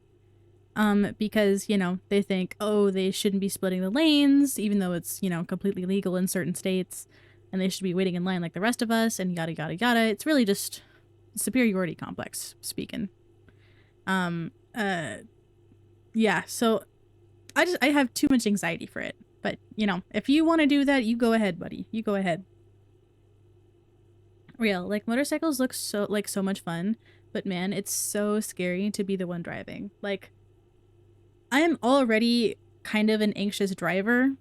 Speaker 1: because, you know, they think, oh, they shouldn't be splitting the lanes, even though it's, you know, completely legal in certain states, and they should be waiting in line like the rest of us, and yada yada yada. It's really just superiority complex speaking. Yeah, so I have too much anxiety for it. But, you know, if you want to do that, you go ahead, buddy. You go ahead. Real, like, motorcycles look so much fun, But man, it's so scary to be the one driving. Like, I am already kind of an anxious driver.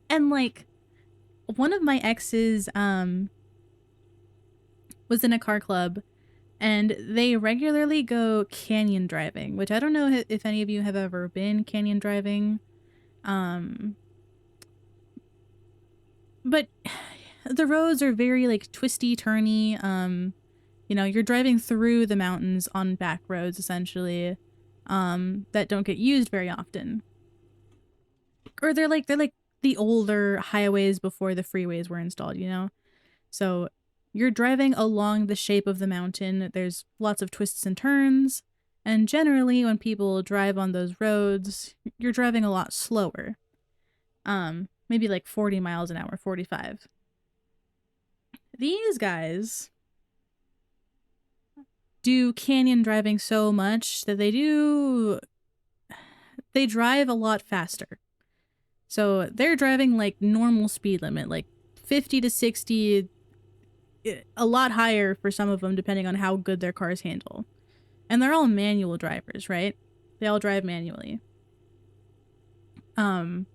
Speaker 1: And like, one of my exes was in a car club, and they regularly go canyon driving, which I don't know if any of you have ever been canyon driving. But the roads are very like twisty, turny. You know, you're driving through the mountains on back roads essentially, that don't get used very often. Or they're like the older highways before the freeways were installed, you know? So you're driving along the shape of the mountain. There's lots of twists and turns. And generally when people drive on those roads, you're driving a lot slower. Maybe like 40 miles an hour, 45. These guys do canyon driving so much that they drive a lot faster. So they're driving like normal speed limit, like 50 to 60, a lot higher for some of them depending on how good their cars handle. And they're all manual drivers, right? They all drive manually. I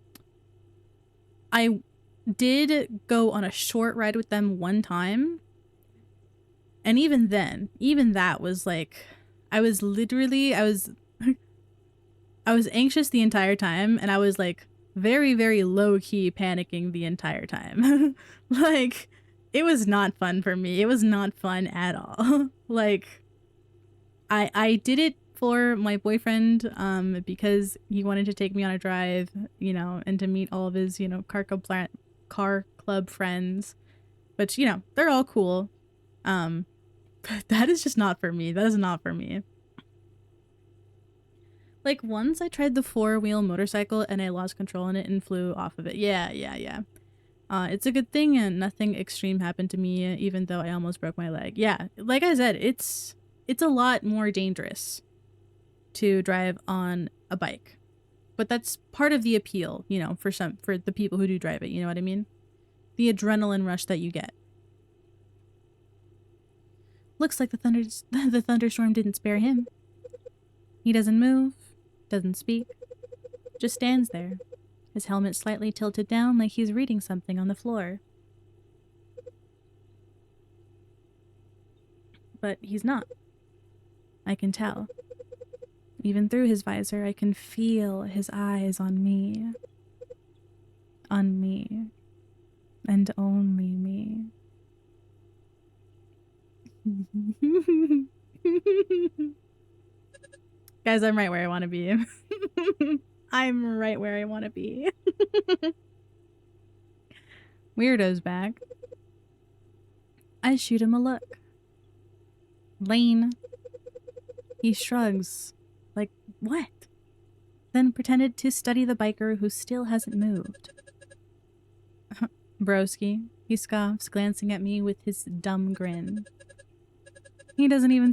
Speaker 1: did go on a short ride with them one time. And even then, even that was like, I was anxious the entire time, and I was like very, very low key panicking the entire time. Like, it was not fun for me. It was not fun at all. Like, I did it for my boyfriend, because he wanted to take me on a drive, you know, and to meet all of his, you know, car club friends, which, you know, they're all cool. But that is just not for me. That is not for me. Like, once I tried the 4-wheel motorcycle and I lost control in it and flew off of it. Yeah. It's a good thing and nothing extreme happened to me, even though I almost broke my leg. Yeah, like I said, it's a lot more dangerous to drive on a bike. But that's part of the appeal, you know, for the people who do drive it, you know what I mean? The adrenaline rush that you get. Looks like the thunderstorm didn't spare him. He doesn't move, doesn't speak, just stands there, his helmet slightly tilted down like he's reading something on the floor. But he's not. I can tell. Even through his visor, I can feel his eyes on me. On me. And only me. Guys, I'm right where I want to be. I'm right where I want to be. Weirdo's back. I shoot him a look. Lane. He shrugs. Like, what? Then pretended to study the biker who still hasn't moved. Broski, he scoffs, glancing at me with his dumb grin. He doesn't even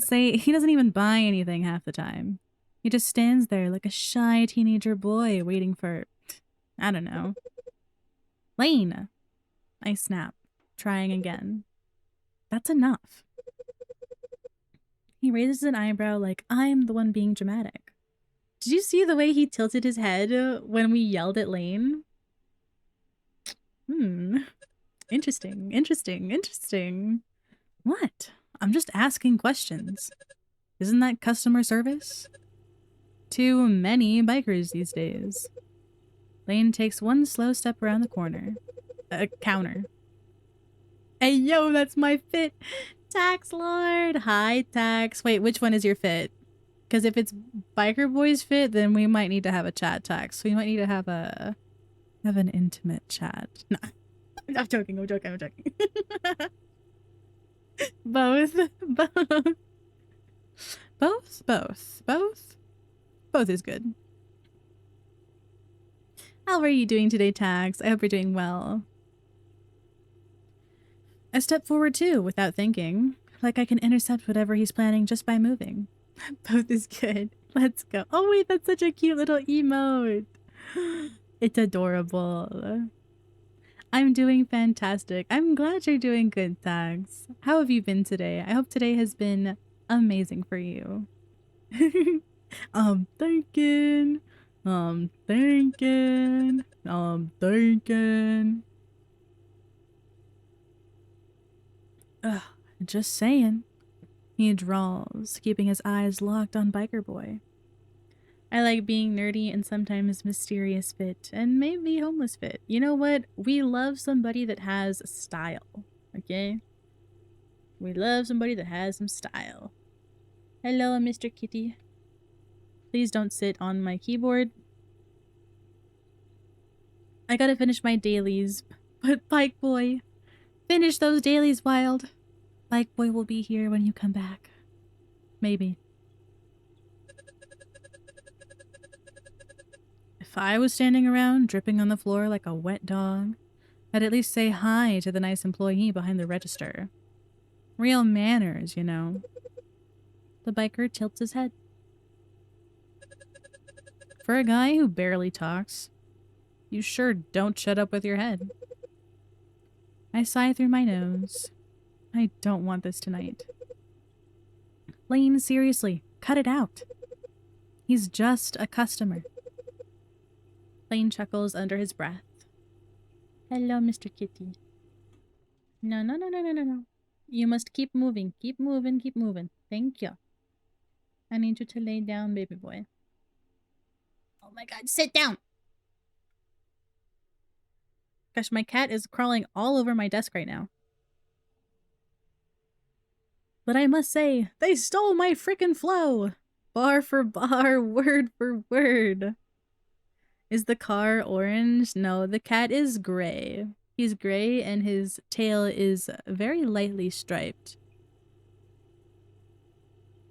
Speaker 1: buy anything half the time. He just stands there like a shy teenager boy waiting for, I don't know. Lane! I snap, trying again. That's enough. He raises an eyebrow like I'm the one being dramatic. Did you see the way he tilted his head when we yelled at Lane? Interesting. What? I'm just asking questions. Isn't that customer service? Too many bikers these days. Lane takes one slow step around the corner. Counter. Hey, yo, that's my fit. Tax Lord. Hi, Tax. Wait, which one is your fit? Because if it's Biker Boy's fit, then we might need to have a chat, Tax. We might need to have an intimate chat. No. I'm joking. Both. Both is good. How are you doing today, Tax? I hope you're doing well. I step forward too, without thinking. Like I can intercept whatever he's planning just by moving. Both is good. Let's go. Oh wait, that's such a cute little emote. It's adorable. I'm doing fantastic. I'm glad you're doing good, Tags. How have you been today? I hope today has been amazing for you. I'm thinking. I'm thinking. I'm thinking. Ugh, just saying. He drawls, keeping his eyes locked on Biker Boy. I like being nerdy and sometimes mysterious fit, and maybe homeless fit. You know what? We love somebody that has style, okay? We love somebody that has some style. Hello, Mr. Kitty. Please don't sit on my keyboard. I gotta finish my dailies, but Bike Boy, finish those dailies, Wild. Bike Boy will be here when you come back. Maybe. If I was standing around dripping on the floor like a wet dog, I'd at least say hi to the nice employee behind the register. Real manners, you know. The biker tilts his head. For a guy who barely talks, you sure don't shut up with your head. I sigh through my nose. I don't want this tonight. Lane, seriously, cut it out. He's just a customer. Lane chuckles under his breath. Hello, Mr. Kitty. No, no, no, no, no, no, no. You must keep moving. Keep moving, keep moving. Thank you. I need you to lay down, baby boy. Oh my god, sit down! Gosh, my cat is crawling all over my desk right now. But I must say, they stole my frickin' flow! Bar for bar, word for word. Is the car orange? No, the cat is gray. He's gray and his tail is very lightly striped.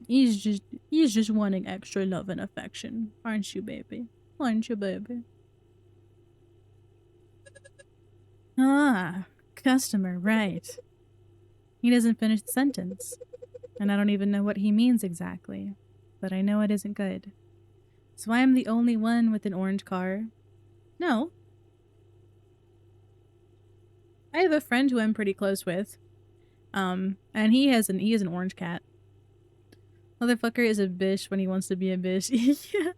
Speaker 1: He's just wanting extra love and affection. Aren't you, baby? Aren't you, baby? Ah, customer, right. He doesn't finish the sentence. And I don't even know what he means exactly. But I know it isn't good. So I am the only one with an orange car. No. I have a friend who I'm pretty close with. And he has an orange cat. Motherfucker is a bitch when he wants to be a bitch. Yeah.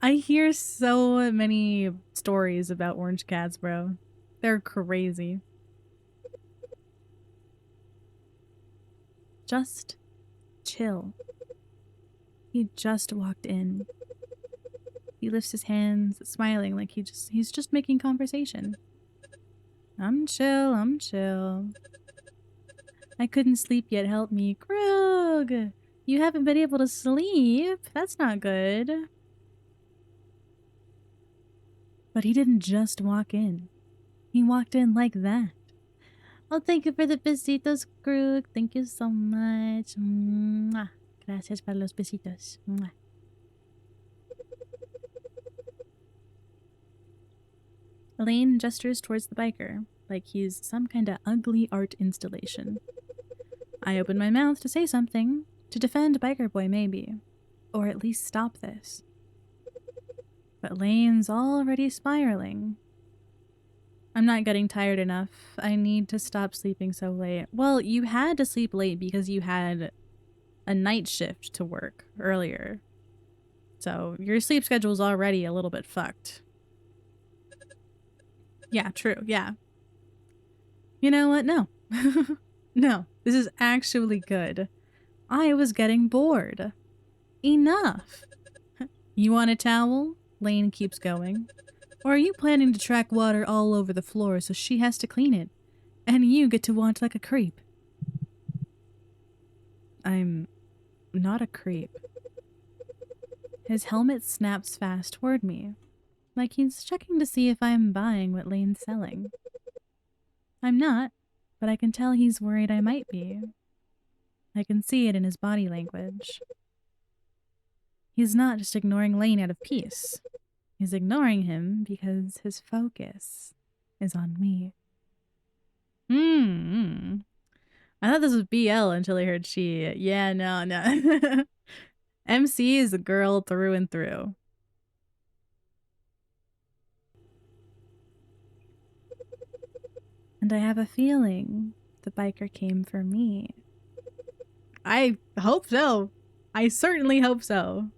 Speaker 1: I hear so many stories about orange cats, bro. They're crazy. Just chill. He just walked in. He lifts his hands, smiling like he's just making conversation. I'm chill, I'm chill. I couldn't sleep yet, help me. Krug! You haven't been able to sleep? That's not good. But he didn't just walk in. He walked in like that. Oh, thank you for the besitos, Krug. Thank you so much. Mwah. Gracias para los besitos. Mwah. Elaine gestures towards the biker, like he's some kind of ugly art installation. I open my mouth to say something, to defend Biker Boy maybe, or at least stop this. But Lane's already spiraling. I'm not getting tired enough. I need to stop sleeping so late. Well, you had to sleep late because you had a night shift to work earlier. So your sleep schedule's already a little bit fucked. Yeah, true, yeah. You know what? No. No, this is actually good. I was getting bored. Enough. You want a towel? Lane keeps going. Or are you planning to track water all over the floor so she has to clean it? And you get to watch like a creep? I'm not a creep. His helmet snaps fast toward me, like he's checking to see if I'm buying what Lane's selling. I'm not, but I can tell he's worried I might be. I can see it in his body language. He's not just ignoring Lane out of peace. He's ignoring him because his focus is on me. I thought this was BL until I heard she. Yeah, no. MC is a girl through and through. And I have a feeling the biker came for me. I hope so. I certainly hope so.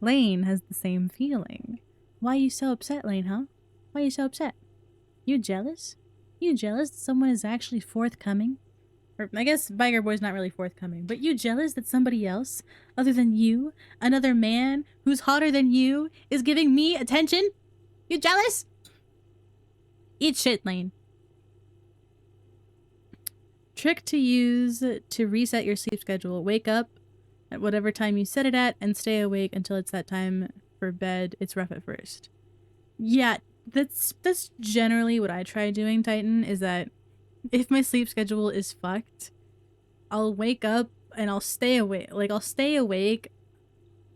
Speaker 1: Lane has the same feeling. Why are you so upset, Lane, huh? Why are you so upset? You jealous? You jealous that someone is actually forthcoming? Or I guess Biker Boy's not really forthcoming, but you jealous that somebody else, other than you, another man who's hotter than you, is giving me attention? You jealous? Eat shit, Lane. Trick to use to reset your sleep schedule. Wake up at whatever time you set it at and stay awake until it's that time for bed. It's rough at first. Yeah, that's generally what I try doing, Titan, is that if my sleep schedule is fucked, I'll wake up and I'll stay awake. Like, I'll stay awake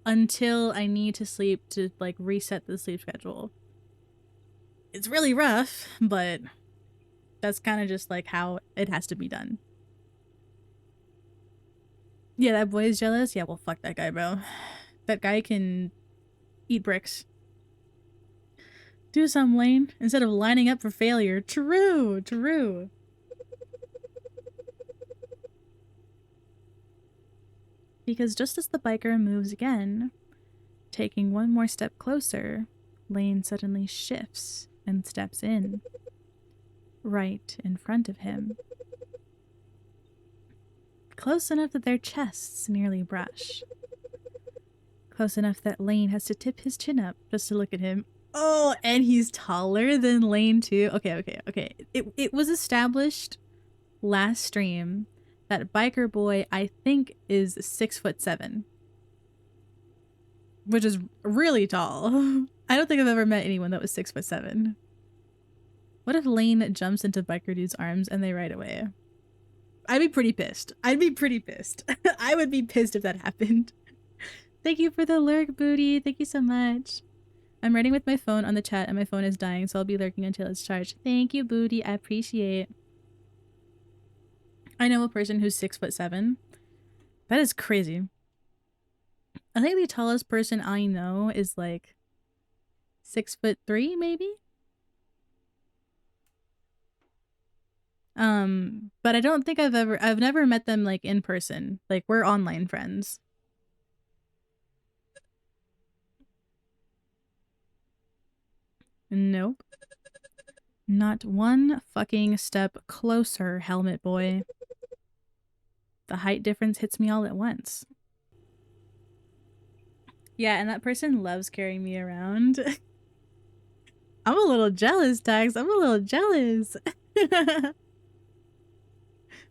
Speaker 1: until I need to sleep to, like, reset the sleep schedule. It's really rough, but that's kind of just, like, how it has to be done. Yeah, that boy is jealous? Yeah, well, fuck that guy, bro. That guy can eat bricks. Do some, Lane, instead of lining up for failure. True, true. Because just as the biker moves again, taking one more step closer, Lane suddenly shifts and steps in, right in front of him. Close enough that their chests nearly brush. Close enough that Lane has to tip his chin up just to look at him. Oh, and he's taller than Lane too. Okay. It was established last stream that Biker Boy, I think, is 6'7", which is really tall. I don't think I've ever met anyone that was 6'7". What if Lane jumps into Biker Dude's arms and they ride away? I'd be pretty pissed. I would be pissed if that happened. Thank you for the lurk, Booty. Thank you so much. I'm writing with my phone on the chat and my phone is dying, so I'll be lurking until it's charged. Thank you, Booty. I appreciate. I know a person who's 6'7". That is crazy. I think the tallest person I know is like 6'3", maybe? But I don't think I've never met them like in person. Like, we're online friends. Nope. Not one fucking step closer, Helmet Boy. The height difference hits me all at once. Yeah, and that person loves carrying me around. I'm a little jealous, Tags. I'm a little jealous.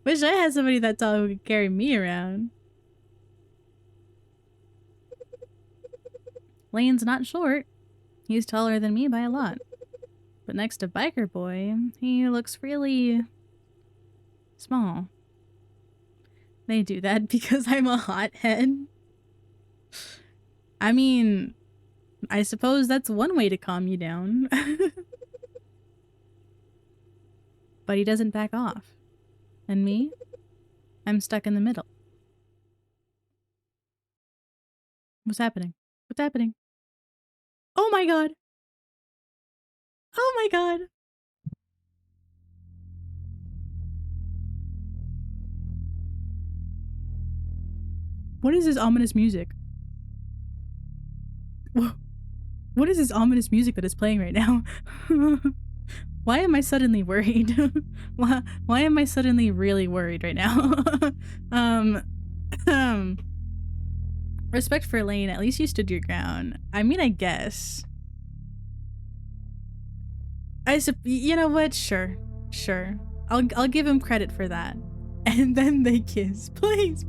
Speaker 1: Wish I had somebody that tall who could carry me around. Lane's not short. He's taller than me by a lot. But next to Biker Boy, he looks really small. They do that because I'm a hothead. I mean, I suppose that's one way to calm you down. But he doesn't back off. And me? I'm stuck in the middle. What's happening? What's happening? Oh my god! Oh my god! What is this ominous music? What is this ominous music that is playing right now? Why am I suddenly worried? Why am I suddenly really worried right now? Respect for Lane, at least you stood your ground. I mean, I guess. You know what? Sure. I'll give him credit for that. And then they kiss. Please.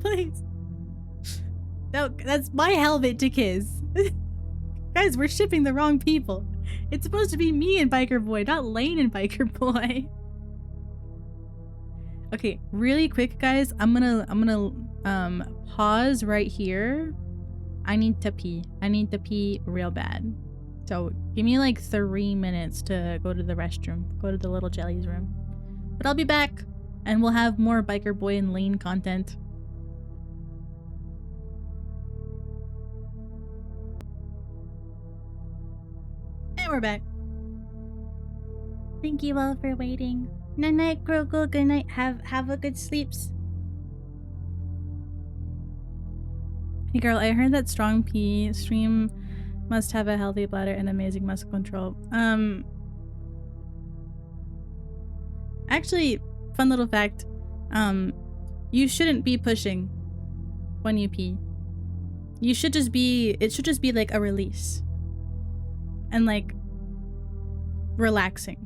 Speaker 1: No, that's my helmet to kiss. Guys, we're shipping the wrong people. It's supposed to be me and Biker Boy, not Lane and Biker Boy. Okay, really quick, guys. I'm gonna pause right here. I need to pee. I need to pee real bad. So give me like 3 minutes to go to the restroom. Go to the little jellies room. But I'll be back and we'll have more Biker Boy and Lane content. And we're back. Thank you all for waiting. Night night, Grogu. Good night. Have a good sleeps. Hey girl, I heard that strong pee stream must have a healthy bladder and amazing muscle control. Actually, fun little fact. You shouldn't be pushing when you pee. It should just be like a release. And like relaxing.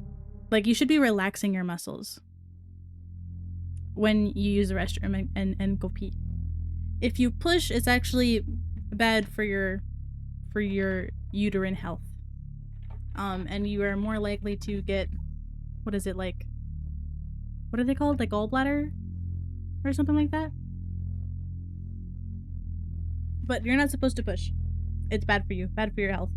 Speaker 1: Like you should be relaxing your muscles when you use the restroom and go pee. If you push, it's actually bad for your uterine health. And you are more likely to get, what is it, like, what are they called? Like gallbladder or something like that? But you're not supposed to push. It's bad for you, bad for your health.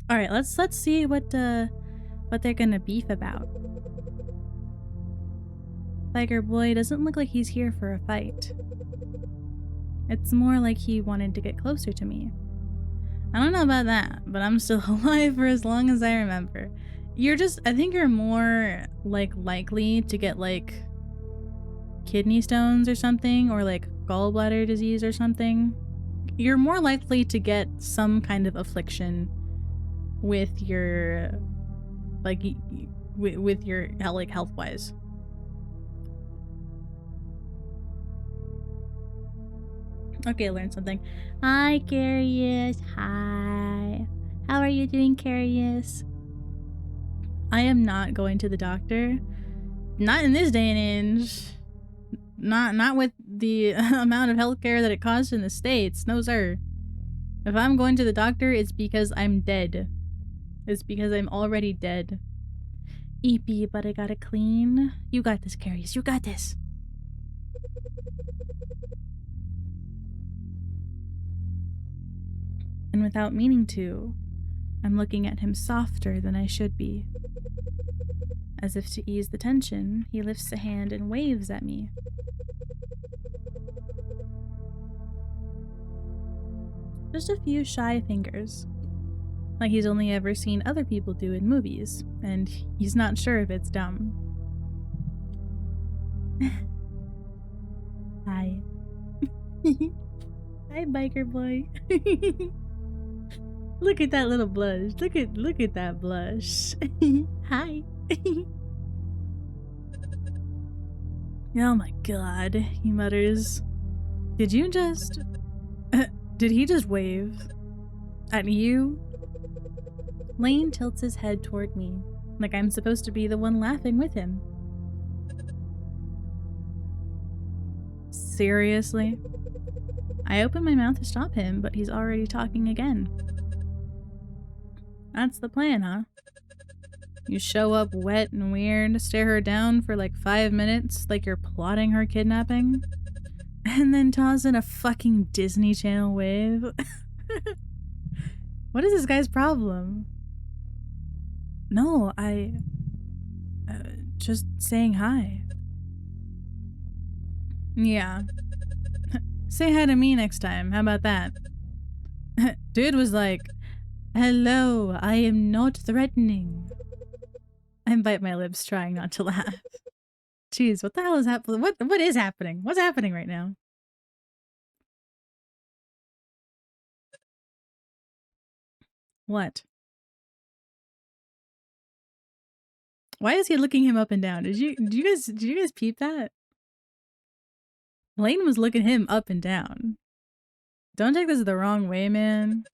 Speaker 1: All right, let's see what they're gonna beef about. Biker boy doesn't look like he's here for a fight. It's more like he wanted to get closer to me. I don't know about that, but I'm still alive for as long as I remember. I think you're more like likely to get like kidney stones or something, or like gallbladder disease or something. You're more likely to get some kind of affliction with your like with your like health wise. Okay, learn something. Hi, Carius. Hi. How are you doing, Carius? I am not going to the doctor. Not in this day and age. Not with the amount of healthcare that it costs in the States. No, sir. If I'm going to the doctor, it's because I'm dead. It's because I'm already dead. Eepy, but I gotta clean. You got this, Carius. You got this. And without meaning to, I'm looking at him softer than I should be. As if to ease the tension, he lifts a hand and waves at me. Just a few shy fingers. Like he's only ever seen other people do in movies, and he's not sure if it's dumb. Hi. Hi, biker boy. Look at that little blush. Look at that blush. Hi. Oh my god, he mutters. Did you just... did he just wave? At you? Lane tilts his head toward me, like I'm supposed to be the one laughing with him. Seriously? I open my mouth to stop him, but he's already talking again. That's the plan, huh? You show up wet and weird, stare her down for like 5 minutes like you're plotting her kidnapping, and then toss in a fucking Disney Channel wave? What is this guy's problem? No, just saying hi. Yeah. Say hi to me next time, how about that? Dude was like, hello, I am not threatening. I bite my lips, trying not to laugh. Jeez, what the hell is happening? What is happening? What's happening right now? What? Why is he looking him up and down? Did you guys peep that? Lane was looking him up and down. Don't take this the wrong way, man.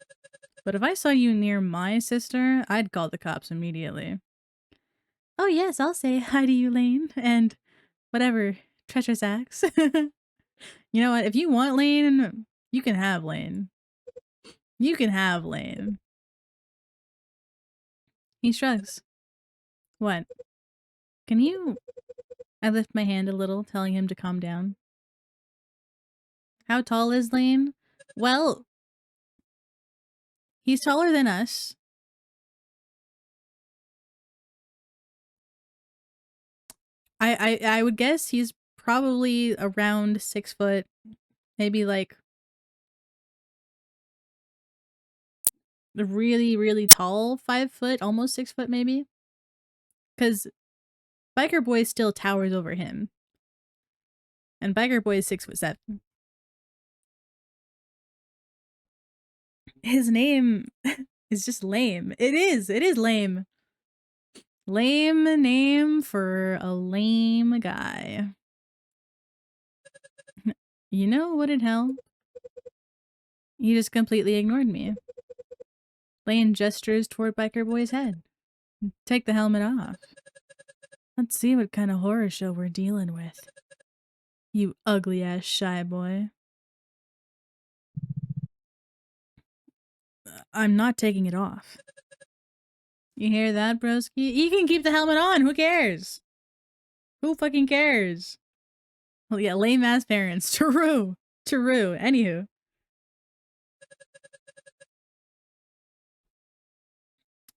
Speaker 1: But if I saw you near my sister, I'd call the cops immediately. Oh yes, I'll say hi to you, Lane, and whatever, treacherous acts. You know what? If you want Lane, you can have Lane. You can have Lane. He shrugs. What? Can you... I lift my hand a little, telling him to calm down. How tall is Lane? Well, he's taller than us. I would guess he's probably around 6 foot, maybe like really, really tall 5 foot, almost 6 foot maybe. Because Biker Boy still towers over him. And Biker Boy is 6'7". His name is just lame. It is lame. Lame name for a lame guy. You know what in hell? He just completely ignored me. Lane gestures toward Biker Boy's head. Take the helmet off. Let's see what kind of horror show we're dealing with. You ugly ass shy boy. I'm not taking it off. You hear that, broski? You can keep the helmet on. Who cares? Who fucking cares? Well, yeah, lame ass parents. True. True. Anywho.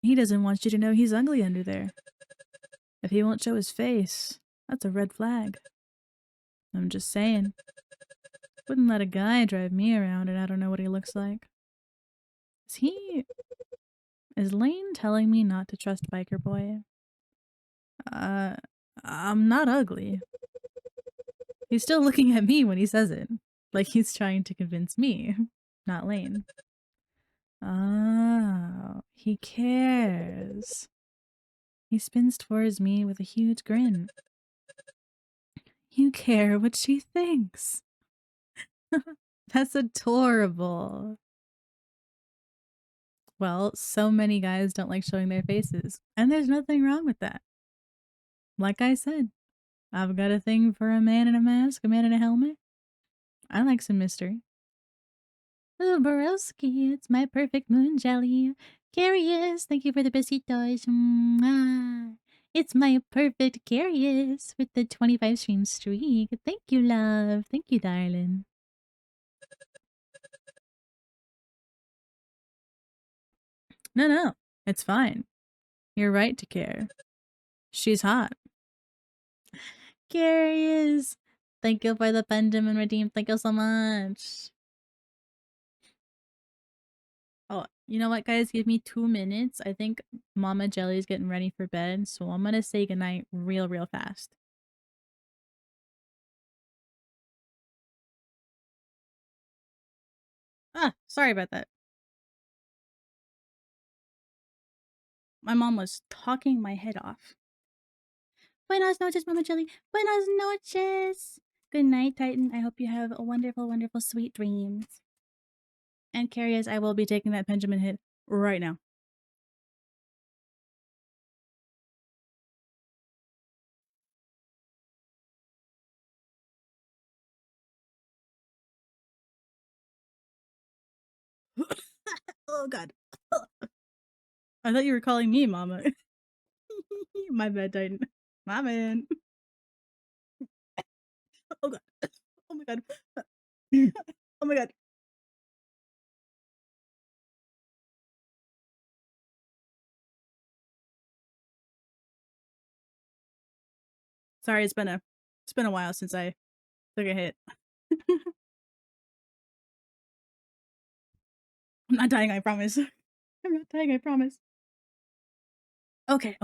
Speaker 1: He doesn't want you to know he's ugly under there. If he won't show his face, that's a red flag. I'm just saying. Wouldn't let a guy drive me around and I don't know what he looks like. Is Lane telling me not to trust Biker Boy? I'm not ugly. He's still looking at me when he says it. Like he's trying to convince me, not Lane. Oh, he cares. He spins towards me with a huge grin. You care what she thinks. That's adorable. Well, so many guys don't like showing their faces, and there's nothing wrong with that. Like I said, I've got a thing for a man in a mask, a man in a helmet. I like some mystery. Ooh, Borowski, it's my perfect moon jelly. Curious, thank you for the besitos. Mwah. It's my perfect Curious with the 25 stream streak. Thank you, love. Thank you, darling. No, it's fine. You're right to care. She's hot. Curious. Thank you for the Benjamin redeem. Thank you so much. Oh, you know what, guys? Give me 2 minutes. I think Mama Jelly's getting ready for bed, so I'm gonna say goodnight real fast. Ah, sorry about that. My mom was talking my head off. Buenas noches, Mama Jelly. Buenas noches. Good night, Titan. I hope you have a wonderful, sweet dreams. And Curious, I will be taking that Benjamin hit right now. Oh god. I thought you were calling me Mama. My bad, Titan. My man. Oh god. Oh my god. Oh my god. Sorry, it's been a while since I took a hit. I'm not dying, I promise. I'm not dying, I promise. Okay.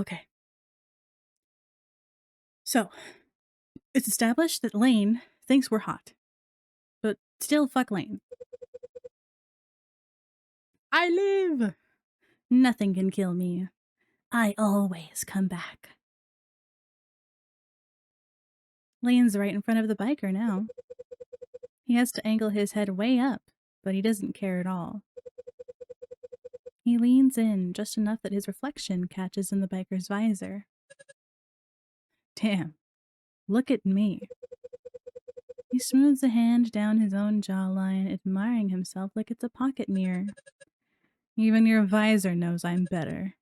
Speaker 1: So, it's established that Lane thinks we're hot. But still, fuck Lane. I live! Nothing can kill me. I always come back. Lane's right in front of the biker now. He has to angle his head way up, but he doesn't care at all. He leans in just enough that his reflection catches in the biker's visor. Damn, look at me. He smooths a hand down his own jawline, admiring himself like it's a pocket mirror. Even your visor knows I'm better.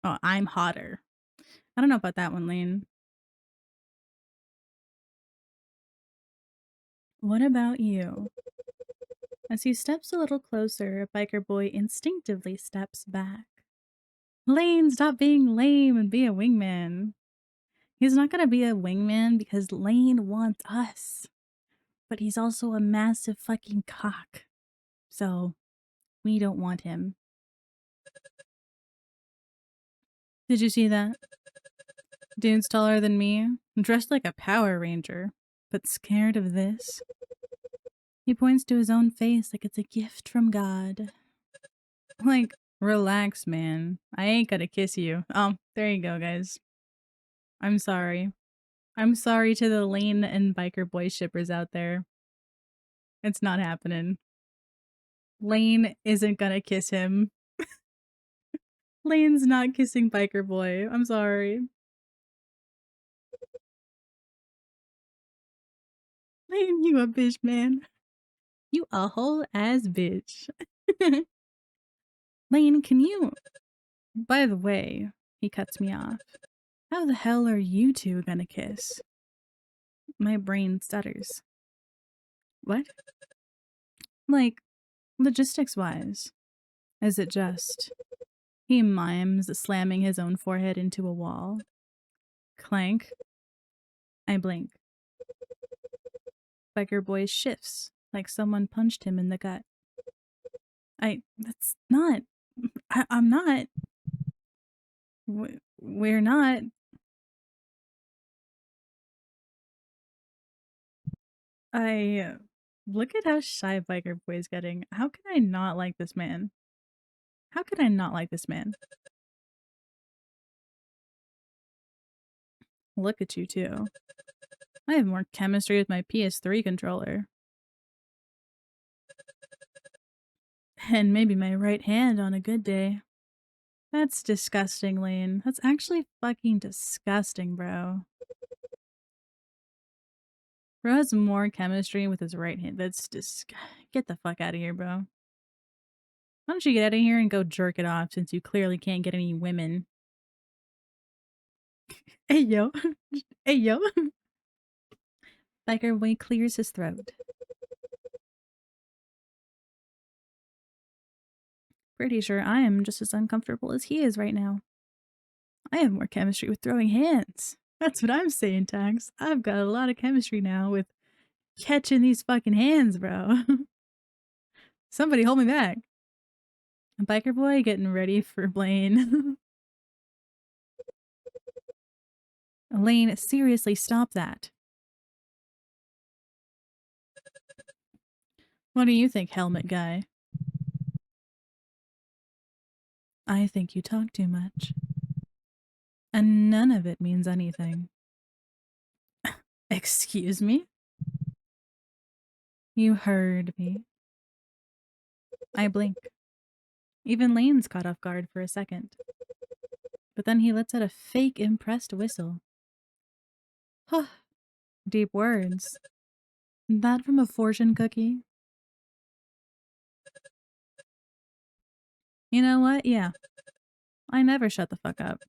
Speaker 1: Oh, I'm hotter. I don't know about that one, Lane. What about you? As he steps a little closer, Biker Boy instinctively steps back. Lane, stop being lame and be a wingman. He's not gonna be a wingman because Lane wants us. But he's also a massive fucking cock. So, we don't want him. Did you see that? Dude's taller than me, dressed like a Power Ranger, but scared of this. He points to his own face like it's a gift from God. Like, relax, man. I ain't gonna kiss you. Oh, there you go, guys. I'm sorry. I'm sorry to the Lane and Biker Boy shippers out there. It's not happening. Lane isn't gonna kiss him. Lane's not kissing Biker Boy. I'm sorry. Lane, you a bitch, man. You a whole ass bitch. Lane, can you... By the way, he cuts me off. How the hell are you two gonna kiss? My brain stutters. What? Like, logistics-wise. Is it just... He mimes, slamming his own forehead into a wall. Clank. I blink. Biker Boy shifts, like someone punched him in the gut. That's not... I'm not... We're not... Look at how shy Biker Boy's getting. How can I not like this man? How could I not like this man? Look at you two. I have more chemistry with my PS3 controller. And maybe my right hand on a good day. That's disgusting, Lane. That's actually fucking disgusting, bro. Bro has more chemistry with his right hand. That's just... Get the fuck out of here, bro. Why don't you get out of here and go jerk it off since you clearly can't get any women? Hey, yo. Hey, yo. Biker Boy clears his throat. Pretty sure I am just as uncomfortable as he is right now. I have more chemistry with throwing hands. That's what I'm saying, Tax. I've got a lot of chemistry now with catching these fucking hands, bro. Somebody hold me back. Biker Boy getting ready for Blaine. Lane, seriously, stop that. What do you think, helmet guy? I think you talk too much. And none of it means anything. Excuse me? You heard me. I blink. Even Lane's caught off guard for a second. But then he lets out a fake impressed whistle. Huh. Deep words. That from a fortune cookie? You know what? Yeah. I never shut the fuck up.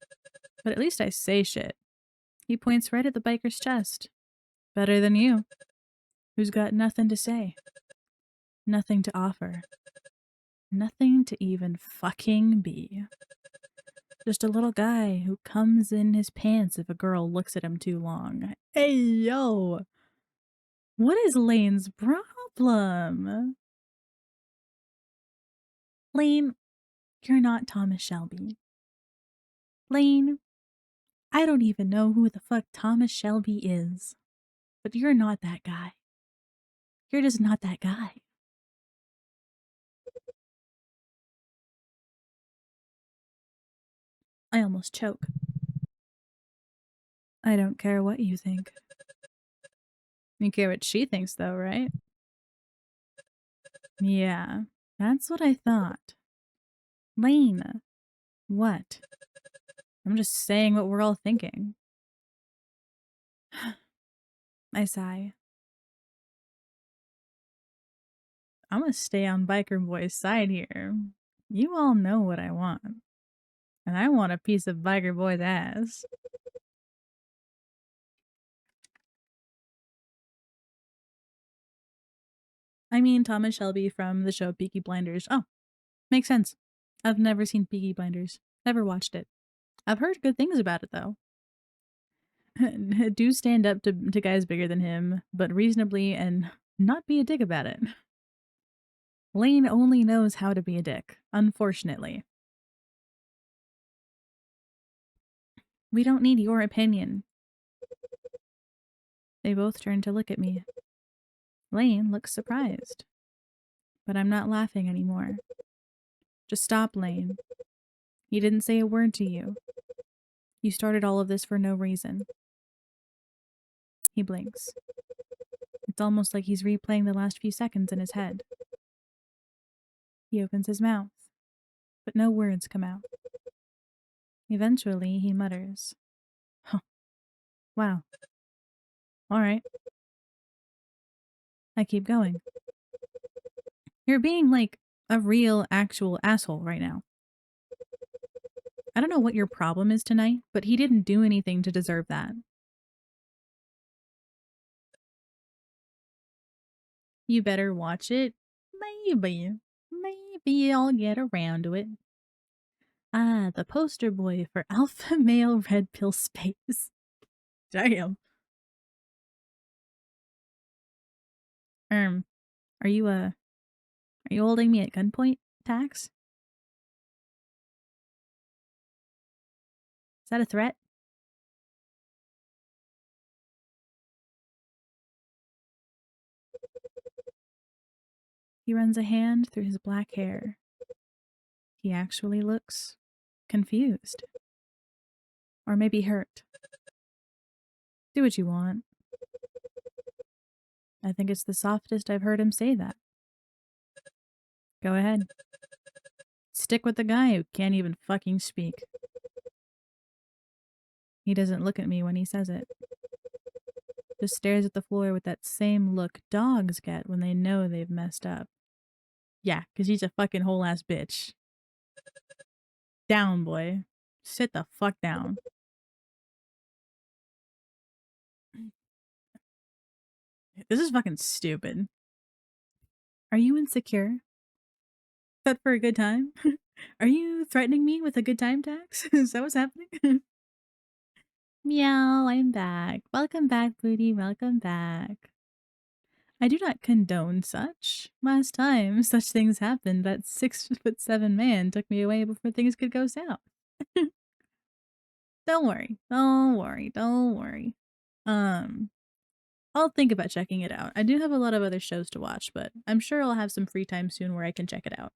Speaker 1: But at least I say shit. He points right at the biker's chest. Better than you. Who's got nothing to say. Nothing to offer. Nothing to even fucking be. Just a little guy who comes in his pants if a girl looks at him too long. Hey, yo! What is Lane's problem? Lane, you're not Thomas Shelby. Lane, I don't even know who the fuck Thomas Shelby is. But you're not that guy. You're just not that guy. I almost choke. I don't care what you think. You care what she thinks though, right? Yeah, that's what I thought. Lane, what? I'm just saying what we're all thinking. I sigh. I'm gonna stay on Biker Boy's side here. You all know what I want. And I want a piece of Biker Boy's ass. I mean Thomas Shelby from the show Peaky Blinders. Oh, makes sense. I've never seen Peaky Blinders. Never watched it. I've heard good things about it though. Do stand up to guys bigger than him, but reasonably and not be a dick about it. Lane only knows how to be a dick, unfortunately. We don't need your opinion. They both turn to look at me. Lane looks surprised. But I'm not laughing anymore. Just stop, Lane. He didn't say a word to you. You started all of this for no reason. He blinks. It's almost like he's replaying the last few seconds in his head. He opens his mouth, but no words come out. Eventually, he mutters, "Huh. Wow. All right." I keep going. You're being like a real, actual asshole right now. I don't know what your problem is tonight, but he didn't do anything to deserve that. You better watch it. Maybe I'll get around to it. Ah, the poster boy for alpha male red pill space. Damn. Are you holding me at gunpoint, Tax? Is that a threat? He runs a hand through his black hair. He actually looks confused. Or maybe hurt. Do what you want. I think it's the softest I've heard him say that. Go ahead. Stick with the guy who can't even fucking speak. He doesn't look at me when he says it. Just stares at the floor with that same look dogs get when they know they've messed up. Yeah, because he's a fucking whole ass bitch. Down, boy. Sit the fuck down. This is fucking stupid. Are you insecure? But for a good time? Are you threatening me with a good time Tax? Is that what's happening? Meow, I'm back. Welcome back, Booty. Welcome back. I do not condone such. Last time such things happened, that 6'7" man took me away before things could go south. Don't worry. Don't worry. Don't worry. I'll think about checking it out. I do have a lot of other shows to watch, but I'm sure I'll have some free time soon where I can check it out.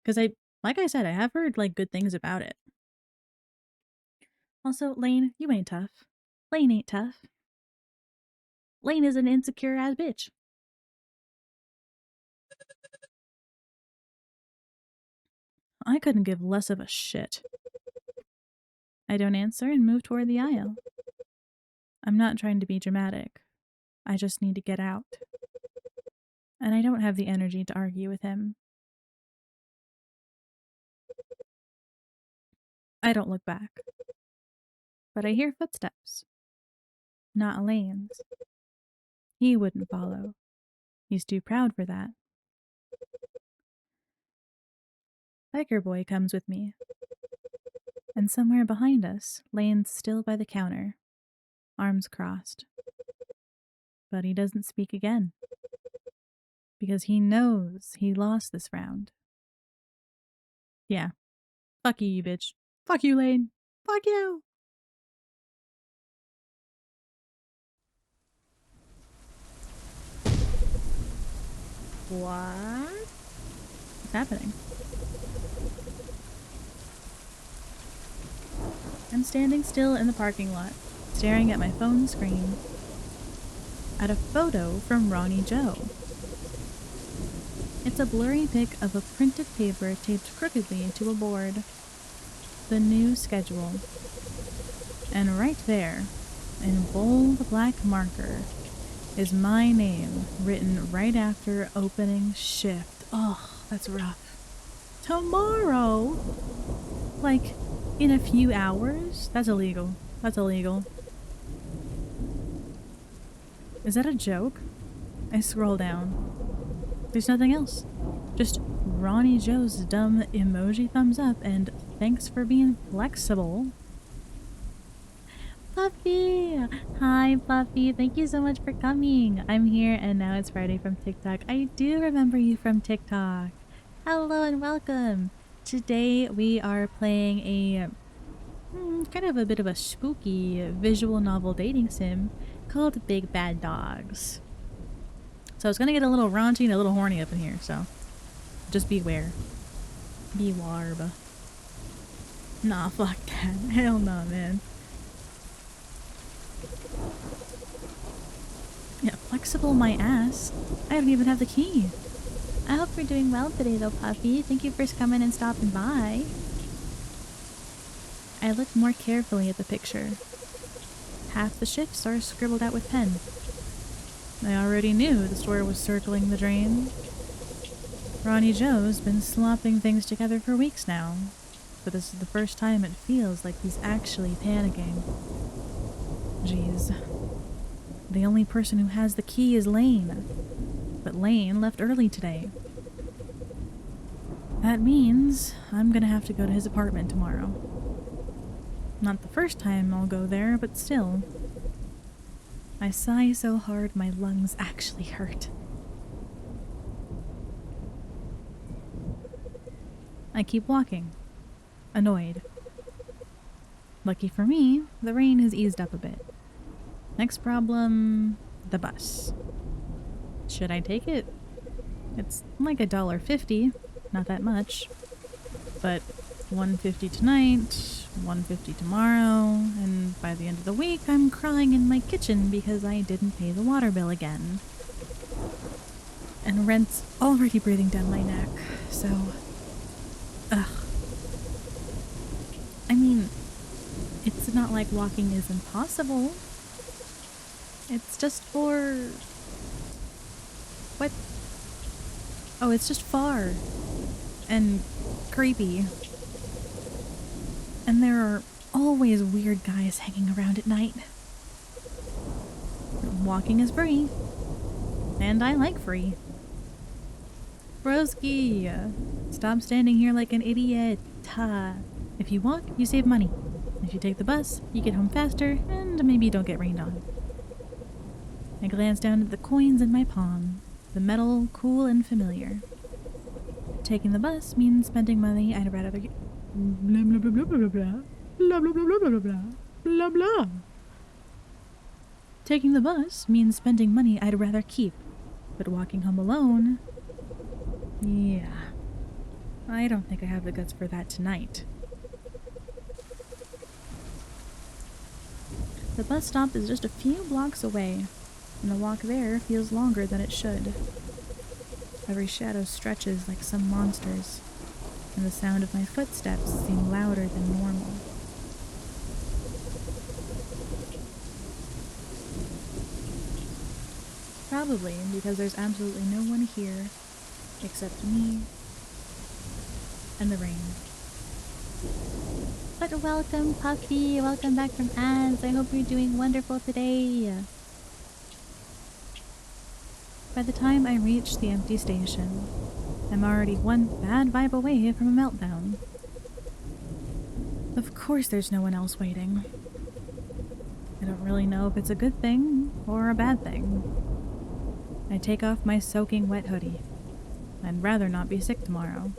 Speaker 1: Because like I said, I have heard like good things about it. Also, Lane, you ain't tough. Lane ain't tough. Lane is an insecure ass bitch. I couldn't give less of a shit. I don't answer and move toward the aisle. I'm not trying to be dramatic. I just need to get out. And I don't have the energy to argue with him. I don't look back. But I hear footsteps. Not Elaine's. He wouldn't follow. He's too proud for that. Biker Boy comes with me. And somewhere behind us, Lane's still by the counter, arms crossed. But he doesn't speak again. Because he knows he lost this round. Yeah. Fuck you, you bitch. Fuck you, Lane. Fuck you. What? What's happening? I'm standing still in the parking lot, staring at my phone screen. At a photo from Ronnie Joe. It's a blurry pic of a printed paper taped crookedly to a board. The new schedule. And right there, in bold black marker, is my name written right after opening shift. Oh, that's rough. Tomorrow? Like, in a few hours? That's illegal. That's illegal. Is that a joke? I scroll down. There's nothing else. Just Ronnie Joe's dumb emoji thumbs up and thanks for being flexible. Puffy! Hi, Puffy. Thank you so much for coming. I'm here and now it's Friday from TikTok. I do remember you from TikTok. Hello and welcome. Today we are playing a kind of a bit of a spooky visual novel dating sim called Big Bad Dogs. So it's gonna get a little raunchy and a little horny up in here, so just beware. Be warb. Nah, fuck that. Hell no, man. Yeah, flexible my ass. I don't even have the key. I hope you're doing well today though, Puffy. Thank you for coming and stopping by. I looked more carefully at the picture. Half the shifts are scribbled out with pen. I already knew the store was circling the drain. Ronnie Joe's been slopping things together for weeks now, but this is the first time it feels like he's actually panicking. Jeez. The only person who has the key is Lane, but Lane left early today. That means I'm gonna have to go to his apartment tomorrow. Not the first time I'll go there, but still. I sigh so hard my lungs actually hurt. I keep walking, annoyed. Lucky for me, the rain has eased up a bit. Next problem, the bus. Should I take it? It's like $1.50, not that much. But $1.50 tonight, $1.50 tomorrow, and by the end of the week I'm crying in my kitchen because I didn't pay the water bill again. And rent's already breathing down my neck, so... Ugh. I mean, it's not like walking is impossible. It's just for... What? Oh, it's just far. And creepy. And there are always weird guys hanging around at night. Walking is free. And I like free. Broski! Stop standing here like an idiot. If you walk, you save money. If you take the bus, you get home faster, and maybe you don't get rained on. I glance down at the coins in my palm. The metal, cool and familiar. Taking the bus means spending money I'd rather get. Blah blah blah blah blah blah blah blah blah blah blah blah blah blah. Taking the bus means spending money I'd rather keep, but walking home alone. Yeah. I don't think I have the guts for that tonight. The bus stop is just a few blocks away, and the walk there feels longer than it should. Every shadow stretches like some monsters, and the sound of my footsteps seem louder than normal. Probably because there's absolutely no one here except me and the rain. But welcome, Puffy. Welcome back from ads. I hope you're doing wonderful today. By the time I reach the empty station, I'm already one bad vibe away from a meltdown. Of course there's no one else waiting. I don't really know if it's a good thing or a bad thing. I take off my soaking wet hoodie. I'd rather not be sick tomorrow.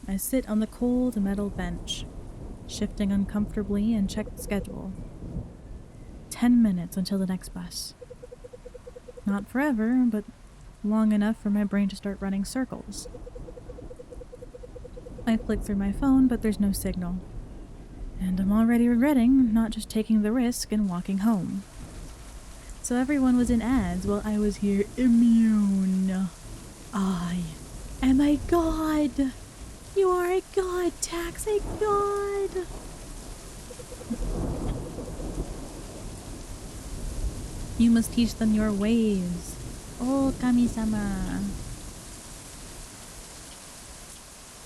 Speaker 1: I sit on the cold metal bench, shifting uncomfortably and check the schedule. 10 minutes until the next bus. Not forever, but long enough for my brain to start running circles. I flick through my phone, but there's no signal. And I'm already regretting not just taking the risk and walking home. So everyone was in ads while I was here immune. I am a god! You are a god, Tax, a god! You must teach them your ways. Oh, Kami-sama.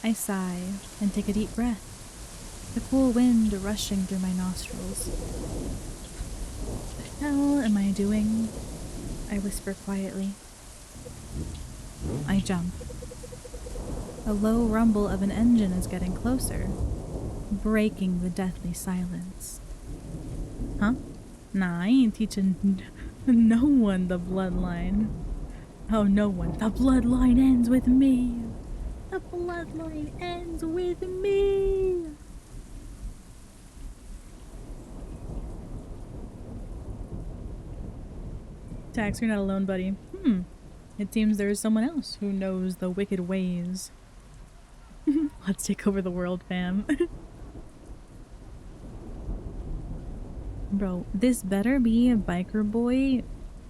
Speaker 1: I sigh and take a deep breath, the cool wind rushing through my nostrils. What the hell am I doing? I whisper quietly. I jump. A low rumble of an engine is getting closer, breaking the deathly silence. Huh? Nah, I ain't teaching no one the bloodline. Oh, no one. The bloodline ends with me. The bloodline ends with me. Tax, you're not alone, buddy. It seems there is someone else who knows the wicked ways. Let's take over the world, fam. Bro, this better be a biker boy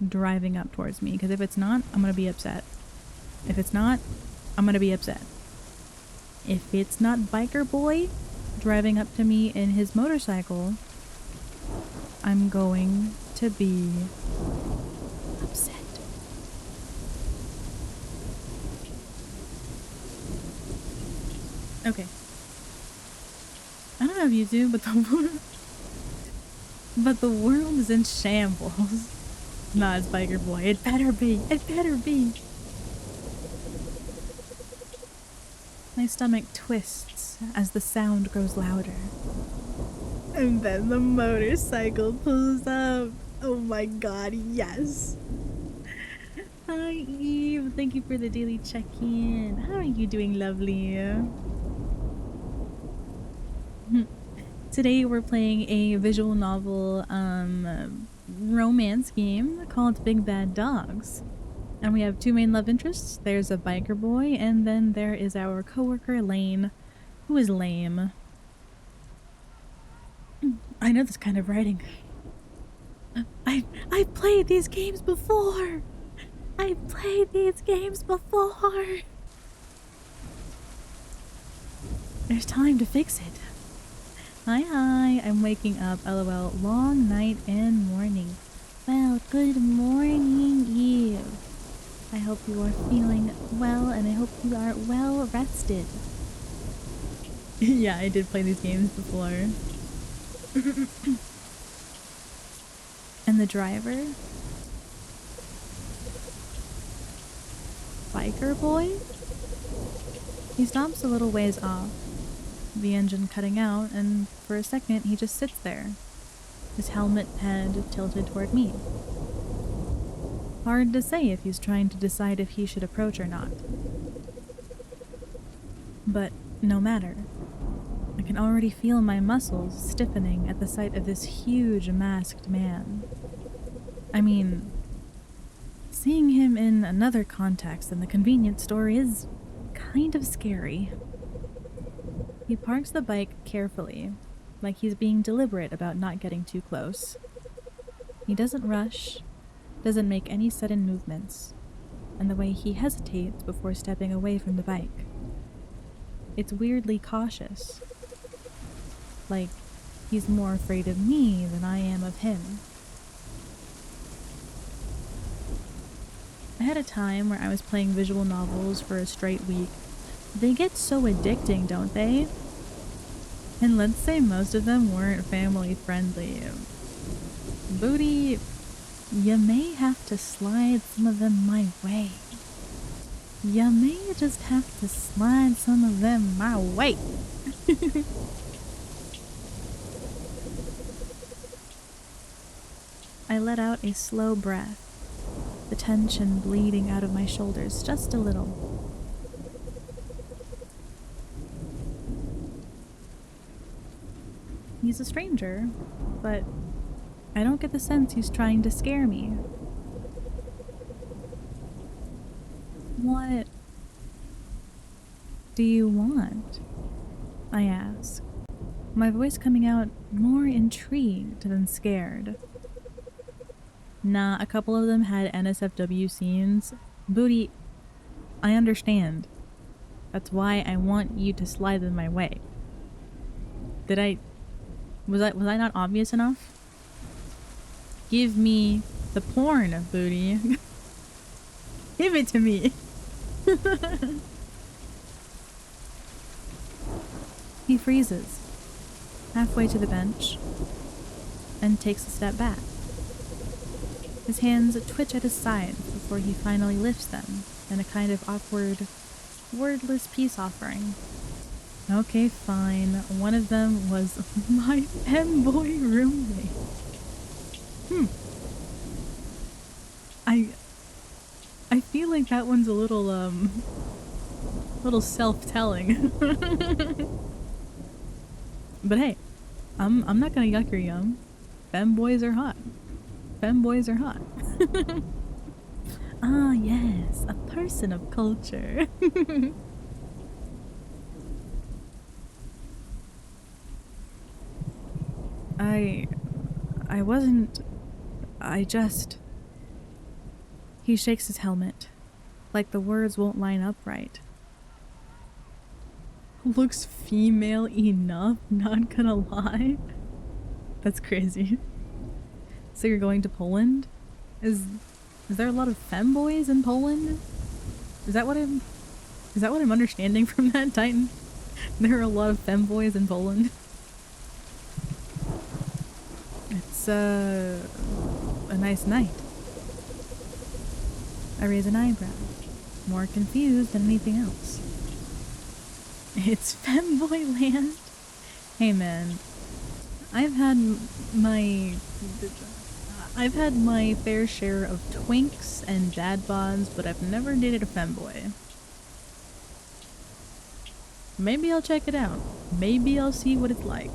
Speaker 1: driving up towards me, because if it's not, I'm gonna be upset. If it's not, I'm gonna be upset. If it's not biker boy driving up to me in his motorcycle, I'm going to be upset. Okay. I don't know if you do, but the world is in shambles. Nah, it's biker boy. It better be. It better be. My stomach twists as the sound grows louder. And then the motorcycle pulls up. Oh my god, yes. Hi, Eve. Thank you for the daily check-in. How are you doing, lovely? Today we're playing a visual novel romance game called Big Bad Dogs. And we have two main love interests. There's a biker boy, and then there is our coworker Lane, who is lame. I know this kind of writing. I've played these games before. I've played these games before. There's time to fix it. Hi, I'm waking up, lol. Long night and morning. Well, good morning, Eve. I hope you are feeling well, and I hope you are well rested. Yeah, I did play these games before. And the driver? Biker boy? He stops a little ways off, the engine cutting out, and for a second he just sits there, his helmet head tilted toward me. Hard to say if he's trying to decide if he should approach or not. But no matter. I can already feel my muscles stiffening at the sight of this huge masked man. I mean, seeing him in another context than the convenience store is kind of scary. He parks the bike carefully, like he's being deliberate about not getting too close. He doesn't rush, doesn't make any sudden movements, and the way he hesitates before stepping away from the bike. It's weirdly cautious. Like, he's more afraid of me than I am of him. I had a time where I was playing visual novels for a straight week. They get so addicting, don't they? And let's say most of them weren't family friendly. Booty, you may have to slide some of them my way. You may just have to slide some of them my way. I let out a slow breath, the tension bleeding out of my shoulders just a little. He's a stranger, but I don't get the sense he's trying to scare me. What do you want? I ask, my voice coming out more intrigued than scared. Nah, a couple of them had NSFW scenes. Booty, I understand. That's why I want you to slide them my way. Was I not obvious enough? Give me the porn, Booty. Give it to me. He freezes, halfway to the bench, and takes a step back. His hands twitch at his sides before he finally lifts them in a kind of awkward, wordless peace offering. Okay, fine. One of them was my femboy roommate. I feel like that one's a little self-telling. But hey, I'm not gonna yuck your yum. Femboys are hot. femboys are hot. Ah, yes, a person of culture. I wasn't. I just. He shakes his helmet, like the words won't line up right. Looks female enough, not gonna lie. That's crazy. So you're going to Poland? Is there a lot of femboys in Poland? Is that what I'm understanding from that, Titan? There are a lot of femboys in Poland. It's a nice night. I raise an eyebrow, more confused than anything else. It's femboy land. Hey man, I've had my fair share of twinks and dad bods, but I've never dated a femboy. Maybe I'll check it out. Maybe I'll see what it's like.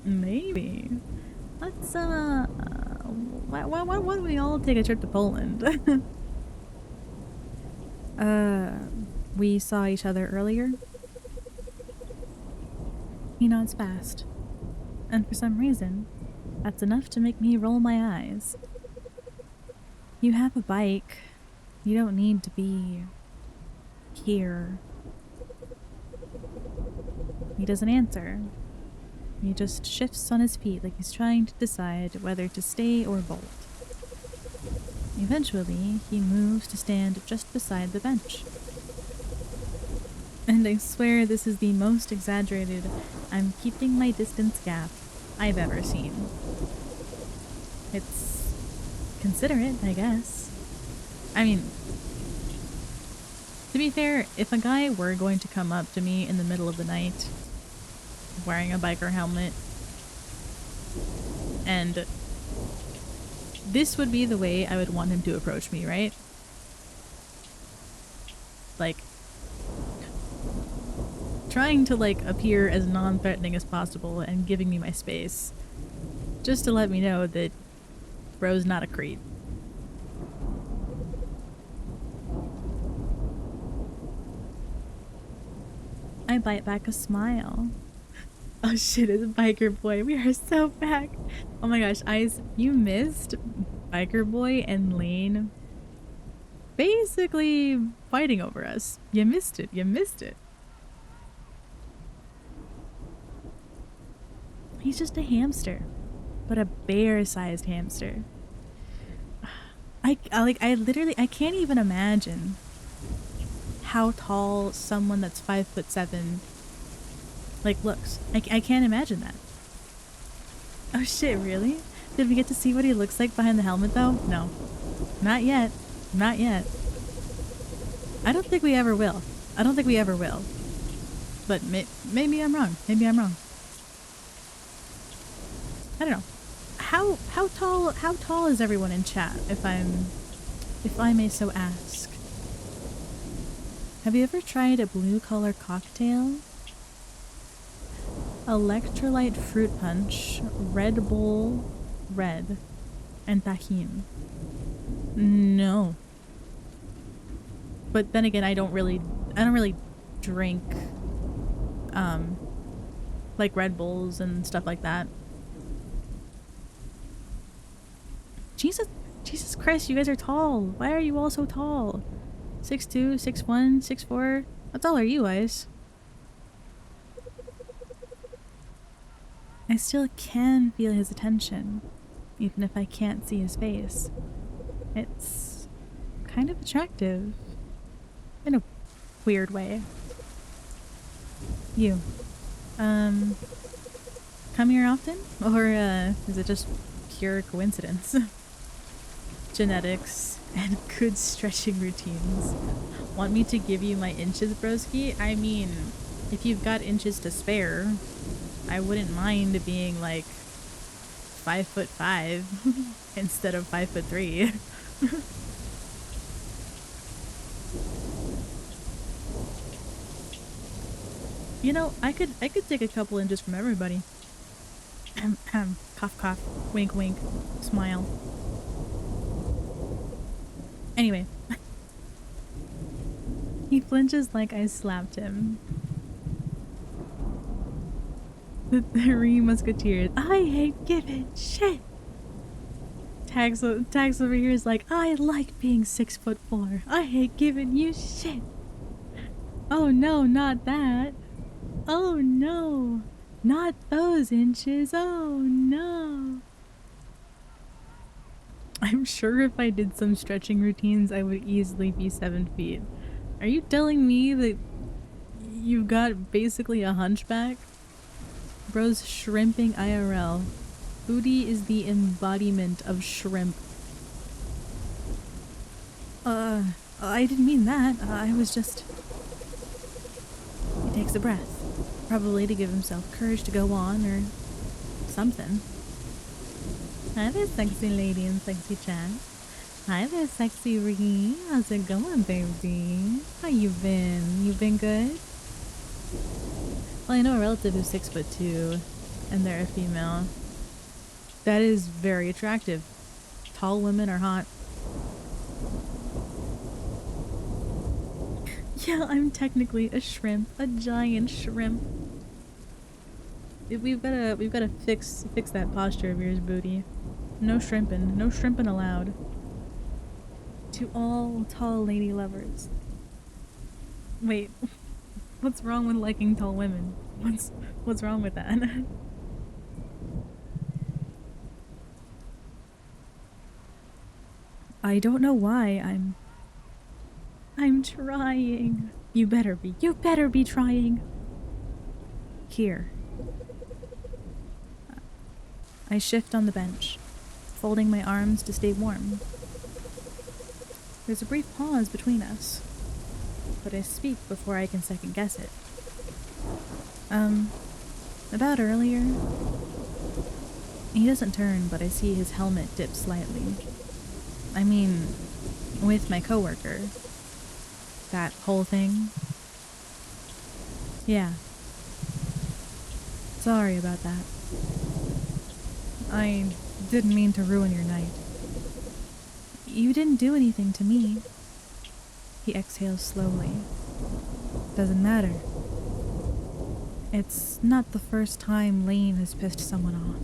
Speaker 1: Maybe. Let's why don't we all take a trip to Poland? We saw each other earlier. He nods fast, and for some reason, that's enough to make me roll my eyes. You have a bike. You don't need to be here. He doesn't answer. He just shifts on his feet like he's trying to decide whether to stay or bolt. Eventually, he moves to stand just beside the bench. And I swear this is the most exaggerated "I'm keeping my distance" gap I've ever seen. It's considerate, I guess. I mean, to be fair, if a guy were going to come up to me in the middle of the night wearing a biker helmet, and this would be the way I would want him to approach me, right? Like, trying to like appear as non-threatening as possible and giving me my space, just to let me know that bro's not a creep. I bite back a smile. Oh shit, it's Biker Boy. We are so back. Oh my gosh, Ice, you missed Biker Boy and Lane basically fighting over us. You missed it. You missed it. He's just a hamster, but a bear-sized hamster. I can't even imagine how tall someone that's 5'7" like looks. I can't imagine that. Oh shit, really? Did we get to see what he looks like behind the helmet though? No. Not yet. Not yet. I don't think we ever will. I don't think we ever will. But maybe I'm wrong. Maybe I'm wrong. I don't know. How tall is everyone in chat, if I may so ask? Have you ever tried a blue collar cocktail? Electrolyte fruit punch, Red Bull red, and tajin. No. But then again, I don't really drink like Red Bulls and stuff like that. Jesus Christ, you guys are tall. Why are you all so tall? 6'2", 6'1", 6'4". How tall are you guys? I still can feel his attention, even if I can't see his face. It's kind of attractive. In a weird way. You. Come here often? Or, is it just pure coincidence? Genetics and good stretching routines. Want me to give you my inches, broski? I mean, if you've got inches to spare, I wouldn't mind being like 5'5" instead of 5'3". You know, I could take a couple inches from everybody. Cough cough. Wink wink. Smile. Anyway. He flinches like I slapped him. The Three Musketeers. I hate giving shit. Tags over here is like, I like being 6'4". I hate giving you shit. Oh no, not that. Oh no. Not those inches. Oh no. I'm sure if I did some stretching routines, I would easily be 7 feet. Are you telling me that you've got basically a hunchback? Bro's shrimping IRL. Booty is the embodiment of shrimp. I didn't mean that. I was just... He takes a breath. Probably to give himself courage to go on, or something. Hi there, sexy lady and sexy chat. Hi there, sexy Ree. How's it going, baby? How you been? You been good? Well, I know a relative who's 6'2", and they're a female. That is very attractive. Tall women are hot. Yeah, I'm technically a shrimp, a giant shrimp. We've gotta fix that posture of yours, booty. No shrimping allowed. To all tall lady lovers. Wait, what's wrong with liking tall women? What's wrong with that? I don't know why I'm trying. You better be trying. Here. I shift on the bench, folding my arms to stay warm. There's a brief pause between us, but I speak before I can second guess it. About earlier. He doesn't turn, but I see his helmet dip slightly. I mean, with my coworker. That whole thing. Yeah. Sorry about that. I didn't mean to ruin your night. You didn't do anything to me. He exhales slowly. Doesn't matter. It's not the first time Lane has pissed someone off.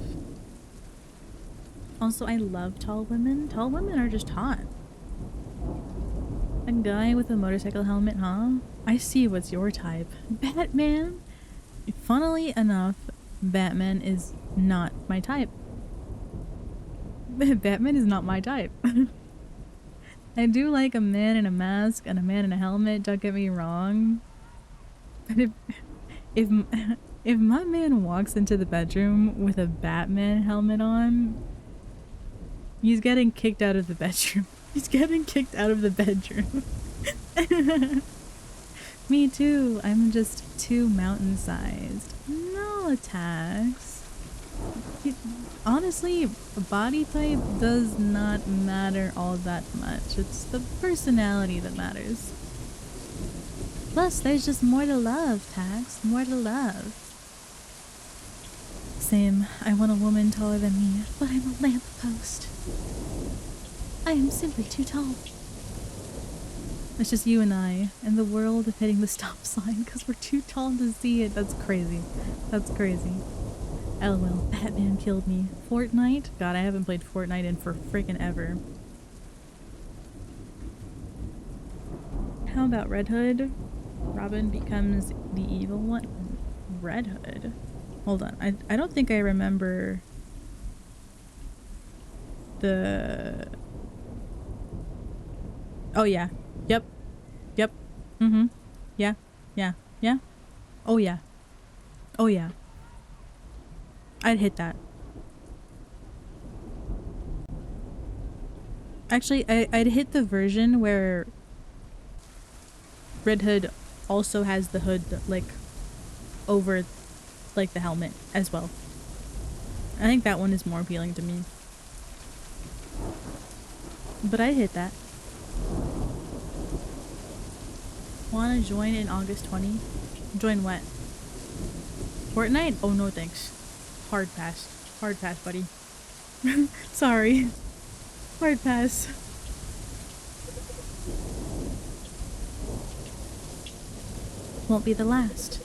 Speaker 1: Also, I love tall women. Tall women are just hot. A guy with a motorcycle helmet, huh? I see what's your type. Batman? Funnily enough, Batman is not my type. Batman is not my type. I do like a man in a mask and a man in a helmet, don't get me wrong. But if my man walks into the bedroom with a Batman helmet on, he's getting kicked out of the bedroom. He's getting kicked out of the bedroom. Me too. I'm just too mountain-sized. No attacks. Honestly, body type does not matter all that much. It's the personality that matters. Plus, there's just more to love, Tax. More to love. Same. I want a woman taller than me, but I'm a lamppost. I am simply too tall. It's just you and I, and the world of hitting the stop sign because we're too tall to see it. That's crazy. That's crazy. LOL, Batman killed me. Fortnite? God, I haven't played Fortnite in for freaking ever. How about Red Hood? Robin becomes the evil one. Red Hood? Hold on. I don't think I remember the... Oh yeah. Yep. Yep. Mm-hmm. Yeah. Yeah. Yeah. Oh yeah. Oh yeah. I'd hit that. Actually, I'd hit the version where Red Hood also has the hood, like, over, like, the helmet as well. I think that one is more appealing to me. But I'd hit that. Wanna join in August 20? Join what? Fortnite? Oh no thanks. Hard pass. Hard pass, buddy. Sorry. Hard pass. Won't be the last.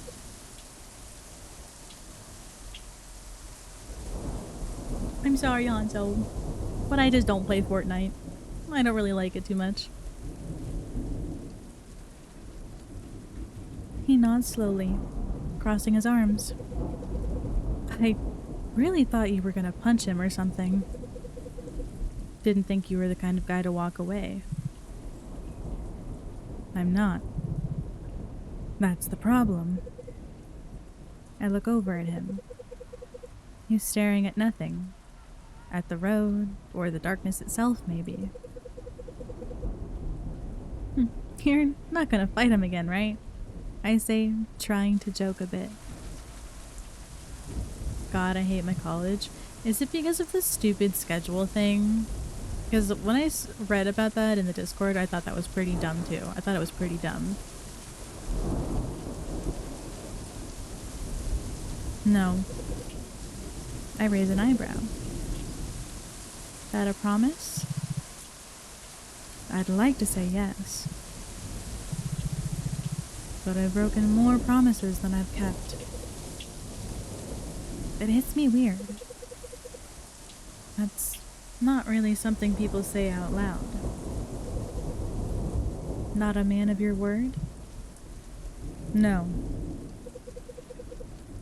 Speaker 1: I'm sorry, Hanzo, but I just don't play Fortnite. I don't really like it too much. He nods slowly, crossing his arms. I really thought you were gonna punch him or something. Didn't think you were the kind of guy to walk away. I'm not. That's the problem. I look over at him. He's staring at nothing. At the road, or the darkness itself, maybe. You're not gonna fight him again, right? I say, trying to joke a bit. God, I hate my college. Is it because of the stupid schedule thing? Because when I read about that in the Discord, I thought that was pretty dumb too. I thought it was pretty dumb. No. I raise an eyebrow. That a promise? I'd like to say yes. But I've broken more promises than I've kept. It hits me weird. That's not really something people say out loud. Not a man of your word? No.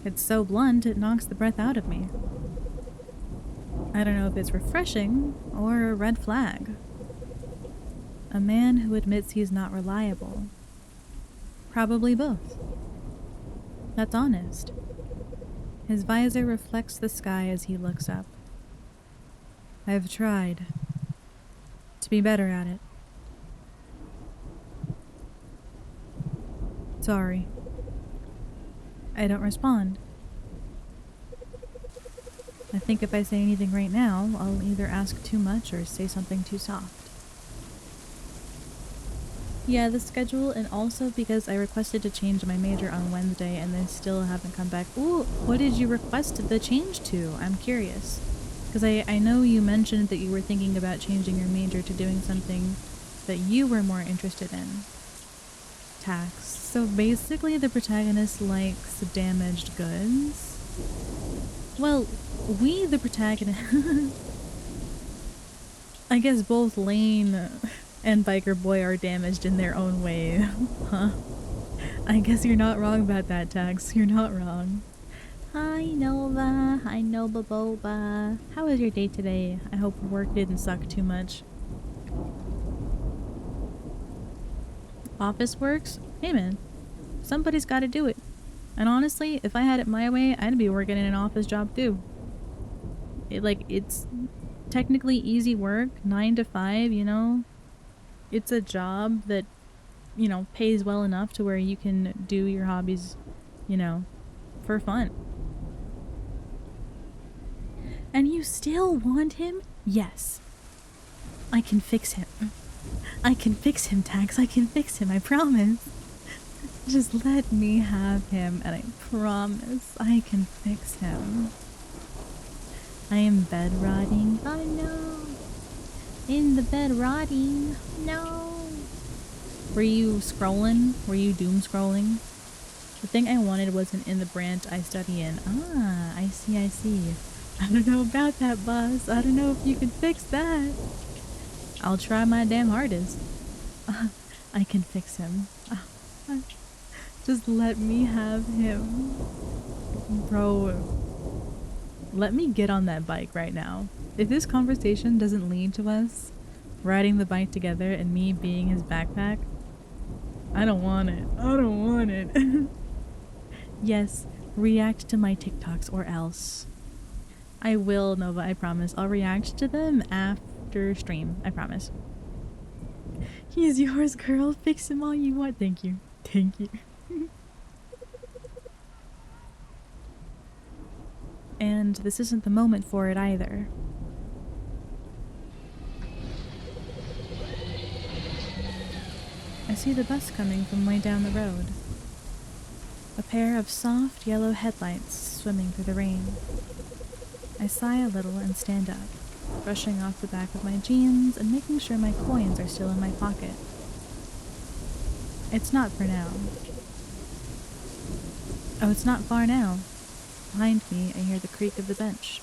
Speaker 1: It's so blunt, it knocks the breath out of me. I don't know if it's refreshing or a red flag. A man who admits he's not reliable. Probably both. That's honest. His visor reflects the sky as he looks up. I've tried to be better at it. Sorry. I don't respond. I think if I say anything right now, I'll either ask too much or say something too soft. Yeah, the schedule, and also because I requested to change my major on Wednesday and they still haven't come back. Ooh, what did you request the change to? I'm curious. Because I know you mentioned that you were thinking about changing your major to doing something that you were more interested in. Tax. So basically the protagonist likes damaged goods? Well, we the protagonist... I guess both Lane and Biker Boy are damaged in their own way. Huh? I guess you're not wrong about that, Tax. You're not wrong. Hi, Nova. Hi, Nova Boba. How was your day today? I hope work didn't suck too much. Office works? Hey man, somebody's gotta do it. And honestly, if I had it my way, I'd be working in an office job too. It's technically easy work, 9 to 5, you know? It's a job that, you know, pays well enough to where you can do your hobbies, you know, for fun. And you still want him? Yes. I can fix him. I can fix him, Tax. I can fix him, I promise. Just let me have him, and I promise I can fix him. I am bed rotting. Oh no. In the bed rotting. No. Were you scrolling? Were you doom scrolling? The thing I wanted wasn't in the branch I study in. Ah, I see, I see. I don't know about that, boss. I don't know if you can fix that. I'll try my damn hardest. I can fix him. Just let me have him. Bro, let me get on that bike right now. If this conversation doesn't lead to us riding the bike together and me being his backpack, I don't want it. I don't want it. Yes, react to my TikToks or else. I will, Nova, I promise. I'll react to them after stream, I promise. He's yours, girl. Fix him all you want. Thank you. Thank you. And this isn't the moment for it either. I see the bus coming from way down the road. A pair of soft yellow headlights swimming through the rain. I sigh a little and stand up, brushing off the back of my jeans and making sure my coins are still in my pocket. It's not for now. Oh, it's not far now. Behind me, I hear the creak of the bench.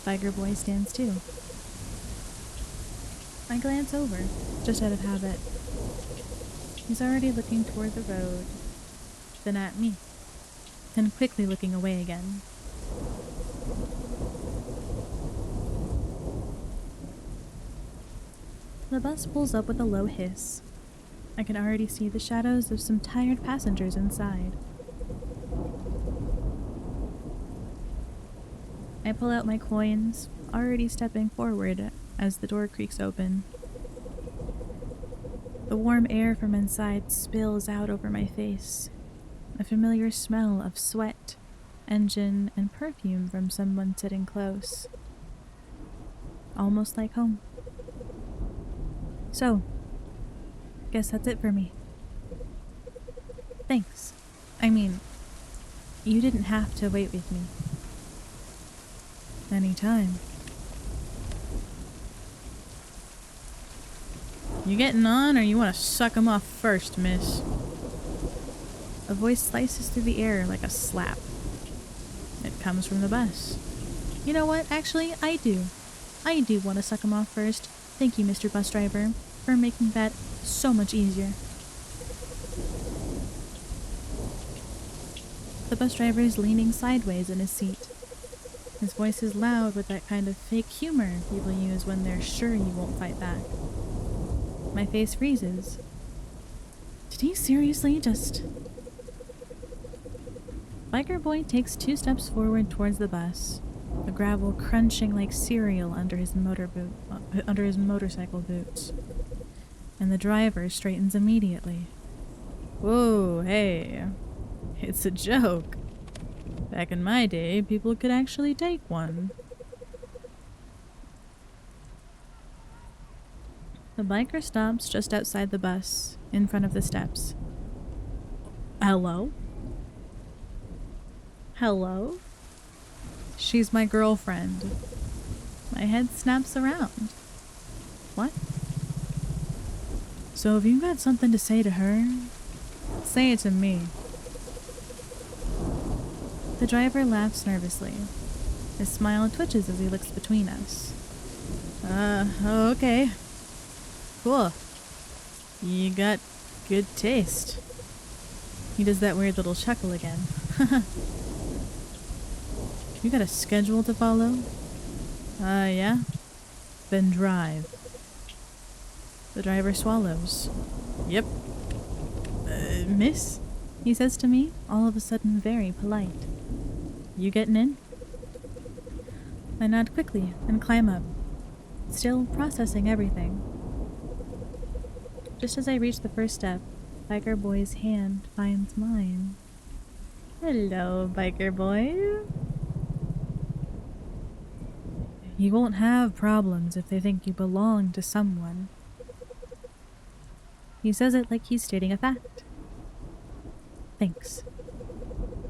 Speaker 1: Biker Boy stands too. I glance over, just out of habit. He's already looking toward the road, then at me, then quickly looking away again. The bus pulls up with a low hiss. I can already see the shadows of some tired passengers inside. I pull out my coins, already stepping forward as the door creaks open. The warm air from inside spills out over my face, a familiar smell of sweat, engine, and perfume from someone sitting close. Almost like home. So, guess that's it for me. Thanks. I mean, you didn't have to wait with me. Anytime. You getting on, or you want to suck 'em off first, miss? A voice slices through the air like a slap. It comes from the bus. You know what? Actually, I do. I do want to suck 'em off first. Thank you, Mr. Bus Driver, for making that so much easier. The bus driver is leaning sideways in his seat. His voice is loud with that kind of fake humor people use when they're sure you won't fight back. My face freezes. Did he seriously just... Biker Boy takes 2 steps forward towards the bus, the gravel crunching like cereal under his motorcycle boots. And the driver straightens immediately. Whoa, hey. It's a joke. Back in my day, people could actually take one. The biker stops just outside the bus, in front of the steps. Hello? Hello? She's my girlfriend. My head snaps around. What? So if you've got something to say to her, say it to me. The driver laughs nervously. His smile twitches as he looks between us. Okay. Cool. You got good taste. He does that weird little chuckle again. You got a schedule to follow? Yeah? Then drive. The driver swallows. Yep. Miss? He says to me, all of a sudden very polite. You getting in? I nod quickly and climb up, still processing everything. Just as I reach the first step, Biker Boy's hand finds mine. Hello, Biker Boy. You won't have problems if they think you belong to someone. He says it like he's stating a fact. Thanks.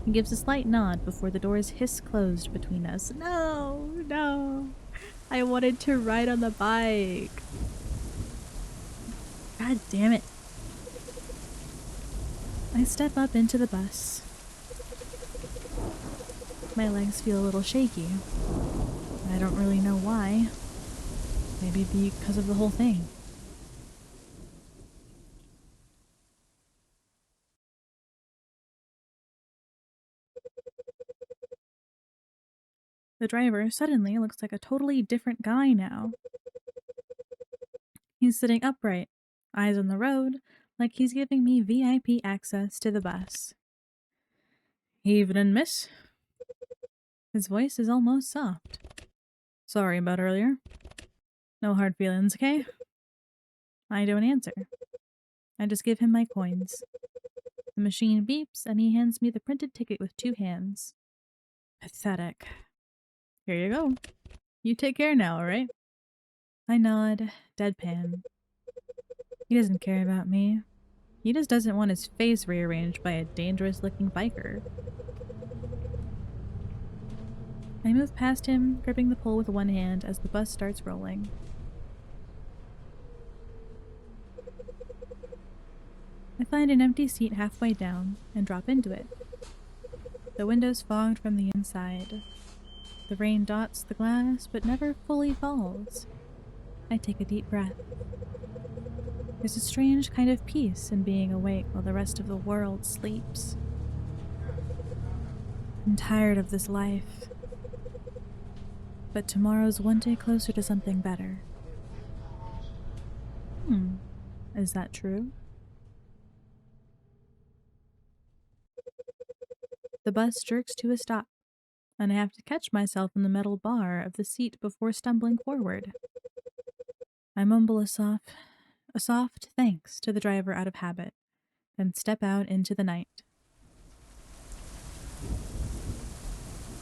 Speaker 1: He gives a slight nod before the doors hiss closed between us. No. I wanted to ride on the bike. God damn it. I step up into the bus. My legs feel a little shaky. I don't really know why. Maybe because of the whole thing. The driver suddenly looks like a totally different guy now. He's sitting upright, eyes on the road, like he's giving me VIP access to the bus. Evening, miss. His voice is almost soft. Sorry about earlier. No hard feelings, okay? I don't answer. I just give him my coins. The machine beeps and he hands me the printed ticket with 2 hands. Pathetic. Here you go. You take care now, alright? I nod, deadpan. He doesn't care about me. He just doesn't want his face rearranged by a dangerous-looking biker. I move past him, gripping the pole with one hand as the bus starts rolling. I find an empty seat halfway down and drop into it. The window's fogged from the inside. The rain dots the glass but never fully falls. I take a deep breath. There's a strange kind of peace in being awake while the rest of the world sleeps. I'm tired of this life. But tomorrow's one day closer to something better. Is that true? The bus jerks to a stop, and I have to catch myself in the metal bar of the seat before stumbling forward. I mumble a soft thanks to the driver out of habit, then step out into the night.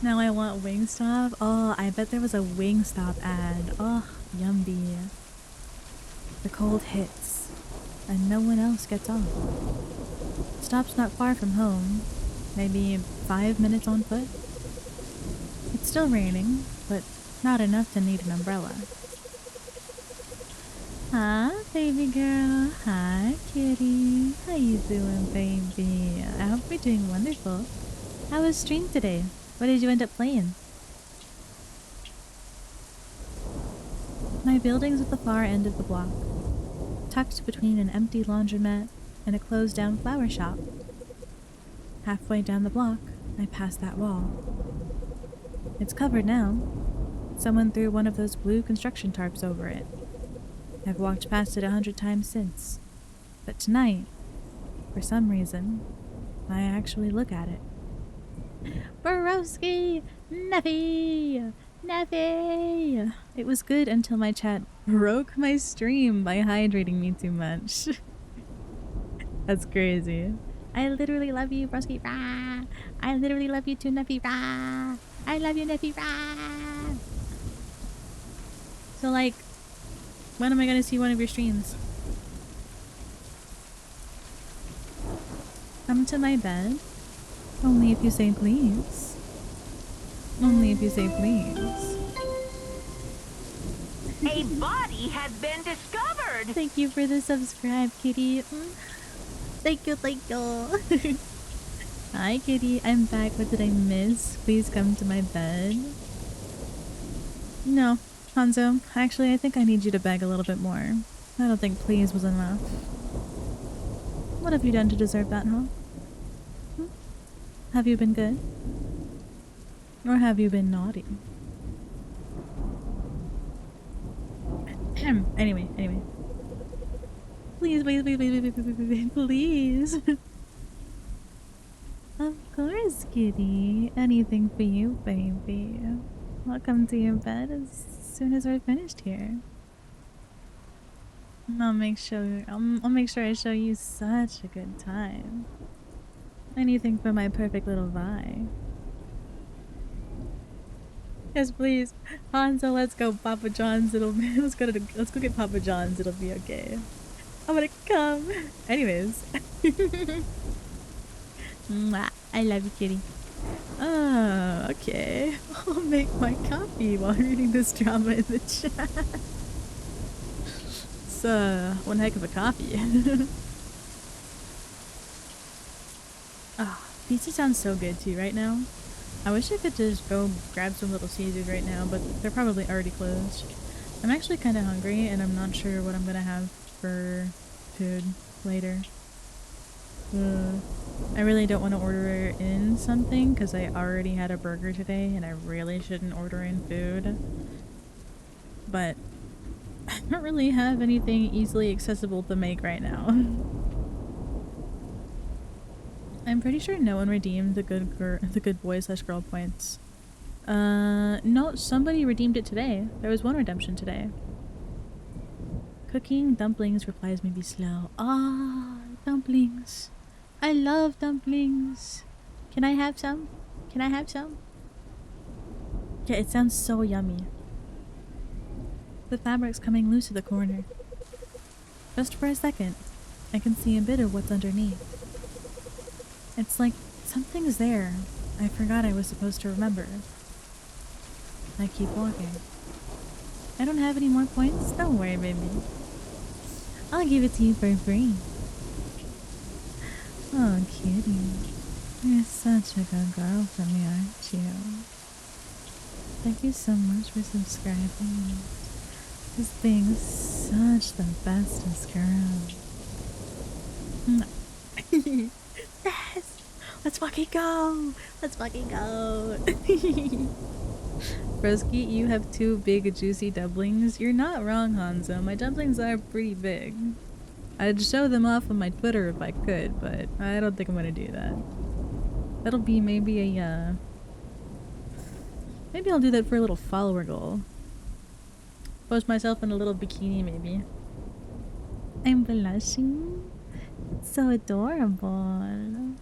Speaker 1: Now I want Wingstop. Oh, I bet there was a Wingstop ad. Oh, yummy. The cold hits, and no one else gets off. Stop's not far from home, maybe 5 minutes on foot. It's still raining, but not enough to need an umbrella. Hi, baby girl. Hi, kitty. How you doing, baby? I hope you're doing wonderful. How was stream today? What did you end up playing? My building's at the far end of the block, tucked between an empty laundromat and a closed-down flower shop. Halfway down the block, I pass that wall. It's covered now. Someone threw one of those blue construction tarps over it. I've walked past it 100 times since, but tonight, for some reason, I actually look at it. Borowski! Neffy! Neffy! It was good until my chat broke my stream by hydrating me too much. That's crazy. I literally love you, Broski. Rah! I literally love you too, Neffy. Rah! I love you, Neffy. Rah! So, like, when am I gonna see one of your streams? Come to my bed? Only if you say please. Only if you say please.
Speaker 2: A body has been discovered!
Speaker 1: Thank you for the subscribe, kitty. Thank you, thank you. Hi, kitty. I'm back. What did I miss? Please come to my bed. No, Hanzo. Actually, I think I need you to beg a little bit more. I don't think please was enough. What have you done to deserve that, huh? Have you been good? Or have you been naughty? Anyway. Please, please. Of course, kitty. Anything for you, baby. I'll come to your bed as soon as we're finished here. I'll make sure I show you such a good time. Anything for my perfect little Vi. Yes, please. Hanzo, let's go Papa John's. Let's go get Papa John's. It'll be okay. I'm gonna come. Anyways. Mwah. I love you, kitty. Oh, okay. I'll make my coffee while reading this drama in the chat. It's one heck of a coffee. Pizza sounds so good too right now. I wish I could just go grab some Little Caesars right now, but they're probably already closed. I'm actually kind of hungry and I'm not sure what I'm gonna have for food later. I really don't want to order in something because I already had a burger today and I really shouldn't order in food. But I don't really have anything easily accessible to make right now. I'm pretty sure no one redeemed the good boy/girl points. No, somebody redeemed it today. There was one redemption today. Cooking dumplings replies may be slow. Dumplings. I love dumplings. Can I have some? Can I have some? Yeah, it sounds so yummy. The fabric's coming loose at the corner. Just for a second, I can see a bit of what's underneath. It's like something's there. I forgot I was supposed to remember. I keep walking. I don't have any more points? Don't worry, baby. I'll give it to you for free. Oh, kitty. You're such a good girl for me, aren't you? Thank you so much for subscribing. Just being such the bestest girl. Yes! Let's fucking go! Let's fucking go! Broski, you have 2 big juicy dumplings. You're not wrong, Hanzo. My dumplings are pretty big. I'd show them off on my Twitter if I could, but I don't think I'm gonna do that. That'll be maybe a, maybe I'll do that for a little follower goal. Post myself in a little bikini, maybe. I'm blushing. It's so adorable.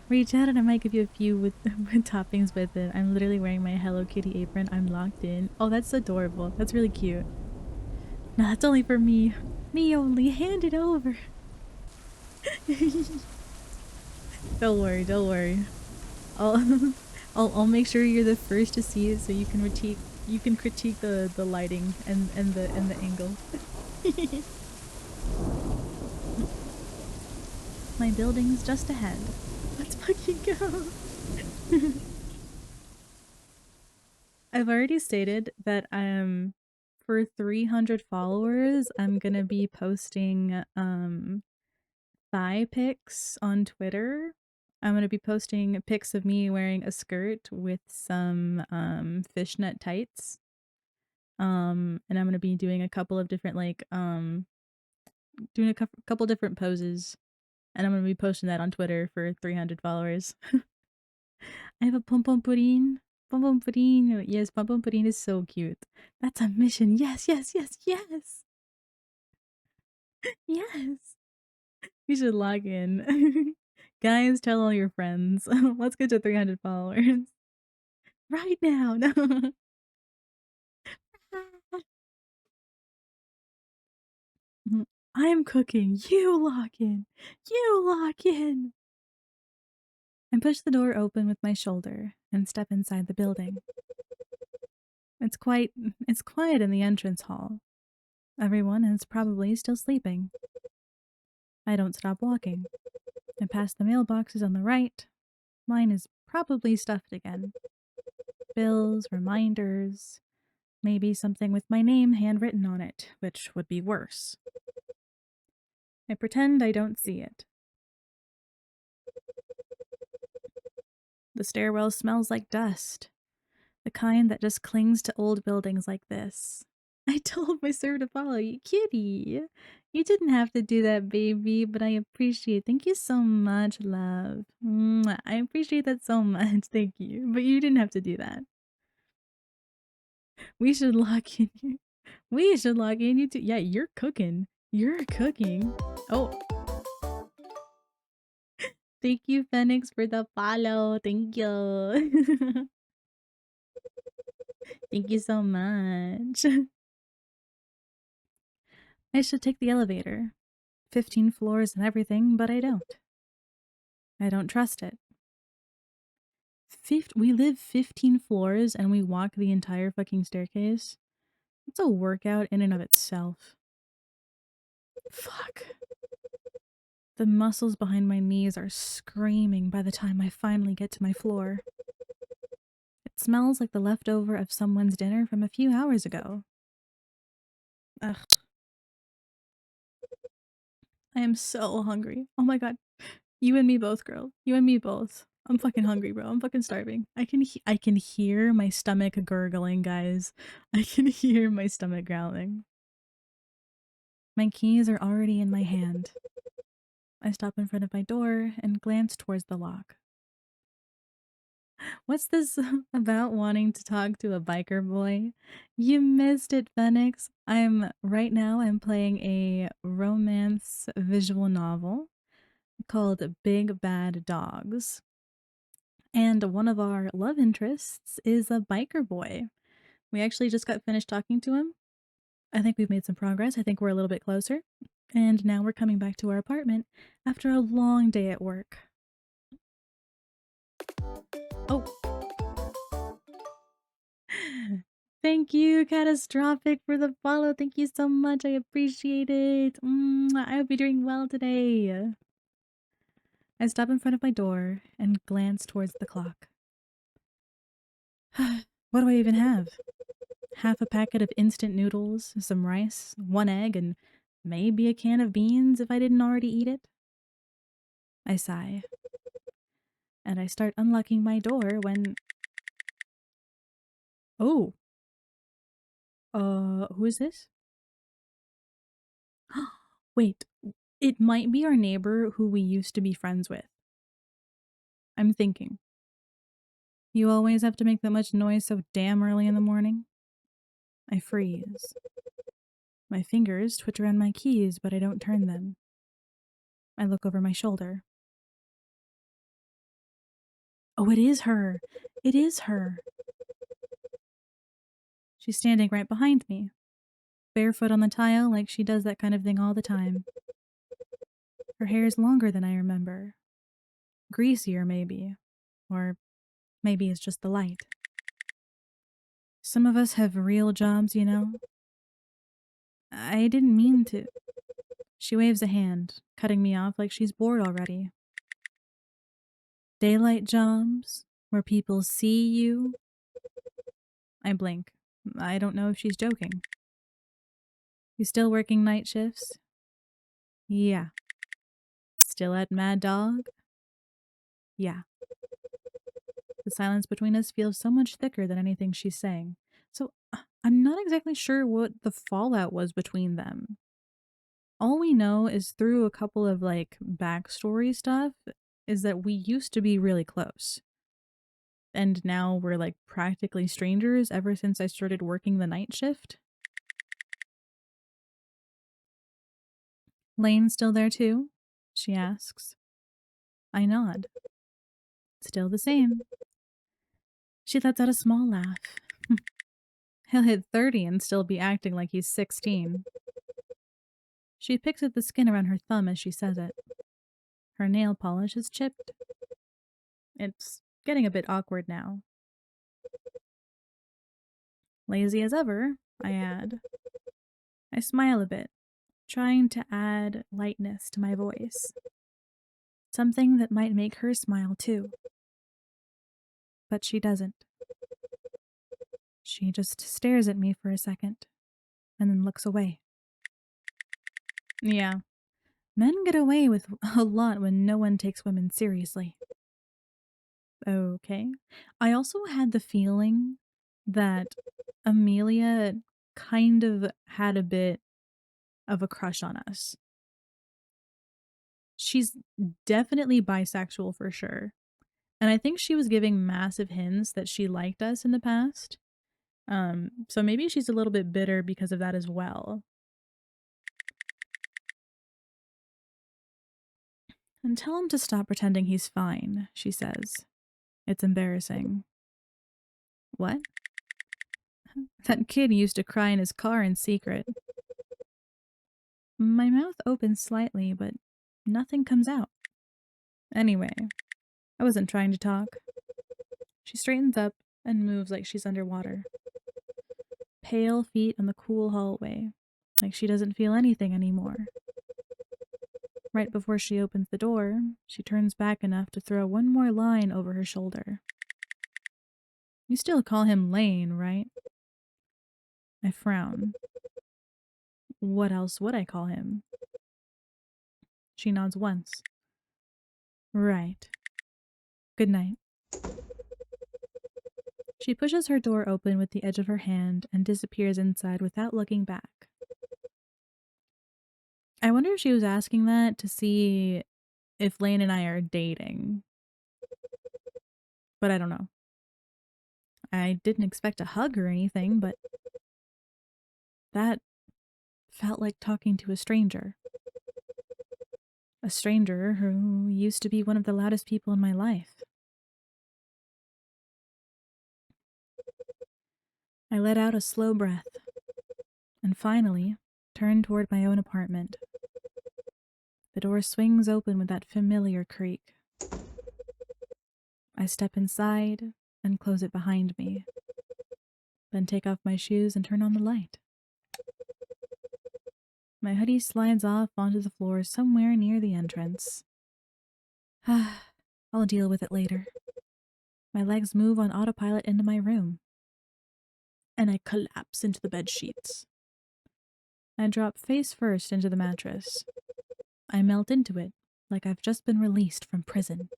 Speaker 1: Reach out and I might give you a few with toppings with it. I'm literally wearing my Hello Kitty apron. I'm locked in. Oh, that's adorable. That's really cute. No, that's only for me. Me only. Hand it over. Don't worry, don't worry. I'll I'll make sure you're the first to see it so you can critique the lighting and the angle. My building's just ahead. Let's fucking go. I've already stated that for 300 followers, I'm gonna be posting thigh pics on Twitter. I'm gonna be posting pics of me wearing a skirt with some fishnet tights. And I'm gonna be doing a couple of different doing a couple different poses, and I'm gonna be posting that on Twitter for 300 followers. I have a pom pom pudding. Pom pom pudding. Yes, pom pom pudding is so cute. That's a mission. Yes, yes, yes, yes. Yes. You should log in. Guys, tell all your friends. Let's get to 300 followers. Right now. No. I'm cooking. You lock in. You lock in. I push the door open with my shoulder and step inside the building. It's quiet in the entrance hall. Everyone is probably still sleeping. I don't stop walking. I pass the mailboxes on the right. Mine is probably stuffed again. Bills, reminders, maybe something with my name handwritten on it, which would be worse. I pretend I don't see it. The stairwell smells like dust. The kind that just clings to old buildings like this. I told my server to follow you. Kitty! You didn't have to do that, baby, but I appreciate it. Thank you so much, love. Mwah. I appreciate that so much. Thank you. But you didn't have to do that. We should lock in. We should lock in. You too. Yeah, you're cooking. You're cooking. Oh. Thank you, Phoenix, for the follow. Thank you. Thank you so much. I should take the elevator. 15 floors and everything, but I don't. I don't trust it. We live 15 floors and we walk the entire fucking staircase. It's a workout in and of itself. Fuck. The muscles behind my knees are screaming by the time I finally get to my floor. It smells like the leftover of someone's dinner from a few hours ago. Ugh. I am so hungry. Oh my god. You and me both, girl. You and me both. I'm fucking hungry, bro. I'm fucking starving. I can hear my stomach gurgling, guys. I can hear my stomach growling. My keys are already in my hand. I stop in front of my door and glance towards the lock. What's this about wanting to talk to a biker boy? You missed it, Phoenix. Right now I'm playing a romance visual novel called Big Bad Dogs. And one of our love interests is a biker boy. We actually just got finished talking to him. I think we've made some progress. I think we're a little bit closer. And now we're coming back to our apartment after a long day at work. Oh, thank you, Catastrophic, for the follow. Thank you so much. I appreciate it. I hope you're doing well today. I stop in front of my door and glance towards the clock. What do I even have? Half a packet of instant noodles, some rice, one egg, and maybe a can of beans if I didn't already eat it? I sigh, and I start unlocking my door when. Oh, who is this? Wait, it might be our neighbor who we used to be friends with. I'm thinking. You always have to make that much noise so damn early in the morning? I freeze. My fingers twitch around my keys, but I don't turn them. I look over my shoulder. Oh, it is her! It is her! She's standing right behind me, barefoot on the tile like she does that kind of thing all the time. Her hair is longer than I remember. Greasier, maybe. Or maybe it's just the light. Some of us have real jobs, you know? I didn't mean to. She waves a hand, cutting me off like she's bored already. Daylight jobs, where people see you. I blink. I don't know if she's joking. You still working night shifts? Yeah. Still at Mad Dog? Yeah. The silence between us feels so much thicker than anything she's saying. So I'm not exactly sure what the fallout was between them. All we know is through a couple of like backstory stuff is that we used to be really close. And now we're like practically strangers ever since I started working the night shift. Lane still there too? She asks. I nod. Still the same. She lets out a small laugh. He'll hit 30 and still be acting like he's 16. She picks at the skin around her thumb as she says it. Her nail polish is chipped. It's getting a bit awkward now. Lazy as ever, I add. I smile a bit, trying to add lightness to my voice. Something that might make her smile too. But she doesn't. She just stares at me for a second, and then looks away. Yeah, men get away with a lot when no one takes women seriously. Okay. I also had the feeling that Amelia kind of had a bit of a crush on us. She's definitely bisexual for sure. And I think she was giving massive hints that she liked us in the past. So maybe she's a little bit bitter because of that as well. And tell him to stop pretending he's fine, she says. It's embarrassing. What? That kid used to cry in his car in secret. My mouth opens slightly, but nothing comes out. Anyway, I wasn't trying to talk. She straightens up and moves like she's underwater. Pale feet on the cool hallway, like she doesn't feel anything anymore. Right before she opens the door, she turns back enough to throw one more line over her shoulder. You still call him Lane, right? I frown. What else would I call him? She nods once. Right. Good night. She pushes her door open with the edge of her hand and disappears inside without looking back. I wonder if she was asking that to see if Lane and I are dating. But I don't know. I didn't expect a hug or anything, but that felt like talking to a stranger. A stranger who used to be one of the loudest people in my life. I let out a slow breath and finally turned toward my own apartment. The door swings open with that familiar creak. I step inside and close it behind me, then take off my shoes and turn on the light. My hoodie slides off onto the floor somewhere near the entrance. I'll deal with it later. My legs move on autopilot into my room, and I collapse into the bed sheets. I drop face first into the mattress. I melt into it like I've just been released from prison.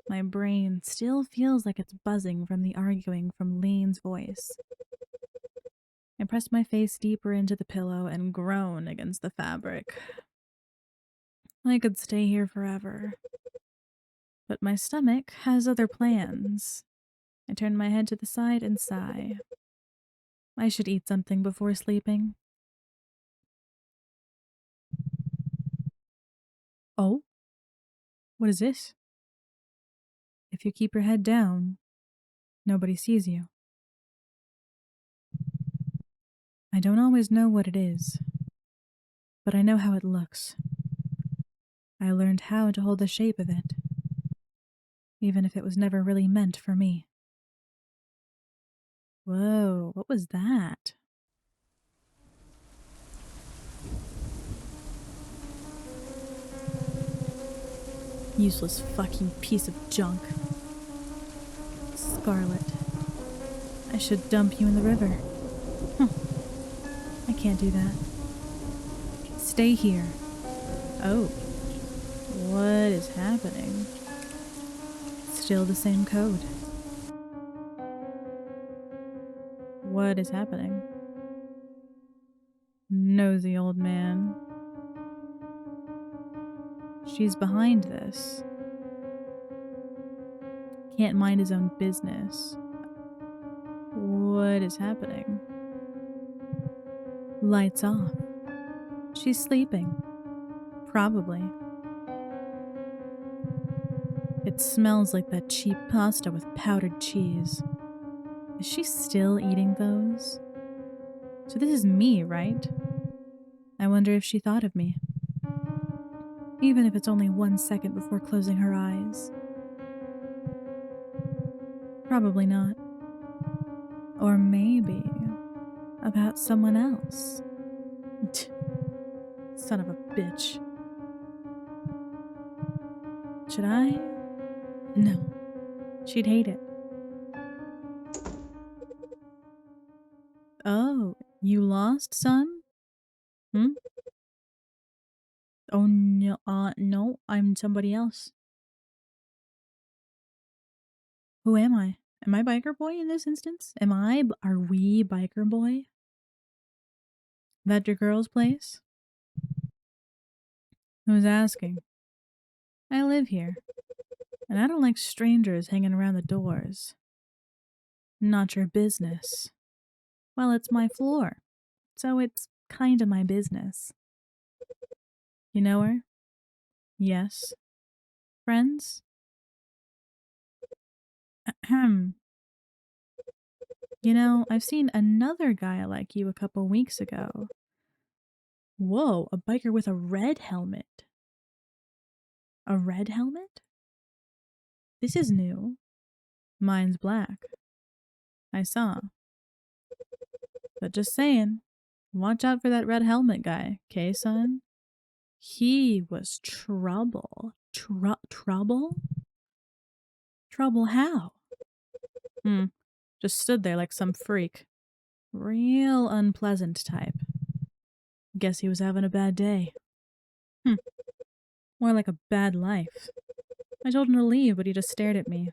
Speaker 1: My brain still feels like it's buzzing from the arguing from Lane's voice. I press my face deeper into the pillow and groan against the fabric. I could stay here forever. But my stomach has other plans. I turn my head to the side and sigh. I should eat something before sleeping. Oh? What is this? If you keep your head down, nobody sees you. I don't always know what it is, but I know how it looks. I learned how to hold the shape of it, even if it was never really meant for me. Whoa, what was that? Useless fucking piece of junk. Scarlet. I should dump you in the river. I can't do that. Stay here. Oh. What is happening? Still the same code. What is happening? Nosy old man. She's behind this. Can't mind his own business. What is happening? Lights off. She's sleeping. Probably. It smells like that cheap pasta with powdered cheese. Is she still eating those? So this is me, right? I wonder if she thought of me. Even if it's only 1 second before closing her eyes. Probably not. Or maybe about someone else. Son of a bitch. Should I? No. She'd hate it. Oh, you lost, son? Hmm? Oh no, no, I'm somebody else. Who am I? Am I Biker Boy in this instance? Are we Biker Boy? That your girl's place? Who's asking? I live here, and I don't like strangers hanging around the doors. Not your business. Well, it's my floor, so it's kinda my business. You know her? Yes. Friends? Ahem. You know, I've seen another guy like you a couple weeks ago. Whoa, a biker with a red helmet. A red helmet? This is new. Mine's black. I saw. But just saying, watch out for that red helmet guy, 'kay, son? He was trouble. Trouble? Trouble how? Just stood there like some freak. Real unpleasant type. Guess he was having a bad day. More like a bad life. I told him to leave, but he just stared at me.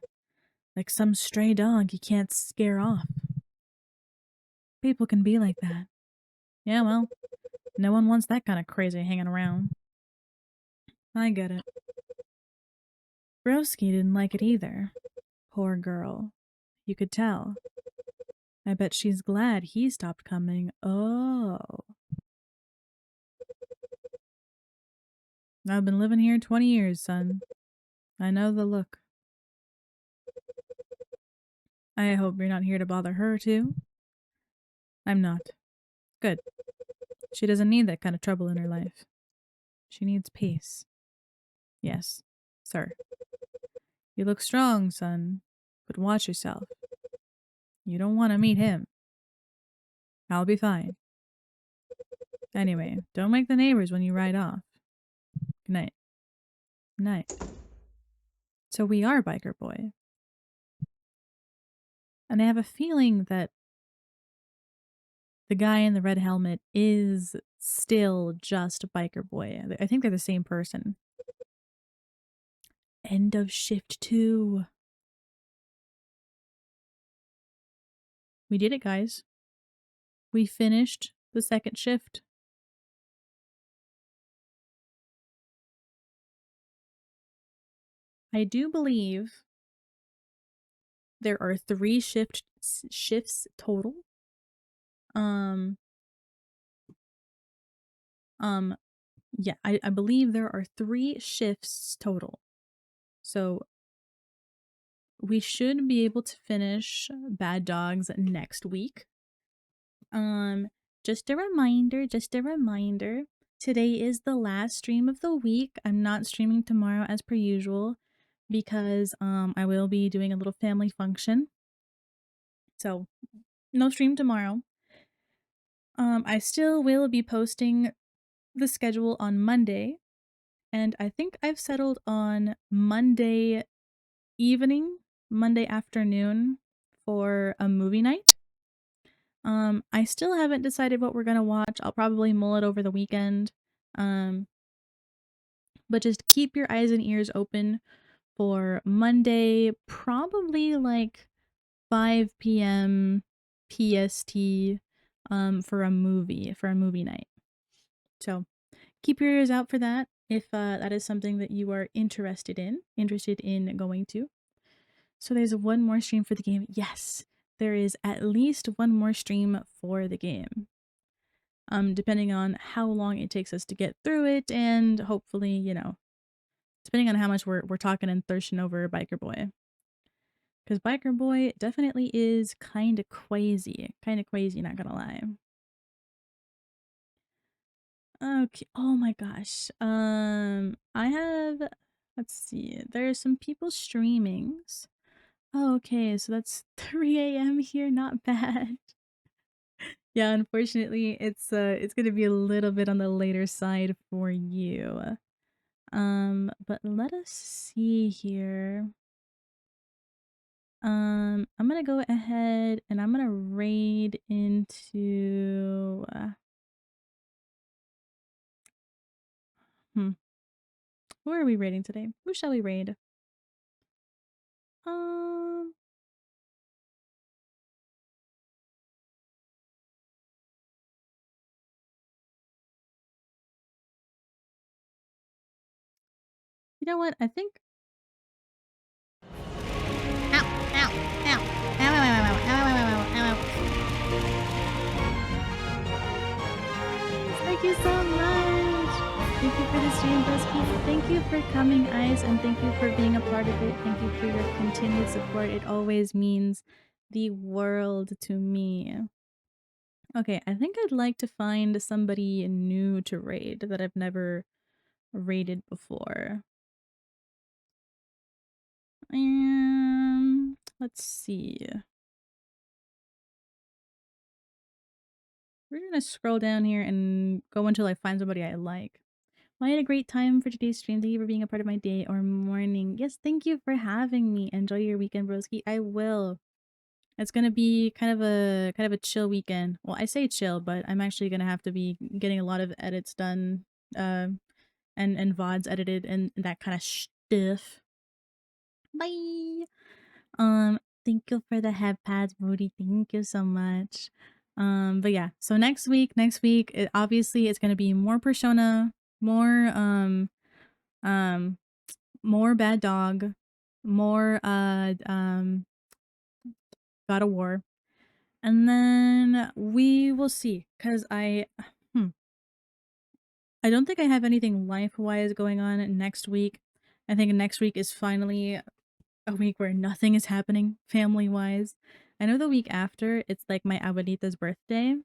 Speaker 1: Like some stray dog you can't scare off. People can be like that. Yeah, well, no one wants that kind of crazy hanging around. I get it. Broski didn't like it either. Poor girl. You could tell. I bet she's glad he stopped coming. Oh. I've been living here 20 years, son. I know the look. I hope you're not here to bother her, too. I'm not. Good. She doesn't need that kind of trouble in her life. She needs peace. Yes, sir. You look strong, son, but watch yourself. You don't want to meet him. I'll be fine. Anyway, don't wake the neighbors when you ride off. Good night. Night. So we are Biker Boy. And I have a feeling that the guy in the red helmet is still just Biker Boy. I think they're the same person. End of shift 2. We did it, guys. We finished the second shift. I do believe there are 3 shifts total. Yeah, I believe there are 3 shifts total. So we should be able to finish Bad Dogs next week. Just a reminder, today is the last stream of the week. I'm not streaming tomorrow as per usual because I will be doing a little family function. So, no stream tomorrow. I still will be posting the schedule on Monday, and I think I've settled on Monday evening, Monday afternoon for a movie night. I still haven't decided what we're gonna watch. I'll probably mull it over the weekend. But just keep your eyes and ears open for Monday, probably like 5 p.m. PST, for a movie night. So keep your ears out for that if that is something that you are interested in going to. So there's one more stream for the game. Yes, there is at least one more stream for the game. Depending on how long it takes us to get through it, and hopefully, depending on how much we're talking and thirsting over Biker Boy. Because Biker Boy definitely is kind of crazy. Not gonna lie. Okay. Oh my gosh. I have, let's see. There are some people streamings. Oh, okay, so that's 3 a.m. here. Not bad. Yeah, unfortunately, it's gonna be a little bit on the later side for you. But let us see here. I'm gonna go ahead and I'm gonna raid into who are we raiding today? Who shall we raid? Um you know what? I think ow, ow, ow, ow, ow, ow, ow, ow, ow, ow, ow, ow. Thank you so much. Thank you for the stream, Buzzy. Thank you for coming, Ice, and thank you for being a part of it. Thank you for your continued support. It always means the world to me. Okay, I think I'd like to find somebody new to raid that I've never raided before. Let's see. We're gonna scroll down here and go until I find somebody I like. Well, I had a great time for today's stream. Thank you for being a part of my day or morning. Yes, thank you for having me. Enjoy your weekend, broski. I will. It's gonna be kind of a chill weekend. Well, I say chill, but I'm actually gonna have to be getting a lot of edits done, and VODs edited and that kind of stuff. Bye. Thank you for the head pads, Moody. Thank you so much. But yeah, so next week, obviously it's gonna be more Persona, more more Bad Dog, more God of War, and then we will see. Cause I don't think I have anything life-wise going on next week. I think next week is finally a week where nothing is happening family-wise. I know the week after, it's like my abuelita's birthday.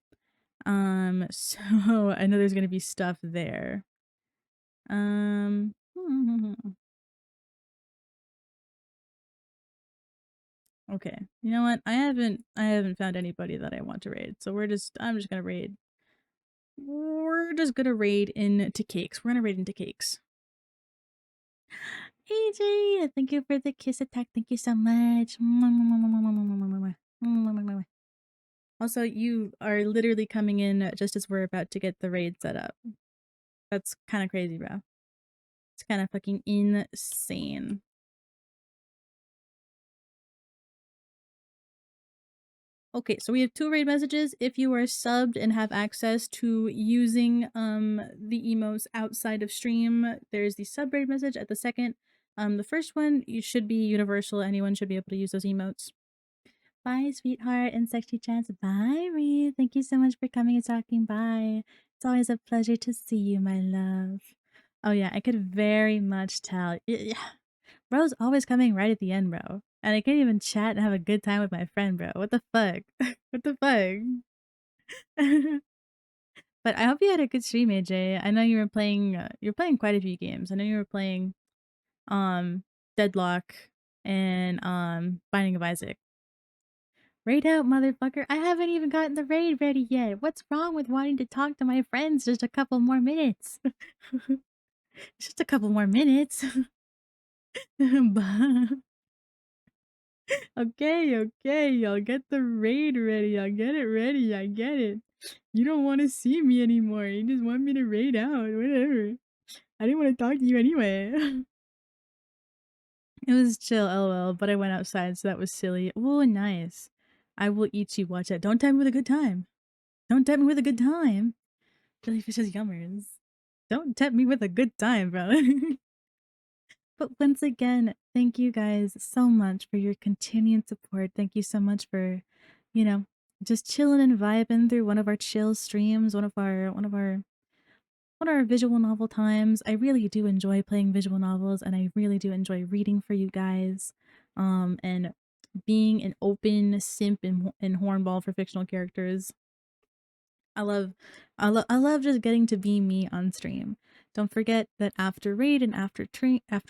Speaker 1: So I know there's gonna be stuff there. Um, okay. You know what? I haven't found anybody that I want to raid. So I'm just gonna raid. We're just gonna raid into cakes. We're gonna raid into cakes. AJ, thank you for the kiss attack. Thank you so much. Also, you are literally coming in just as we're about to get the raid set up. That's kind of crazy, bro. It's kind of fucking insane. Okay, so we have 2 raid messages. If you are subbed and have access to using the emotes outside of stream, there's the sub raid message at the second. The first one you should be universal. Anyone should be able to use those emotes. Bye, sweetheart and sexy chance. Bye, Reed. Thank you so much for coming and talking. Bye. It's always a pleasure to see you, my love. Oh yeah, I could very much tell. Yeah. Bro's always coming right at the end, bro. And I can't even chat and have a good time with my friend, bro. What the fuck? What the fuck? But I hope you had a good stream, AJ. I know you're playing quite a few games. I know you were playing um Deadlock and Binding of Isaac. Raid out, motherfucker. I haven't even gotten the raid ready yet. What's wrong with wanting to talk to my friends just a couple more minutes? Just a couple more minutes. Okay, okay, I'll get the raid ready. I'll get it ready. I get it. You don't want to see me anymore. You just want me to raid out. Whatever. I didn't want to talk to you anyway. It was chill, lol, but I went outside, so that was silly. Oh, nice. I will eat you. Watch that. Don't tempt me with a good time. Don't tempt me with a good time. Jellyfish's yummers. Don't tempt me with a good time, bro. But once again, thank you guys so much for your continued support. Thank you so much for, you know, just chilling and vibing through one of our chill streams, one of our visual novel times. I really do enjoy playing visual novels, and I really do enjoy reading for you guys. And being an open simp and hornball for fictional characters. I love I love just getting to be me on stream. Don't forget that after raid and after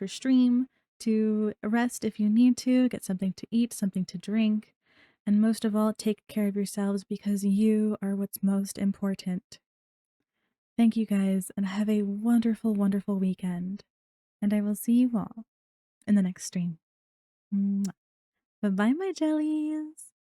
Speaker 1: stream to rest if you need to, get something to eat, something to drink, and most of all, take care of yourselves because you are what's most important. Thank you guys and have a wonderful, wonderful weekend. And I will see you all in the next stream. Bye bye, my jellies.